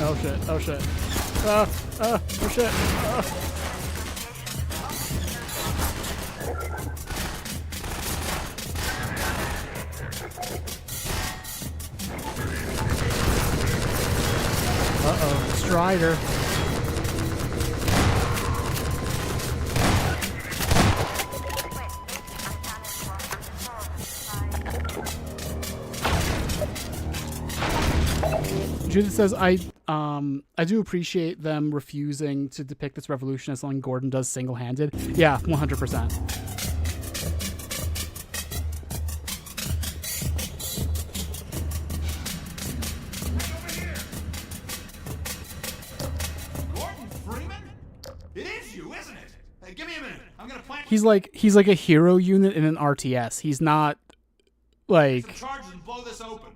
Oh shit, oh shit. Oh shit. Uh-oh, Strider. Judith says, I do appreciate them refusing to depict this revolution as something Gordon does single-handed. Yeah, 100%. Gordon Freeman? It is you, isn't it? Hey, give me a minute. I'm gonna plant. He's like a hero unit in an RTS. He's not like some charges and blow this open.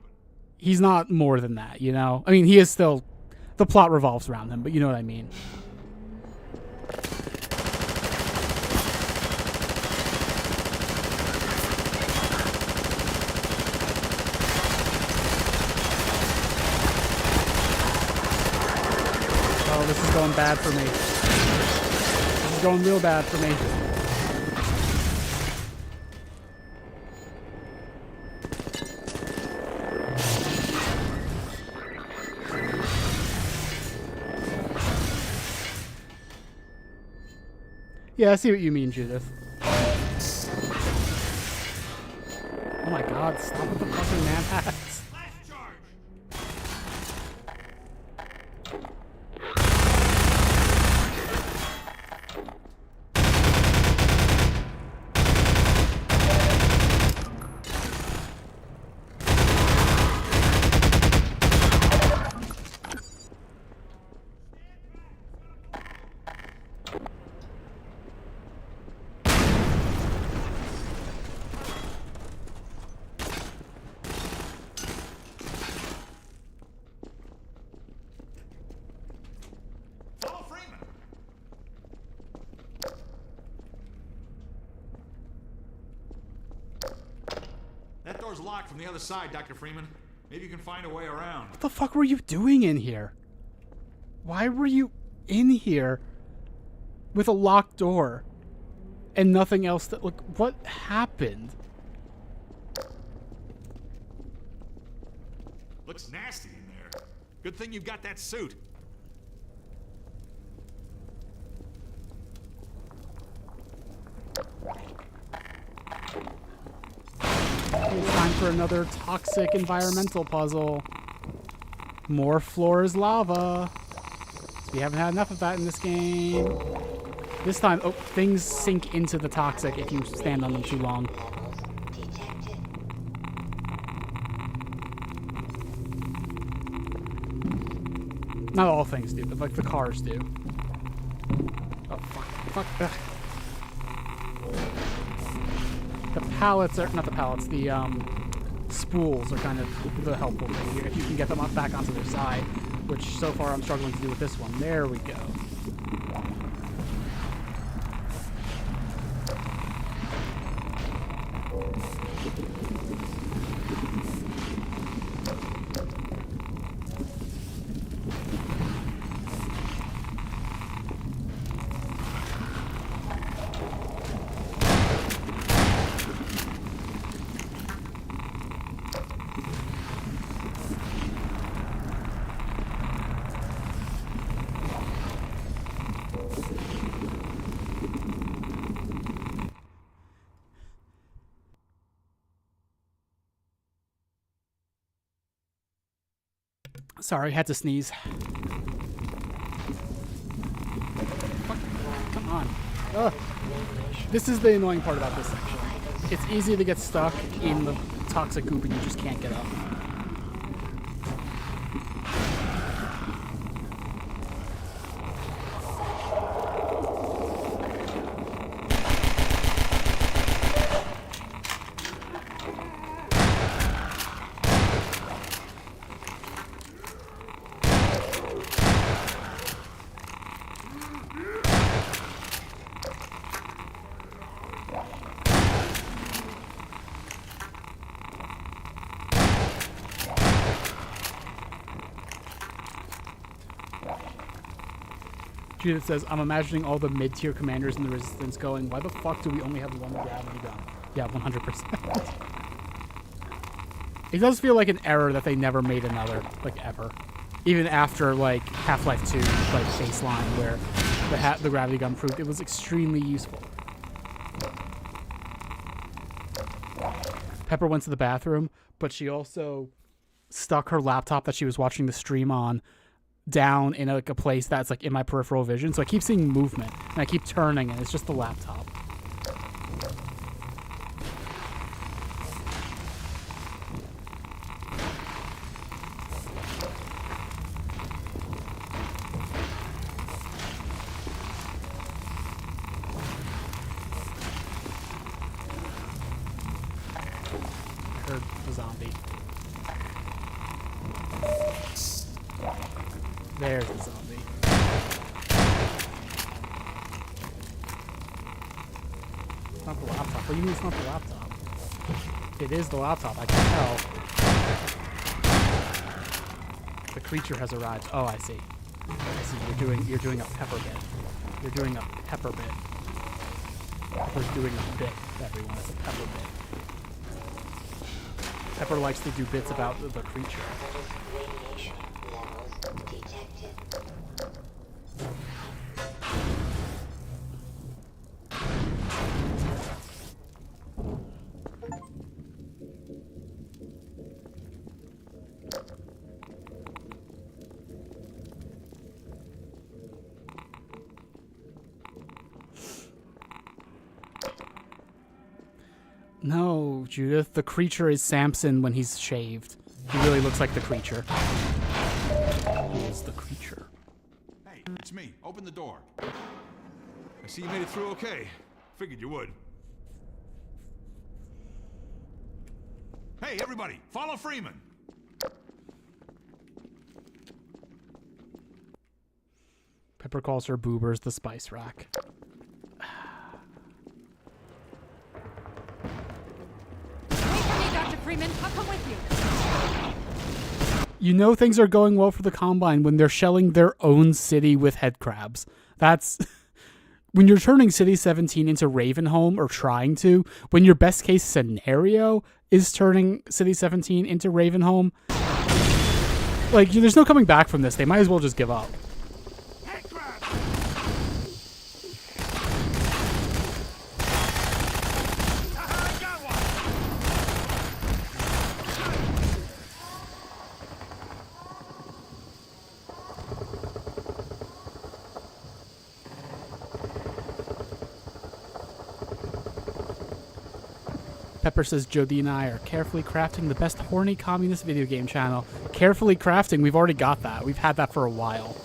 He's not more than that, you know? I mean, he is still the plot revolves around him, but you know what I mean. Oh, this is going bad for me. This is going real bad for me. Yeah, I see what you mean, Judith. Oh my god, stop with the fucking man hats. That door's locked from the other side, Dr. Freeman. Maybe you can find a way around. What the fuck were you doing in here? Why were you in here with a locked door and nothing else that, like, what happened? Looks nasty in there. Good thing you've got that suit. It's time for another toxic environmental puzzle. More floors lava. We haven't had enough of that in this game. This time, oh, things sink into the toxic if you stand on them too long. Not all things do, but like the cars do. Oh, fuck. Ugh. The pallets are, not the pallets, the spools are kind of the helpful thing here. If you can get them up back onto their side, which so far I'm struggling to do with this one. There we go. Sorry, had to sneeze. Come on. Ugh. This is the annoying part about this section. It's easy to get stuck in the toxic goop and you just can't get up. That says, I'm imagining all the mid-tier commanders in the Resistance going, why the fuck do we only have one gravity gun? Yeah, 100%. It does feel like an error that they never made another, like, ever. Even after, like, Half-Life 2, like, baseline, where the gravity gun proved it was extremely useful. Pepper went to the bathroom, but she also stuck her laptop that she was watching the stream on down in a place that's like in my peripheral vision, so I keep seeing movement and I keep turning and it's just the laptop. I heard a zombie. There's the zombie. It's not the laptop. What do you mean it's not the laptop? It is the laptop, I can tell. The creature has arrived. Oh, I see. I see. You're doing a pepper bit. You're doing a pepper bit. Pepper's doing a bit, everyone. It's a pepper bit. Pepper likes to do bits about the creature. Radiation levels detected. No, Judith. The creature is Samson when he's shaved. He really looks like the creature. He is the creature. Hey, it's me. Open the door. I see you made it through okay. Figured you would. Hey, everybody, follow Freeman. Pepper calls her boobers the spice rack. Dr. Freeman, I'll come with you. You know things are going well for the Combine when they're shelling their own city with head crabs. That's... when you're turning City 17 into Ravenholm, or trying to, when your best case scenario is turning City 17 into Ravenholm, like, there's no coming back from this. They might as well just give up. Pepper says Jodi and I are carefully crafting the best horny communist video game channel. Carefully crafting, we've already got that. We've had that for a while.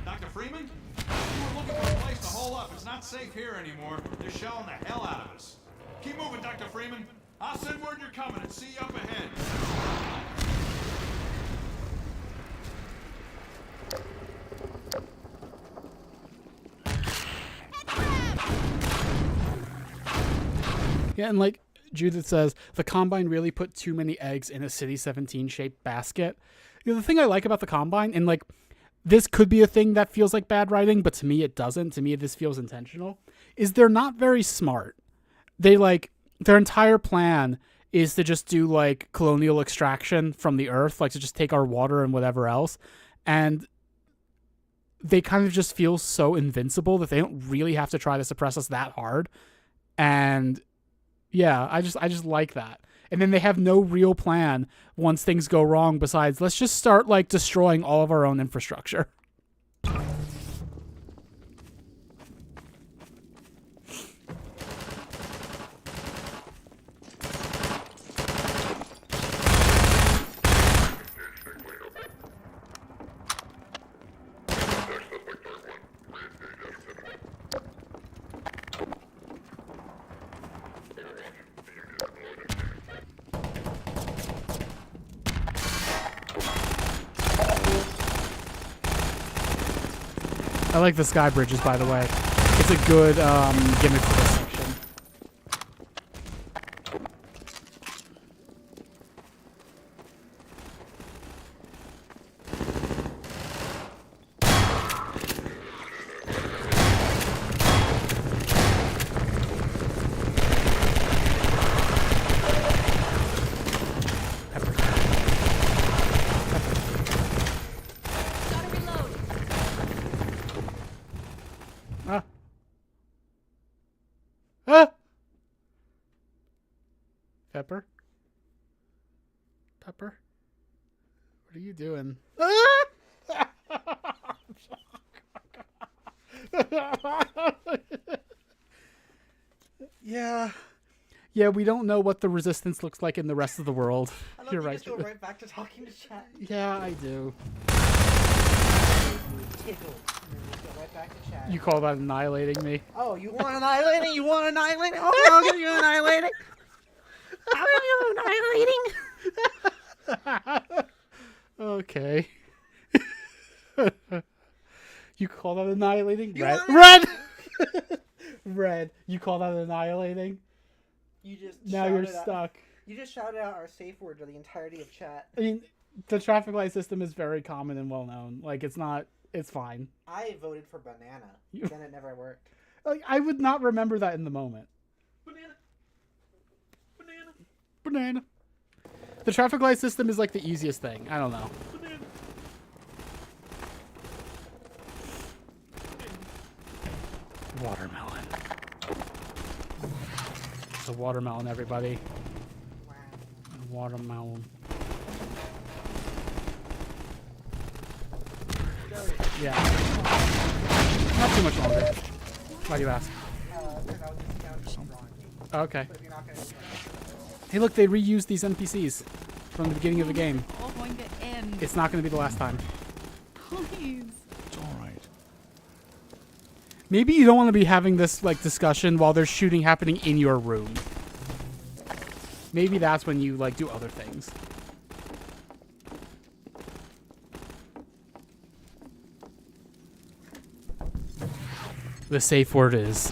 Dr. Freeman? You were looking for a place to hole up. It's not safe here anymore. They're shelling the hell out of us. Keep moving, Dr. Freeman. I'll send word you're coming and see you up ahead. Yeah, and like Judith says, the Combine really put too many eggs in a City 17 shaped basket. You know, the thing I like about the Combine, and like, this could be a thing that feels like bad writing, but to me it doesn't. To me, this feels intentional. Is they're not very smart. They like, their entire plan is to just do like colonial extraction from the earth, like to just take our water and whatever else. And they kind of just feel so invincible that they don't really have to try to suppress us that hard. And yeah, I just like that. And then they have no real plan once things go wrong besides, let's just start like destroying all of our own infrastructure. I like the sky bridges, by the way. It's a good gimmick for this section. Pepper? Pepper? What are you doing? Yeah. Yeah, we don't know what the resistance looks like in the rest of the world. I love You're you right. just go right back to talking to chat. Yeah, I do. Tickle. Go right back to chat. You call that annihilating me? Oh, you want annihilating? You want annihilating? Oh, I'll give you annihilating. I'll give you annihilating? Okay. You call that annihilating? Red. Red. You call that annihilating? You just now you're shouted out- stuck. You just shouted out our safe word to the entirety of chat. I mean, the traffic light system is very common and well known. Like, it's fine. I voted for banana. Then it never worked. Like, I would not remember that in the moment. Banana. The traffic light system is like the easiest thing. I don't know. Watermelon. It's a watermelon, everybody. Watermelon. Yeah. Not too much longer. Why do you ask? Okay. Hey, look, they reused these NPCs from the beginning of the game. All going to end. It's not going to be the last time. Please. It's all right. Maybe you don't want to be having this like discussion while there's shooting happening in your room. Maybe that's when you like do other things. The safe word is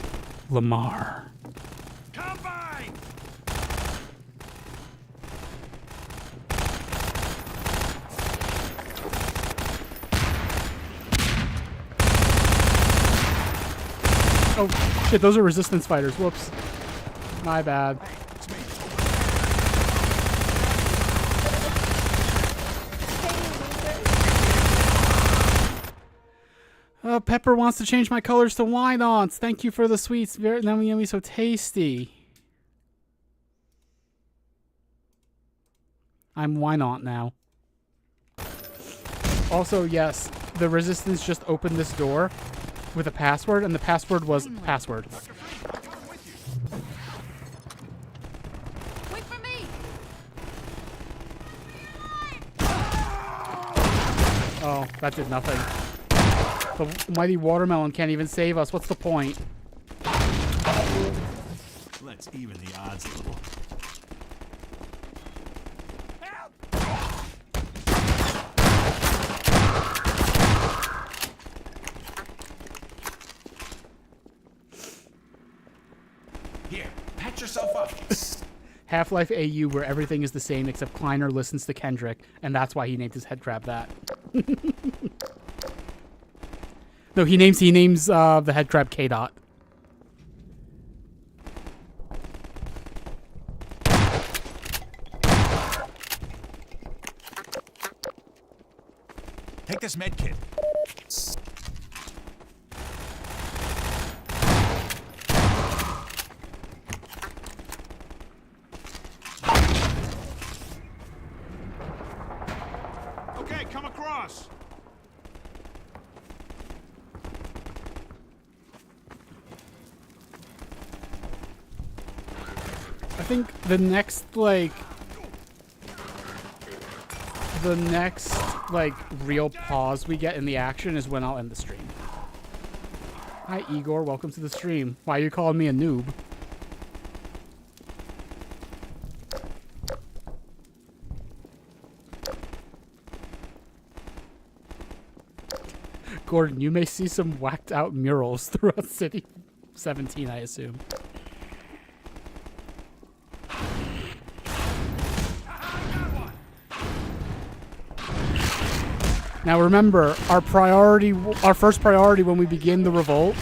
Lamar. Combine! Oh, shit, those are resistance fighters. Whoops. My bad. Pepper wants to change my colors to wine-ons. Thank you for the sweets. Very yummy, so tasty. I'm wine-on now. Also, yes, the resistance just opened this door with a password, and the password was password. Wait for me. Oh, that did nothing. The mighty watermelon can't even save us. What's the point? Let's even the odds a little. Here, patch yourself up. Half-Life AU, where everything is the same except Kleiner listens to Kendrick, and that's why he named his head crab that. No, he names the head crab K-Dot. Take this med kit. Okay, come across. I think the next real pause we get in the action is when I'll end the stream. Hi Igor, welcome to the stream. Why are you calling me a noob? Gordon, you may see some whacked out murals throughout City 17, I assume. Now remember, our first priority when we begin the revolt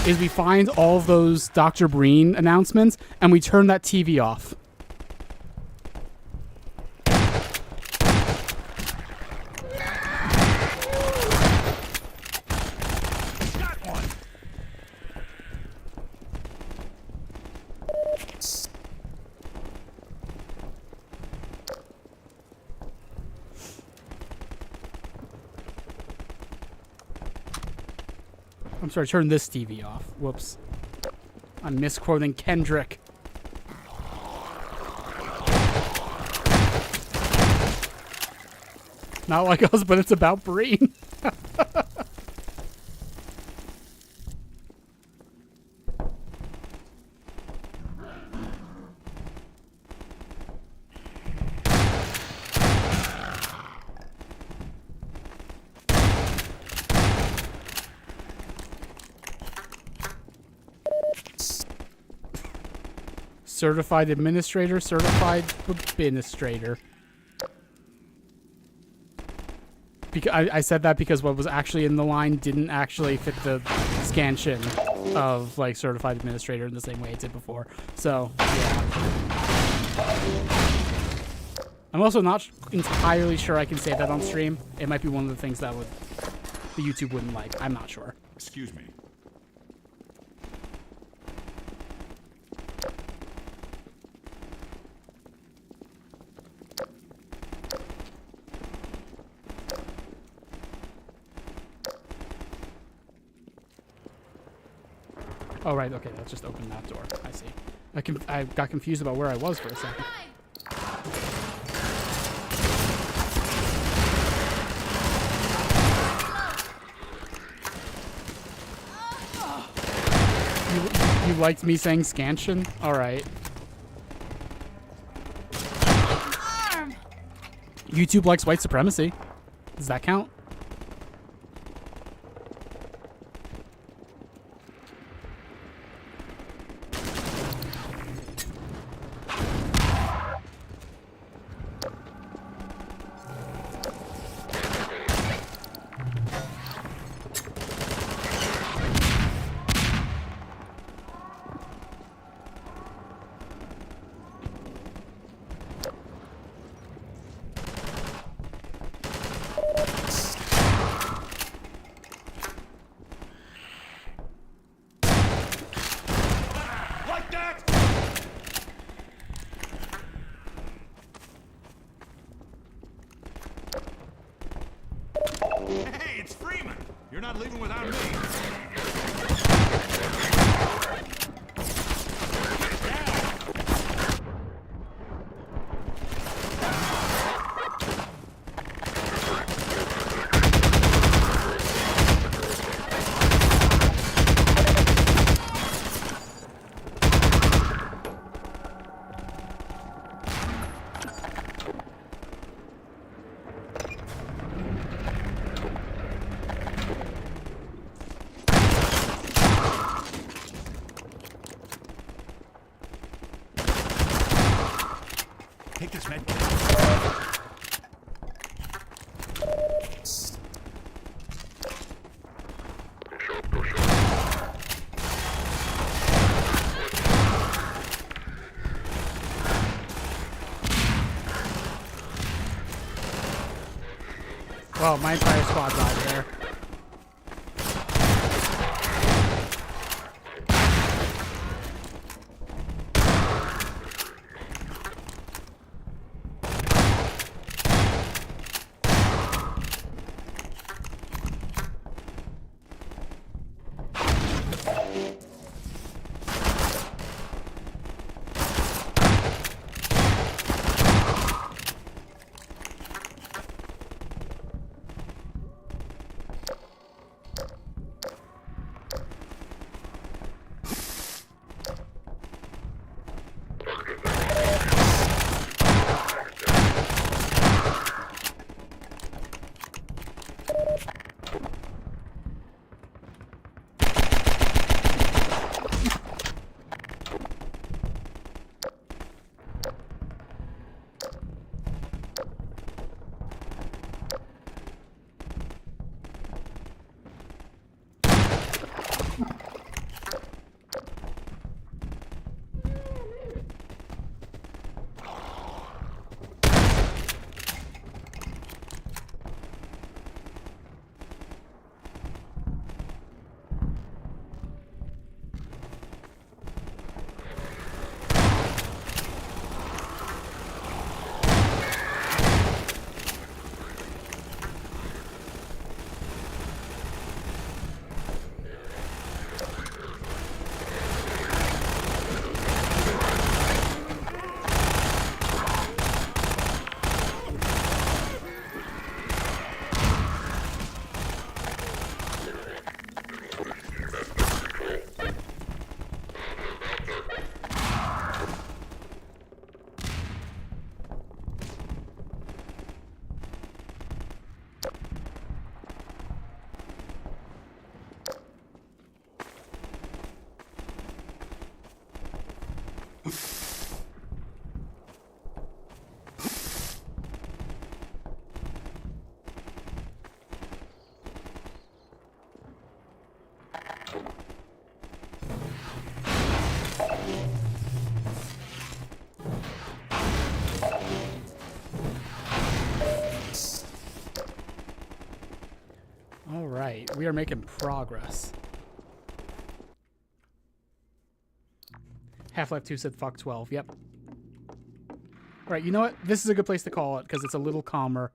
is we find all of those Dr. Breen announcements and we turn that TV off. I'm sorry, turn this TV off. Whoops. I'm misquoting Kendrick. Not like us, but it's about Breen. Certified administrator, certified administrator. I said that because what was actually in the line didn't actually fit the scansion of like certified administrator in the same way it did before. So yeah. I'm also not entirely sure I can say that on stream. It might be one of the things that the YouTube wouldn't like. I'm not sure. Excuse me. Oh, right. Okay, that just opened that door. I see. I got confused about where I was for a second. You liked me saying scansion? All right. YouTube likes white supremacy. Does that count? Hey, it's Freeman! You're not leaving without me! Take this med. Well, my entire squad died there. we are making progress. Half-Life 2 said fuck 12. Yep. All right, you know what? This is a good place to call it because it's a little calmer.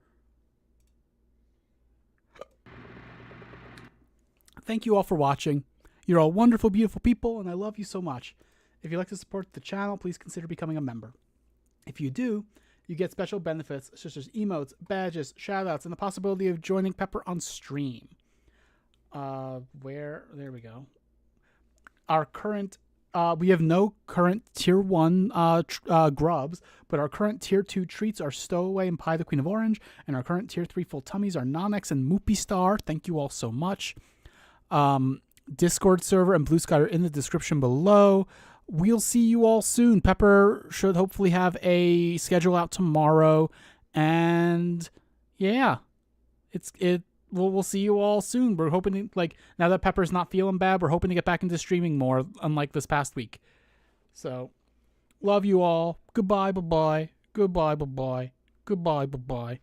Thank you all for watching. You're all wonderful, beautiful people, and I love you so much. If you'd like to support the channel, please consider becoming a member. If you do, you get special benefits such as emotes, badges, shoutouts, and the possibility of joining Pepper on stream. There we go. Our current... we have no current Tier 1 grubs, but our current Tier 2 treats are Stowaway and Pie the Queen of Orange, and our current Tier 3 full tummies are Nonex and Moopy Star. Thank you all so much. Discord server and Blue Sky are in the description below. We'll see you all soon. Pepper should hopefully have a schedule out tomorrow, and yeah, we'll see you all soon. We're hoping to, like, now that Pepper's not feeling bad, we're hoping to get back into streaming more, unlike this past week. So, love you all. Goodbye, bye-bye. Goodbye, bye-bye. Goodbye, bye-bye.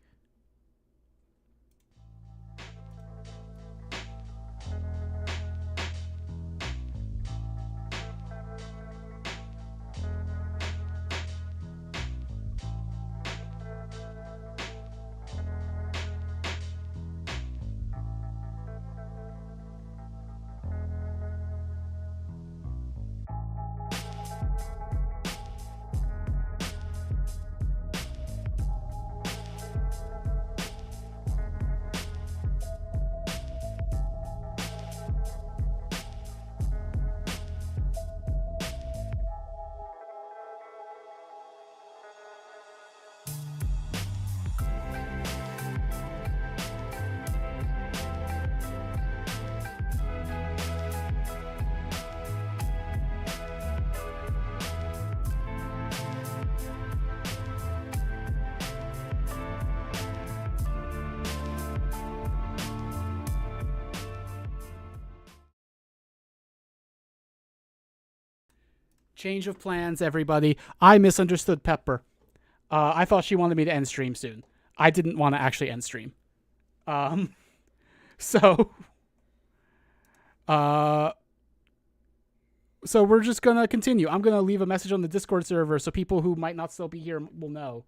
Change of plans, everybody. I misunderstood Pepper. I thought she wanted me to end stream soon. I didn't want to actually end stream. So we're just going to continue. I'm going to leave a message on the Discord server so people who might not still be here will know.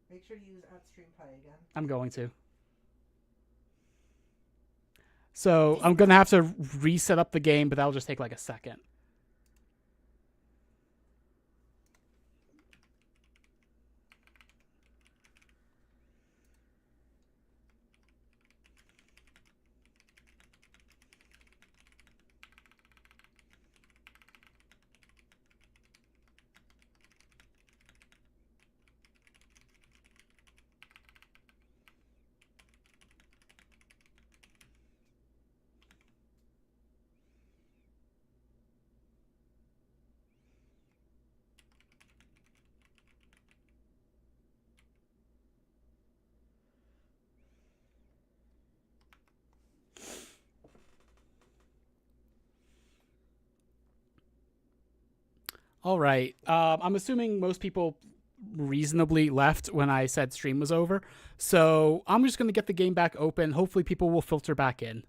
Make sure to use @StreamPie again. I'm going to. So I'm going to have to reset up the game, but that'll just take like a second. All right. I'm assuming most people reasonably left when I said stream was over. So I'm just going to get the game back open. Hopefully people will filter back in.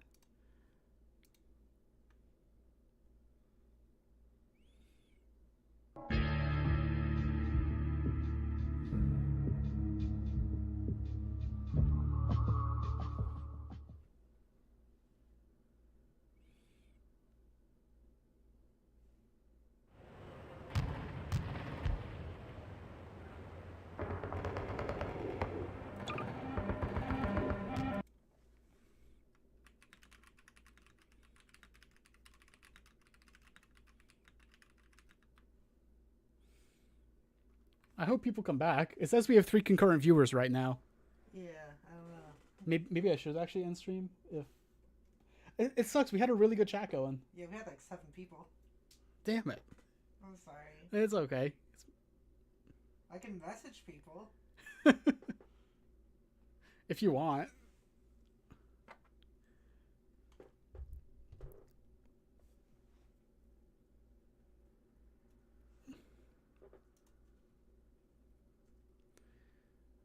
I hope people come back. It says we have 3 concurrent viewers right now. Yeah, I don't know. Maybe I should actually end stream. If it sucks, we had a really good chat going. Yeah, we had like 7 people. Damn it. I'm sorry. It's okay. I can message people. If you want.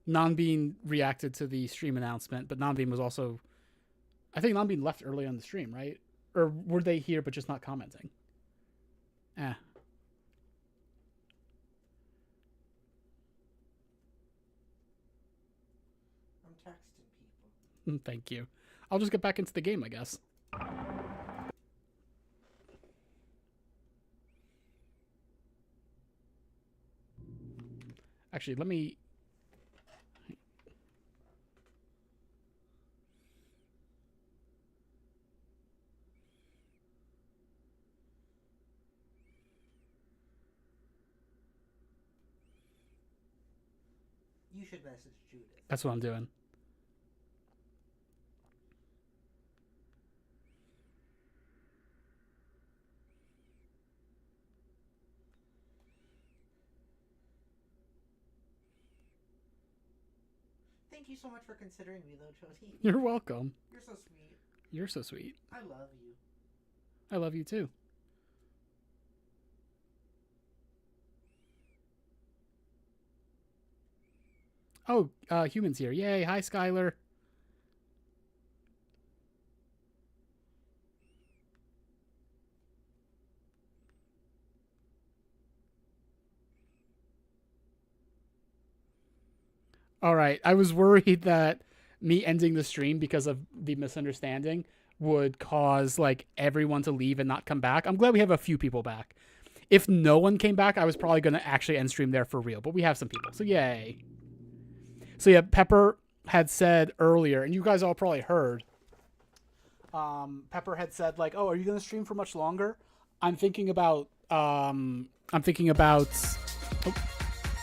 Non-Bean reacted to the stream announcement, but Non-Bean was also... I think Non-Bean left early on the stream, right? Or were they here but just not commenting? Eh. I'm texting people. Thank you. I'll just get back into the game, I guess. Actually, let me... You should message Judith. That's what I'm doing. Thank you so much for considering me, though, Jodi. You're welcome. You're so sweet. You're so sweet. I love you. I love you too. Oh, humans here. Yay. Hi, Skylar. All right. I was worried that me ending the stream because of the misunderstanding would cause like everyone to leave and not come back. I'm glad we have a few people back. If no one came back, I was probably going to actually end stream there for real, but we have some people. So yay. So yeah, Pepper had said earlier, and you guys all probably heard, Pepper had said like, "Oh, are you going to stream for much longer?" I'm thinking about oh.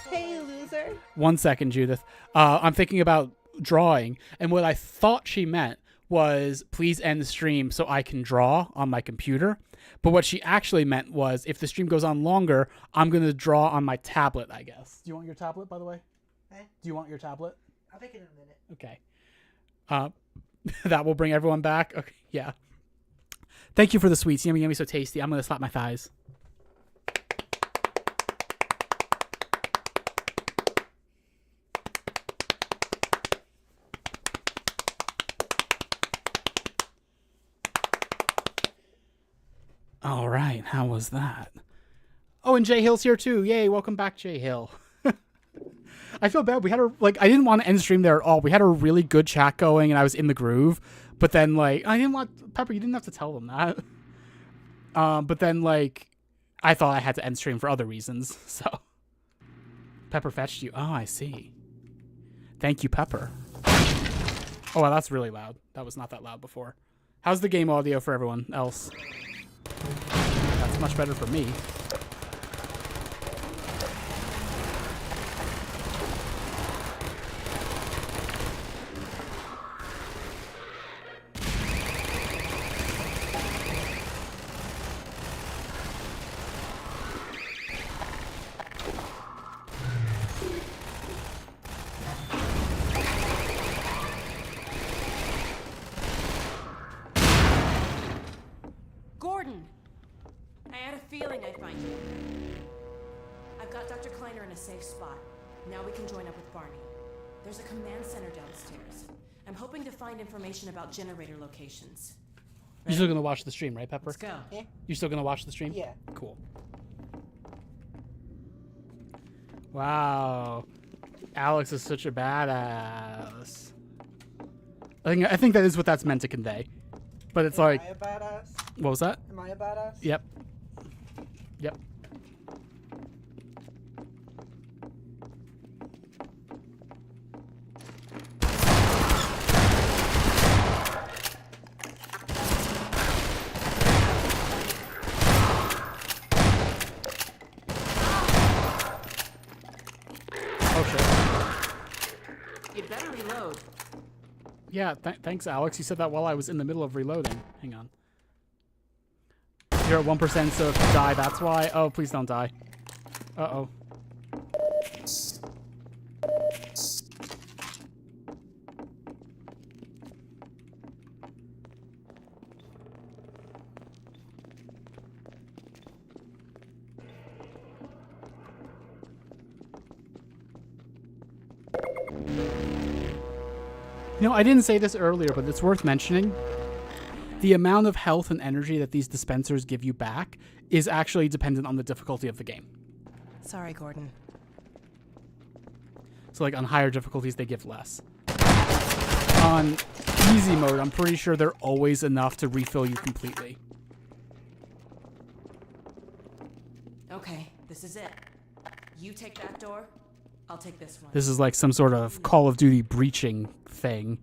Hey, loser. 1 second, Judith. I'm thinking about drawing, and what I thought she meant was please end the stream so I can draw on my computer. But what she actually meant was if the stream goes on longer, I'm going to draw on my tablet, I guess. Do you want your tablet, by the way? Eh? Do you want your tablet? I'll take it in a minute. Okay. That will bring everyone back. Okay, yeah. Thank you for the sweets. Yummy, yummy, so tasty. I'm going to slap my thighs. All right, how was that? Oh, and Jay Hill's here too. Yay, welcome back, Jay Hill. I feel bad. We had I didn't want to end stream there at all. We had a really good chat going, and I was in the groove. But then, like, I didn't want Pepper. You didn't have to tell them that. But then, like, I thought I had to end stream for other reasons. So, Pepper fetched you. Oh, I see. Thank you, Pepper. Oh, wow, that's really loud. That was not that loud before. How's the game audio for everyone else? That's much better for me. Gordon! I had a feeling I'd find you. I've got Dr. Kleiner in a safe spot. Now we can join up with Barney. There's a command center downstairs. I'm hoping to find information about generator locations. You're still gonna watch the stream, right, Pepper? Let's go. Yeah. You're still gonna watch the stream? Yeah. Cool. Wow. Alex is such a badass. I think that is what that's meant to convey. But it's like... Am I a badass? What was that? Am I a badass? Yep. Yep. Oh, shit. You'd better reload. Yeah, thanks, Alex. You said that while I was in the middle of reloading. Hang on. You're at 1%, so if you die, that's why. Oh, please don't die. Uh-oh. You know, I didn't say this earlier, but it's worth mentioning. The amount of health and energy that these dispensers give you back is actually dependent on the difficulty of the game. Sorry, Gordon. So, like, on higher difficulties, they give less. On easy mode, I'm pretty sure they're always enough to refill you completely. Okay, this is it. You take that door, I'll take this one. This is like some sort of Call of Duty breaching thing.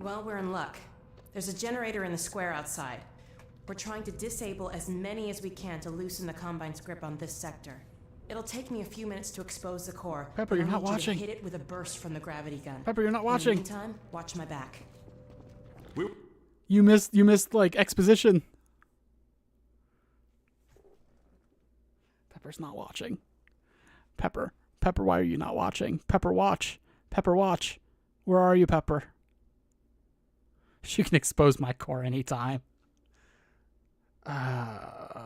Well, we're in luck. There's a generator in the square outside. We're trying to disable as many as we can to loosen the Combine's grip on this sector. It'll take me a few minutes to expose the core. Pepper, you're not watching. Hit it with a burst from the gravity gun. Pepper, you're not watching. In the meantime, watch my back. You missed like exposition. Pepper's not watching. Pepper, why are you not watching? Pepper, watch. Pepper, watch. Where are you, Pepper? She can expose my core anytime. I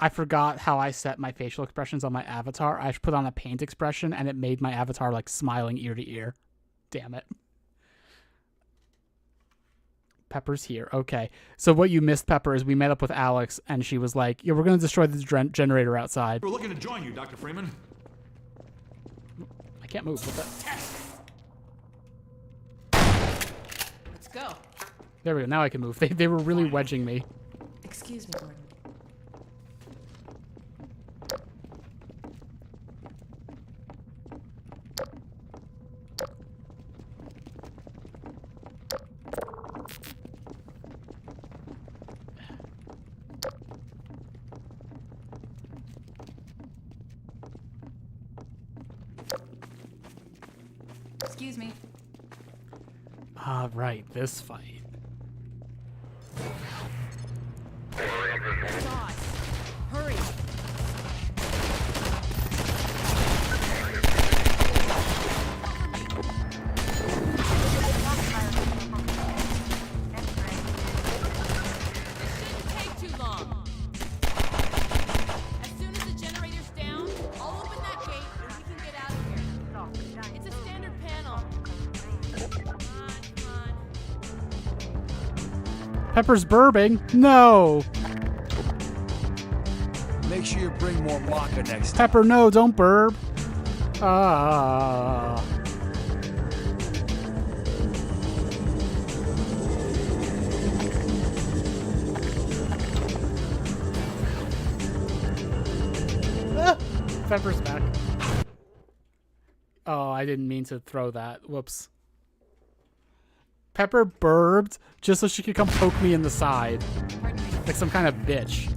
forgot how I set my facial expressions on my avatar. I put on a paint expression and it made my avatar like smiling ear to ear. Damn it. Pepper's here. Okay. So what you missed, Pepper, is we met up with Alex and she was like, yeah, we're going to destroy this generator outside. We're looking to join you, Dr. Freeman. I can't move. What the? Let's go. There we go. Now I can move. They were really wedging me. Excuse me, Gordon. Excuse me. Ah, right. This fight. God. Hurry. Take too long. As soon as the generator's down, I'll open that gate and we can get out of here. It's a standard panel. Come on. Pepper's burbing. No. Make sure you bring more vodka next time. Pepper, no, don't burb. Ah. Pepper's back. Oh, I didn't mean to throw that. Whoops. Pepper burbed just so she could come poke me in the side. Like some kind of bitch.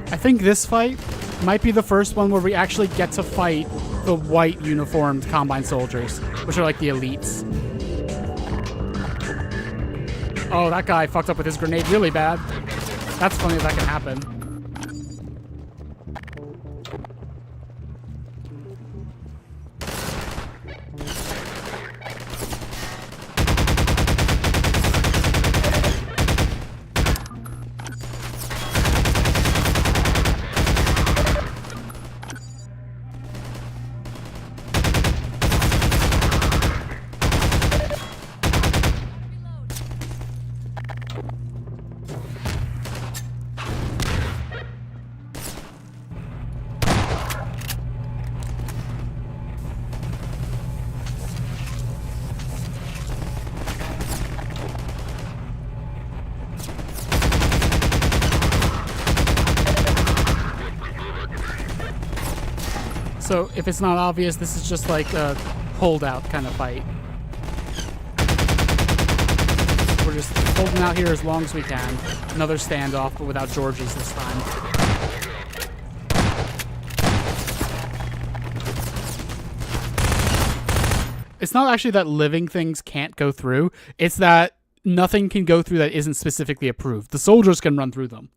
I think this fight might be the first one where we actually get to fight the white uniformed Combine soldiers, which are like the elites. Oh, that guy fucked up with his grenade really bad. That's funny if that can happen. So, if it's not obvious, this is just like a holdout kind of fight. We're just holding out here as long as we can. Another standoff, but without Georgies this time. It's not actually that living things can't go through. It's that nothing can go through that isn't specifically approved. The soldiers can run through them.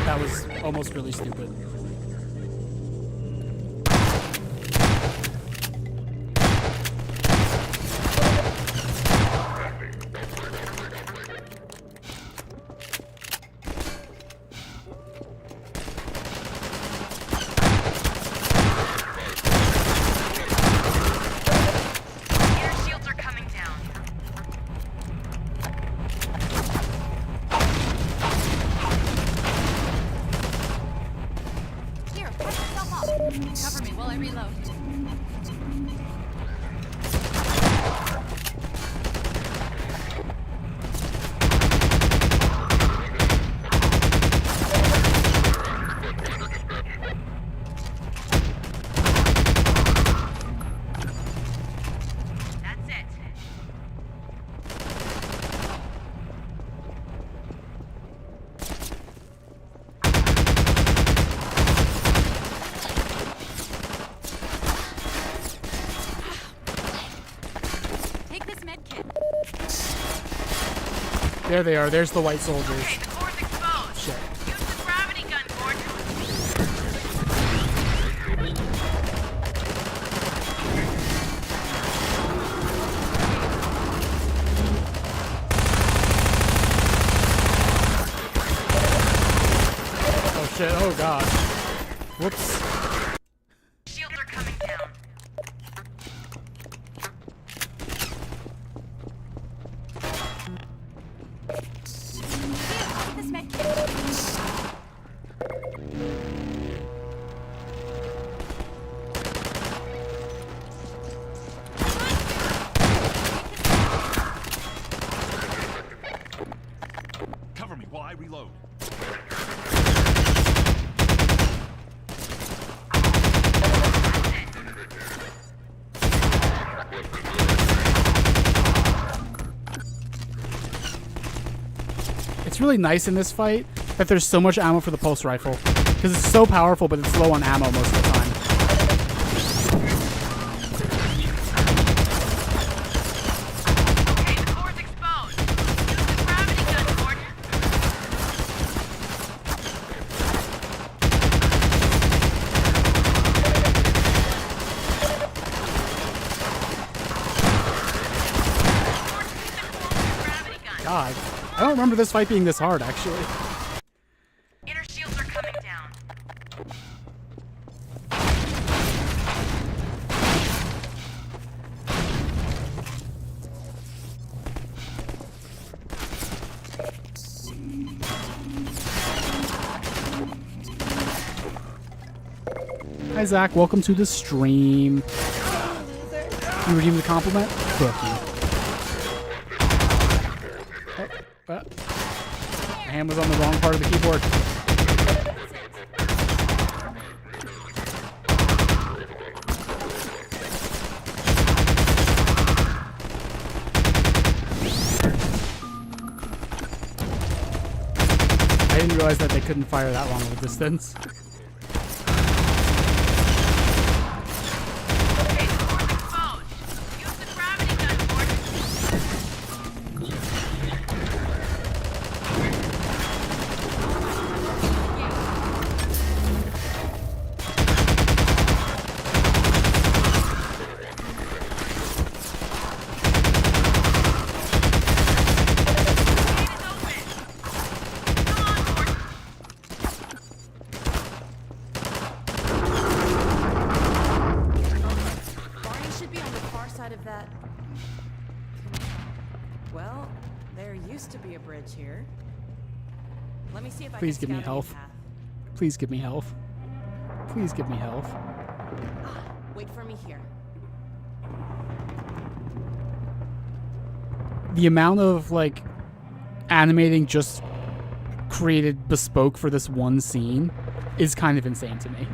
That was almost really stupid. Cover me while I reload. That's it. Take this med kit. There they are. There's the white soldiers. Okay, the core's exposed. Shit. Use the gravity gun, Gordon. Oh shit. Oh god. Whoops. Shields are coming down. Take this med kit. Cover me while I reload. It's really nice in this fight that there's so much ammo for the pulse rifle. Because it's so powerful, but it's low on ammo most of the time. Okay, the core's exposed. Use the gravity gun, Gordon. God. I don't remember this fight being this hard, actually. Inner shields are coming down. Hi, Zach. Welcome to the stream. You redeem the compliment? Cookie. My hand was on the wrong part of the keyboard. I didn't realize that they couldn't fire that long of a distance. Well, there used to be a bridge here. Let me see if I Please can give me scout any health. path. Please give me health. Please give me health. Wait for me here. The amount of like animating just created bespoke for this one scene is kind of insane to me.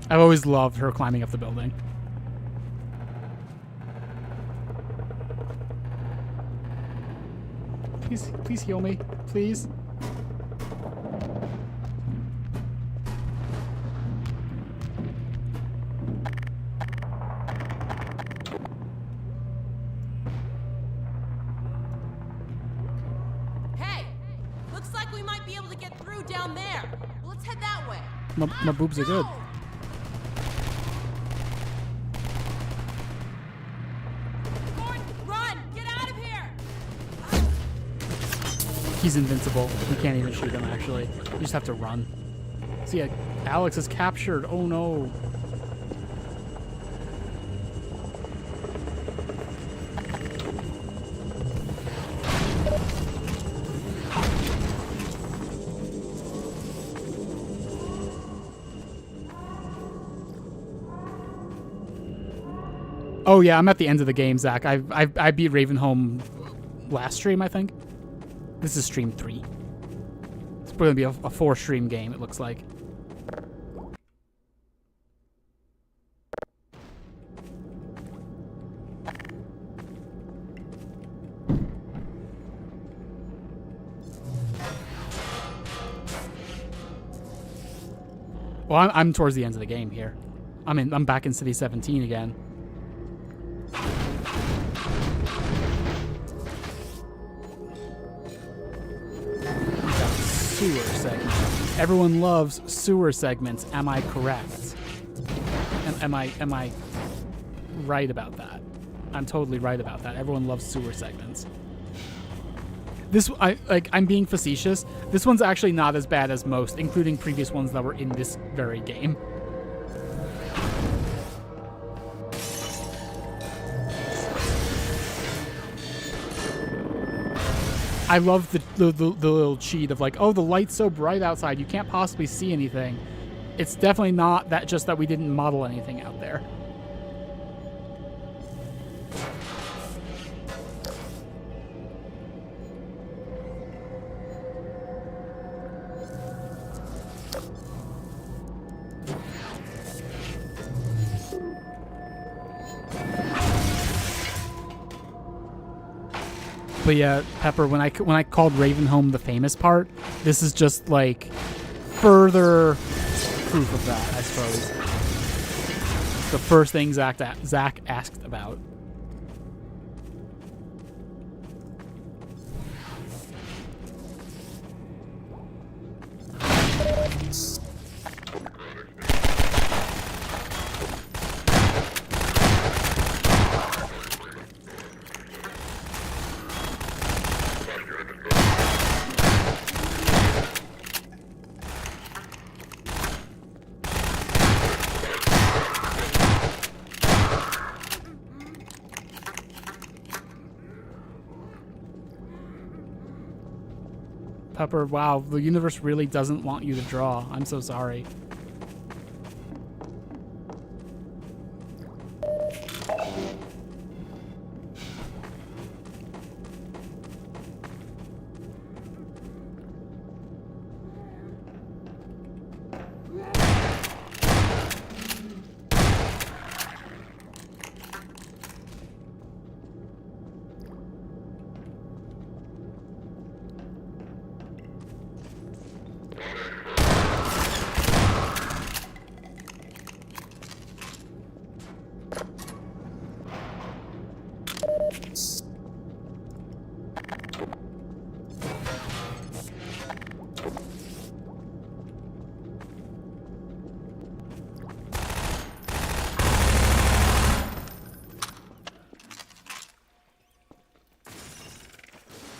I've always loved her climbing up the building. Please heal me, please. Hey! Looks like we might be able to get through down there. Let's head that way. My boobs are good. Run! Get out of here! He's invincible. We can't even shoot him, actually. You just have to run. See, Alex is captured. Oh, no. Oh, yeah, I'm at the end of the game, Zach. I beat Ravenholm last stream, I think. This is stream 3. It's going to be a 4-stream game, it looks like. Well, I'm towards the end of the game here. I'm back in City 17 again. Sewer segment. Everyone loves sewer segments. Am I correct? Am I right about that? I'm totally right about that. Everyone loves sewer segments. I'm being facetious. This one's actually not as bad as most, including previous ones that were in this very game. I love the little cheat of like, oh, the light's so bright outside, you can't possibly see anything. It's definitely not that, just that we didn't model anything out there. But yeah, Pepper, when I called Ravenholm the famous part, this is just like further proof of that, I suppose. The first thing Zach asked about. Pepper, wow, the universe really doesn't want you to draw. I'm so sorry.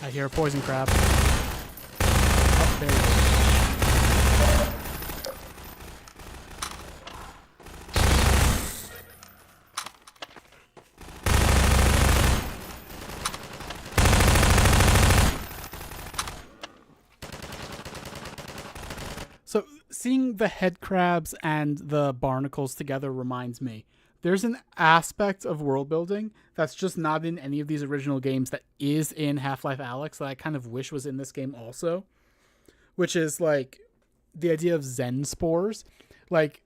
I hear a poison crab. Oh, there he is. seeing the head crabs and the barnacles together reminds me. There's an aspect of world building that's just not in any of these original games that is in Half-Life Alyx that I kind of wish was in this game also, which is like the idea of Zen spores. Like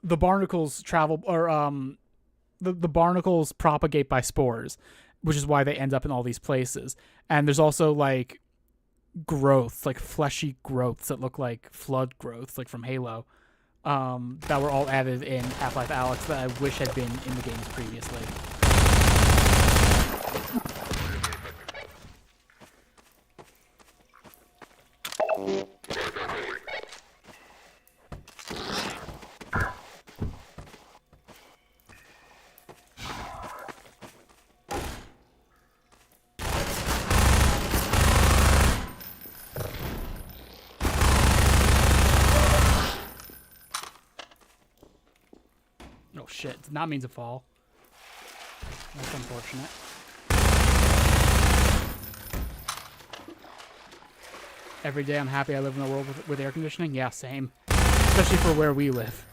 the barnacles travel, or the barnacles propagate by spores, which is why they end up in all these places. And there's also like growths, like fleshy growths that look like flood growths, like from Halo, that were all added in Half-Life Alyx that I wish had been in the games previously. Oh shit, did not mean to fall. That's unfortunate. Every day I'm happy I live in a world with air conditioning. Yeah, same. Especially for where we live.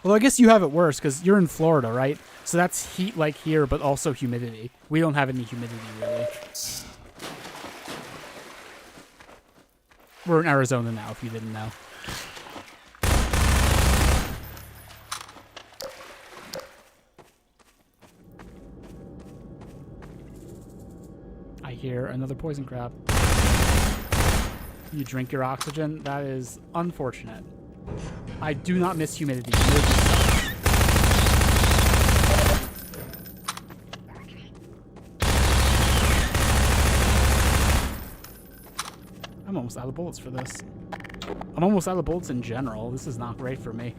Although I guess you have it worse because you're in Florida, right? So that's heat like here, but also humidity. We don't have any humidity, really. We're in Arizona now, if you didn't know. I hear another poison crab. You drink your oxygen? That is unfortunate. I do not miss humidity. Humidity sucks. I'm almost out of bullets for this. I'm almost out of bullets in general. This is not great for me.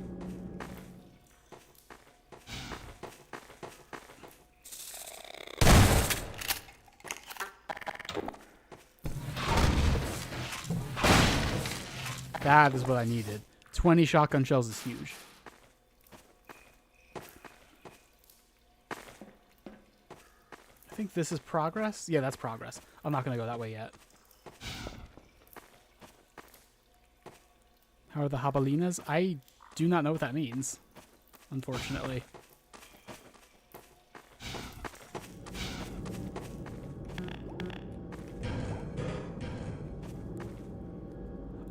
That is what I needed. 20 shotgun shells is huge. I think this is progress. Yeah, that's progress. I'm not going to go that way yet. How are the jabalinas? I do not know what that means, unfortunately.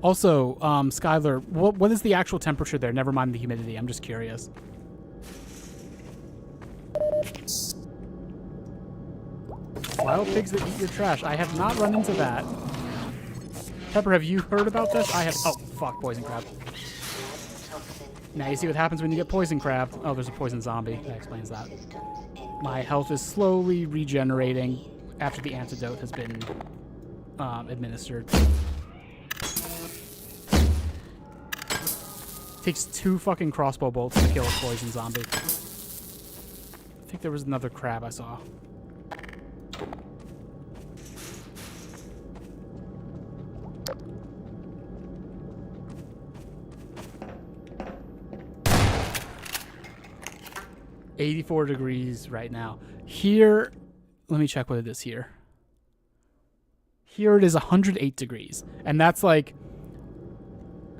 Also, Skylar, what is the actual temperature there? Never mind the humidity. I'm just curious. Wild pigs that eat your trash. I have not run into that. Pepper, have you heard about this? I have. Oh, fuck, poison crab. Now you see what happens when you get poison crabbed. Oh, there's a poison zombie. That explains that. My health is slowly regenerating after the antidote has been administered. Takes 2 fucking crossbow bolts to kill a poison zombie. I think there was another crab I saw. $84 degrees right now. Here, let me check what it is here. Here it is 108 degrees. And that's like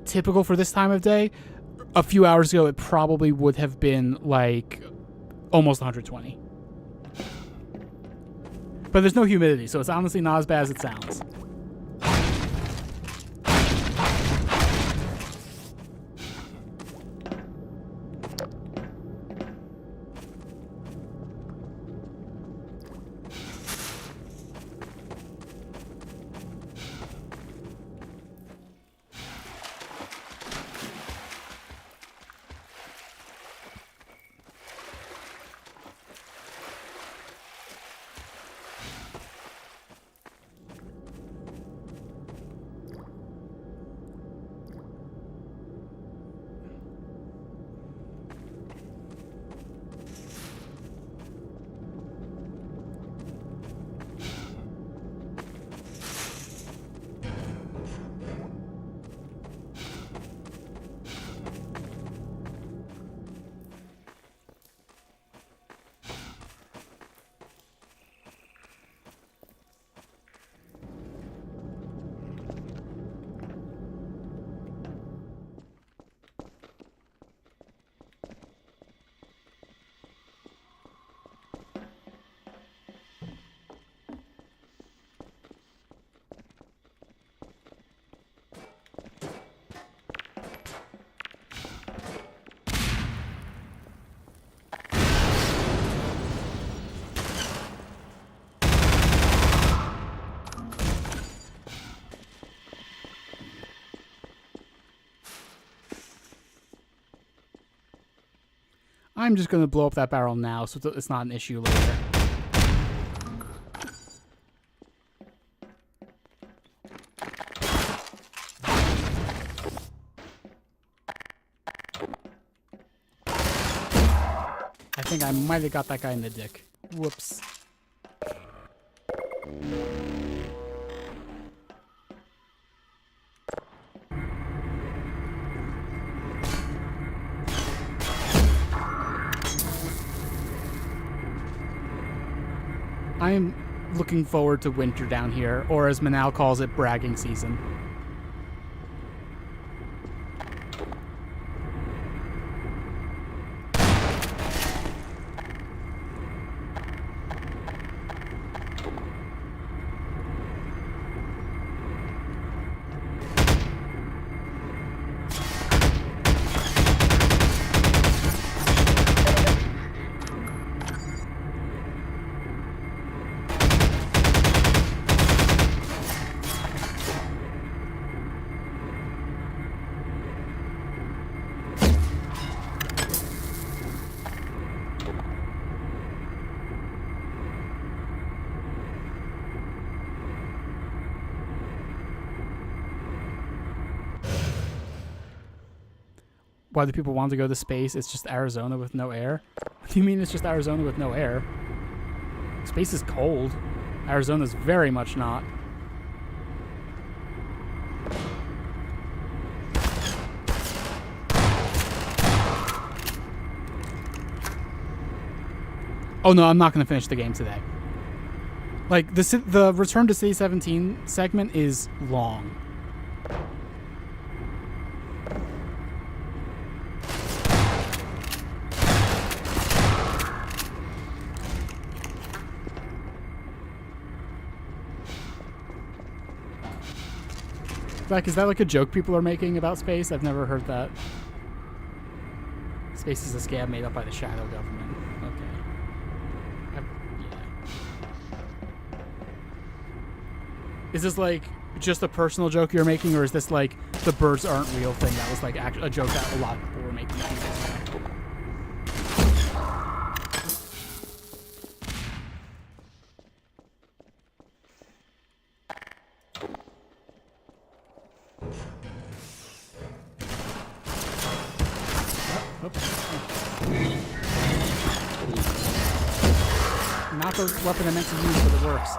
typical for this time of day. A few hours ago, it probably would have been like almost 120. But there's no humidity, so it's honestly not as bad as it sounds. I'm just going to blow up that barrel now so it's not an issue later. I think I might have got that guy in the dick. Whoops. I am looking forward to winter down here, or as Manal calls it, bragging season. Why do people want to go to space? It's just Arizona with no air. What do you mean it's just Arizona with no air? Space is cold. Arizona's very much not. Oh no, I'm not going to finish the game today. Like, the Return to City 17 segment is long. Like, is that like a joke people are making about space? I've never heard that. Space is a scam made up by the shadow government. Okay. Yeah. Is this like just a personal joke you're making, or is this like the birds aren't real thing that was like a joke that a lot of people were making? Not the weapon I meant to use, but it works.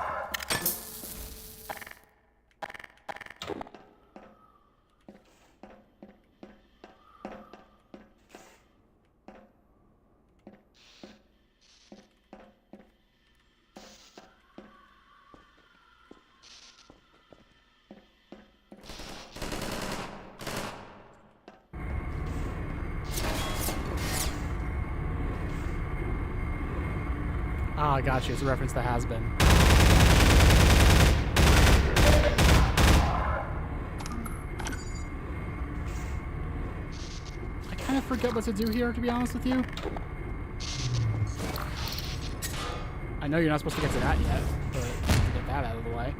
Ah, I got you. It's a reference to Has Been. I kind of forget what to do here, to be honest with you. I know you're not supposed to get to that yet, but to get that out of the way.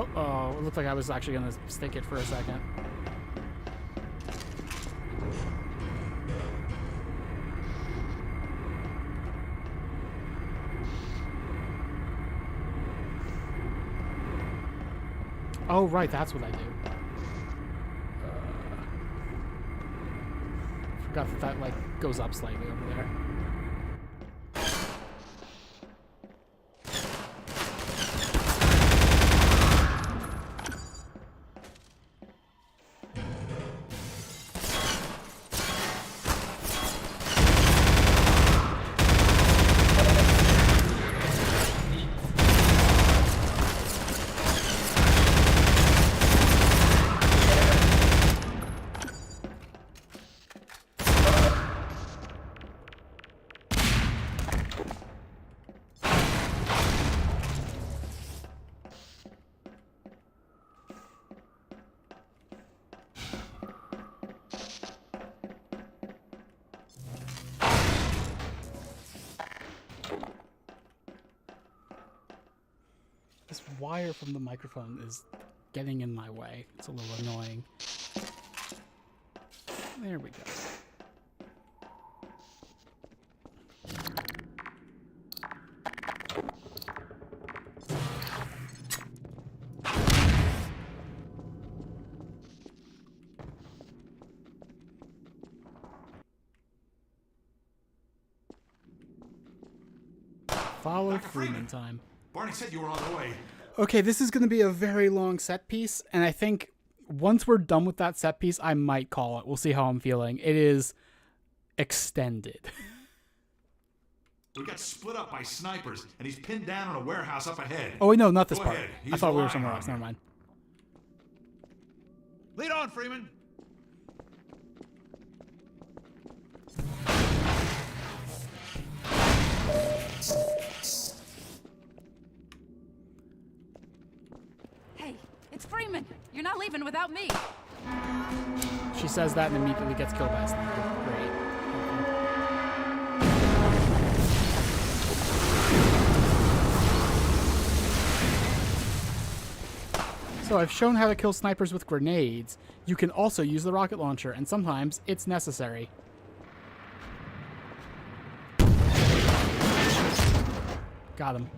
Oh, it looked like I was actually going to stick it for a second. Oh, right, that's what I do. Forgot that like, goes up slightly over there. This wire from the microphone is getting in my way. It's a little annoying. There we go. Follow Freeman time. Barney said you were on the way. Okay, this is going to be a very long set piece, and I think once we're done with that set piece, I might call it. We'll see how I'm feeling. It is extended. We got split up by snipers, and he's pinned down in a warehouse up ahead. Oh, wait, no, not this Go part. ahead. I He's thought we were relying somewhere on else. you. Never mind. Lead on, Freeman. Hey, it's Freeman. You're not leaving without me. She says that and immediately gets killed by a sniper. Great. So I've shown how to kill snipers with grenades. You can also use the rocket launcher, and sometimes it's necessary. Got him.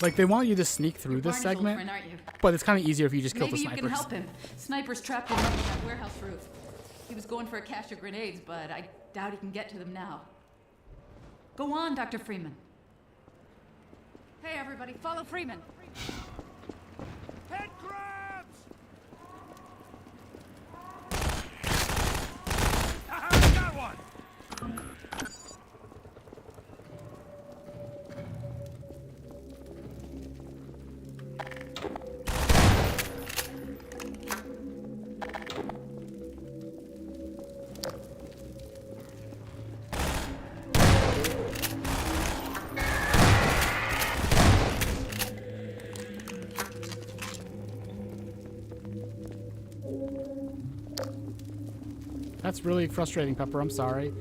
Like, they want you to sneak through this Barney's old segment, friend, aren't you? but it's kind of easier if you just kill the Maybe you snipers. can help him. Sniper's trapped him up in that warehouse roof. He was going for a cache of grenades, but I doubt he can get to them now. Go on, Dr. Freeman. Hey, everybody, follow Freeman. Head grabs! Got one! That's really frustrating, Pepper. I'm sorry.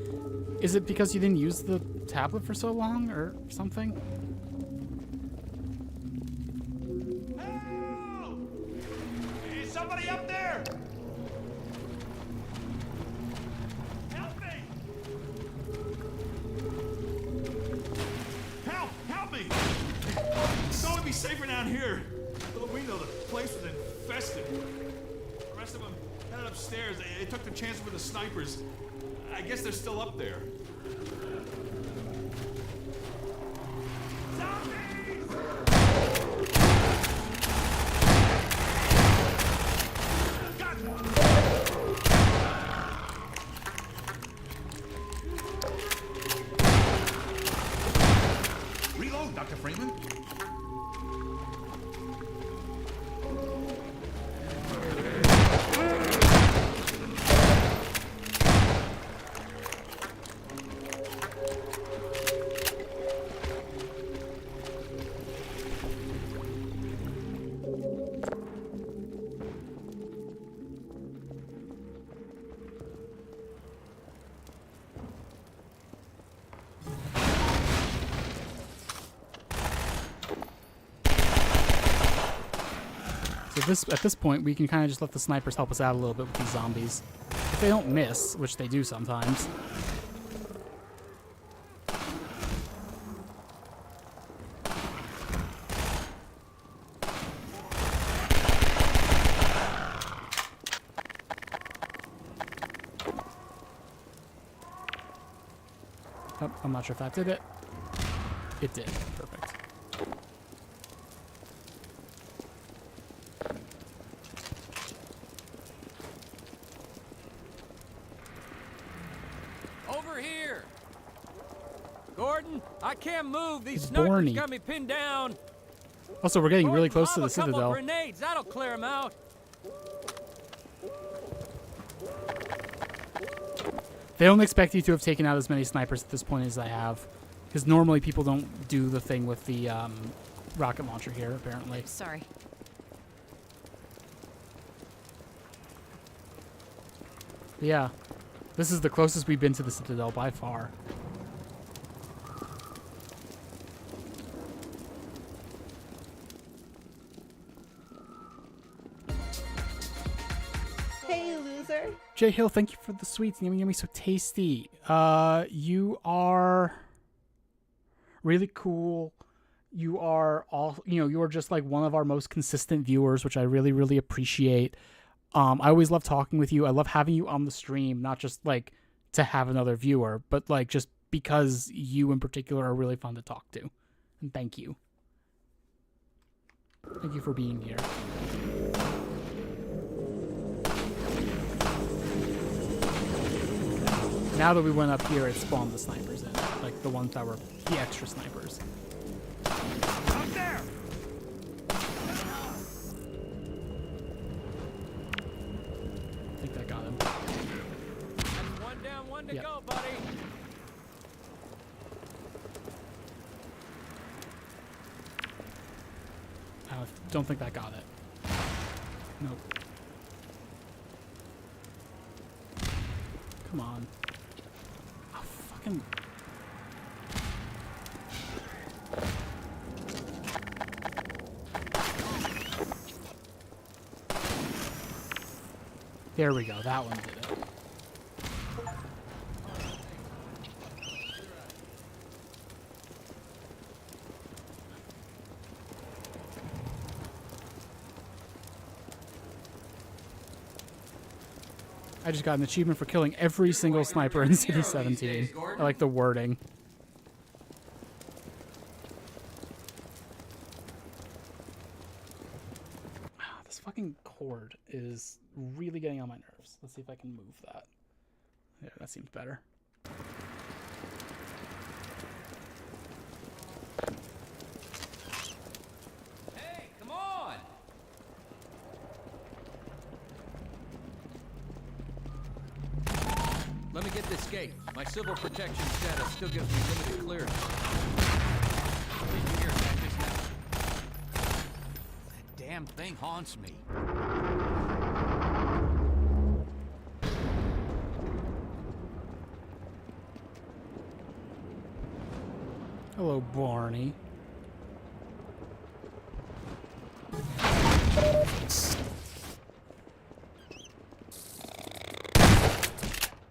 Is it because you didn't use the tablet for so long or something? Help! Is somebody up there? Help me! Help me! Thought it'd be safer down here. Little window, the place was infested. The rest of them headed upstairs. They took the chance with the snipers. I guess they're still up there. Reload, Dr. Freeman. So at this point, we can kind of just let the snipers help us out a little bit with these zombies. If they don't miss, which they do sometimes. Oh, I'm not sure if that did it. It did. Perfect. Over here! Gordon, I can't move. These Barney. snipers got me pinned down. Also, we're getting really Gordon, close to the lob a couple Citadel. grenades. That'll clear them out. They don't expect you to have taken out as many snipers at this point as I have. Because normally people don't do the thing with the rocket launcher here, apparently. Sorry. Yeah. This is the closest we've been to the Citadel by far. Hey, loser. Jay Hill, thank you for the sweets. Yummy, yummy, so tasty. You are really cool. You are all, you are just like one of our most consistent viewers, which I really, really appreciate. I always love talking with you. I love having you on the stream, not just like to have another viewer, but like just because you in particular are really fun to talk to. And thank you. Thank you for being here. Now that we went up here, it spawned the snipers in, like the ones that were the extra snipers. Up there! I think that got him. That's one down, one to go, buddy. I don't think that got it. Nope. Come on. Oh, fucking... There we go. That one did it. I just got an achievement for killing every single sniper in City 17. I like the wording. This fucking cord is really getting on my nerves. Let's see if I can move that. Yeah, that seems better. Hey, come on! Let me get this gate. My civil protection status still gives me limited clearance. Did you hear that just now? That damn thing haunts me. Hello, Barney.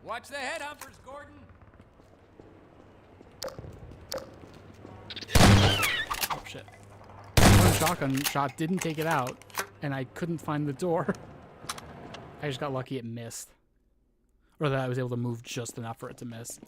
Watch the head humpers, Gordon. Oh, shit. One shotgun shot didn't take it out, and I couldn't find the door. I just got lucky it missed. Or that I was able to move just enough for it to miss.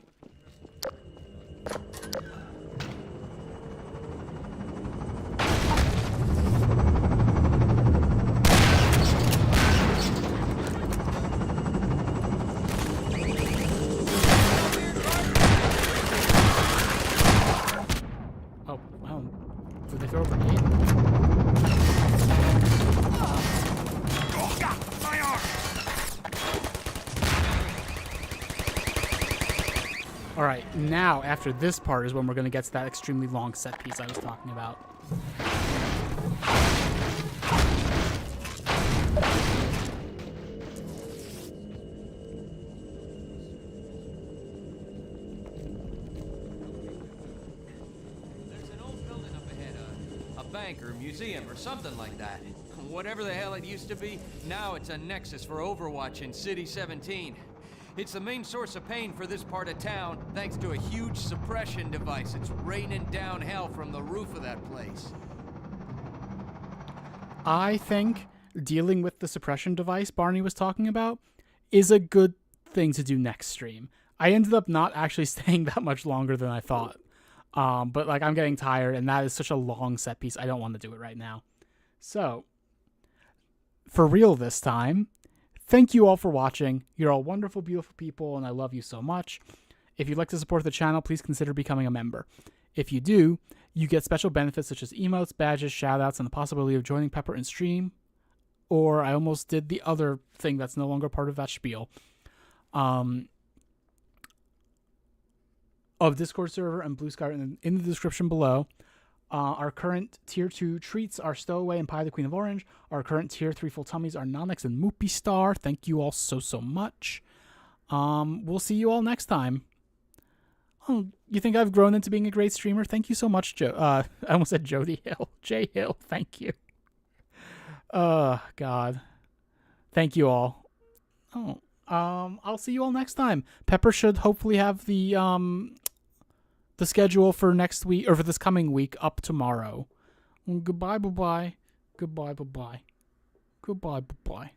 Oh, wow. Did they throw a grenade? All right, now after this part is when we're going to get to that extremely long set piece I was talking about. There's an old building up ahead, a bank or a museum or something like that. Whatever the hell it used to be, now it's a nexus for Overwatch in City 17. It's the main source of pain for this part of town, thanks to a huge suppression device. It's raining down hell from the roof of that place. I think dealing with the suppression device Barney was talking about is a good thing to do next stream. I ended up not actually staying that much longer than I thought. But like I'm getting tired, and that is such a long set piece. I don't want to do it right now. So, for real this time, thank you all for watching. You're all wonderful, beautiful people, and I love you so much. If you'd like to support the channel, please consider becoming a member. If you do, you get special benefits such as emotes, badges, shoutouts, and the possibility of joining Pepper in stream. Or I almost did the other thing that's no longer part of that spiel. Of Discord server and Blue Sky in the description below. Our current Tier 2 treats are Stowaway and Pie the Queen of Orange. Our current Tier 3 full tummies are Nonex and Moopy Star. Thank you all so much. We'll see you all next time. Oh, you think I've grown into being a great streamer? Thank you so much, Joe. I almost said Jody Hill. J Hill, thank you. God. Thank you all. Oh, I'll see you all next time. Pepper should hopefully have the schedule for next week, or for this coming week, up tomorrow. Goodbye, bye-bye. Goodbye, bye-bye. Goodbye, bye-bye.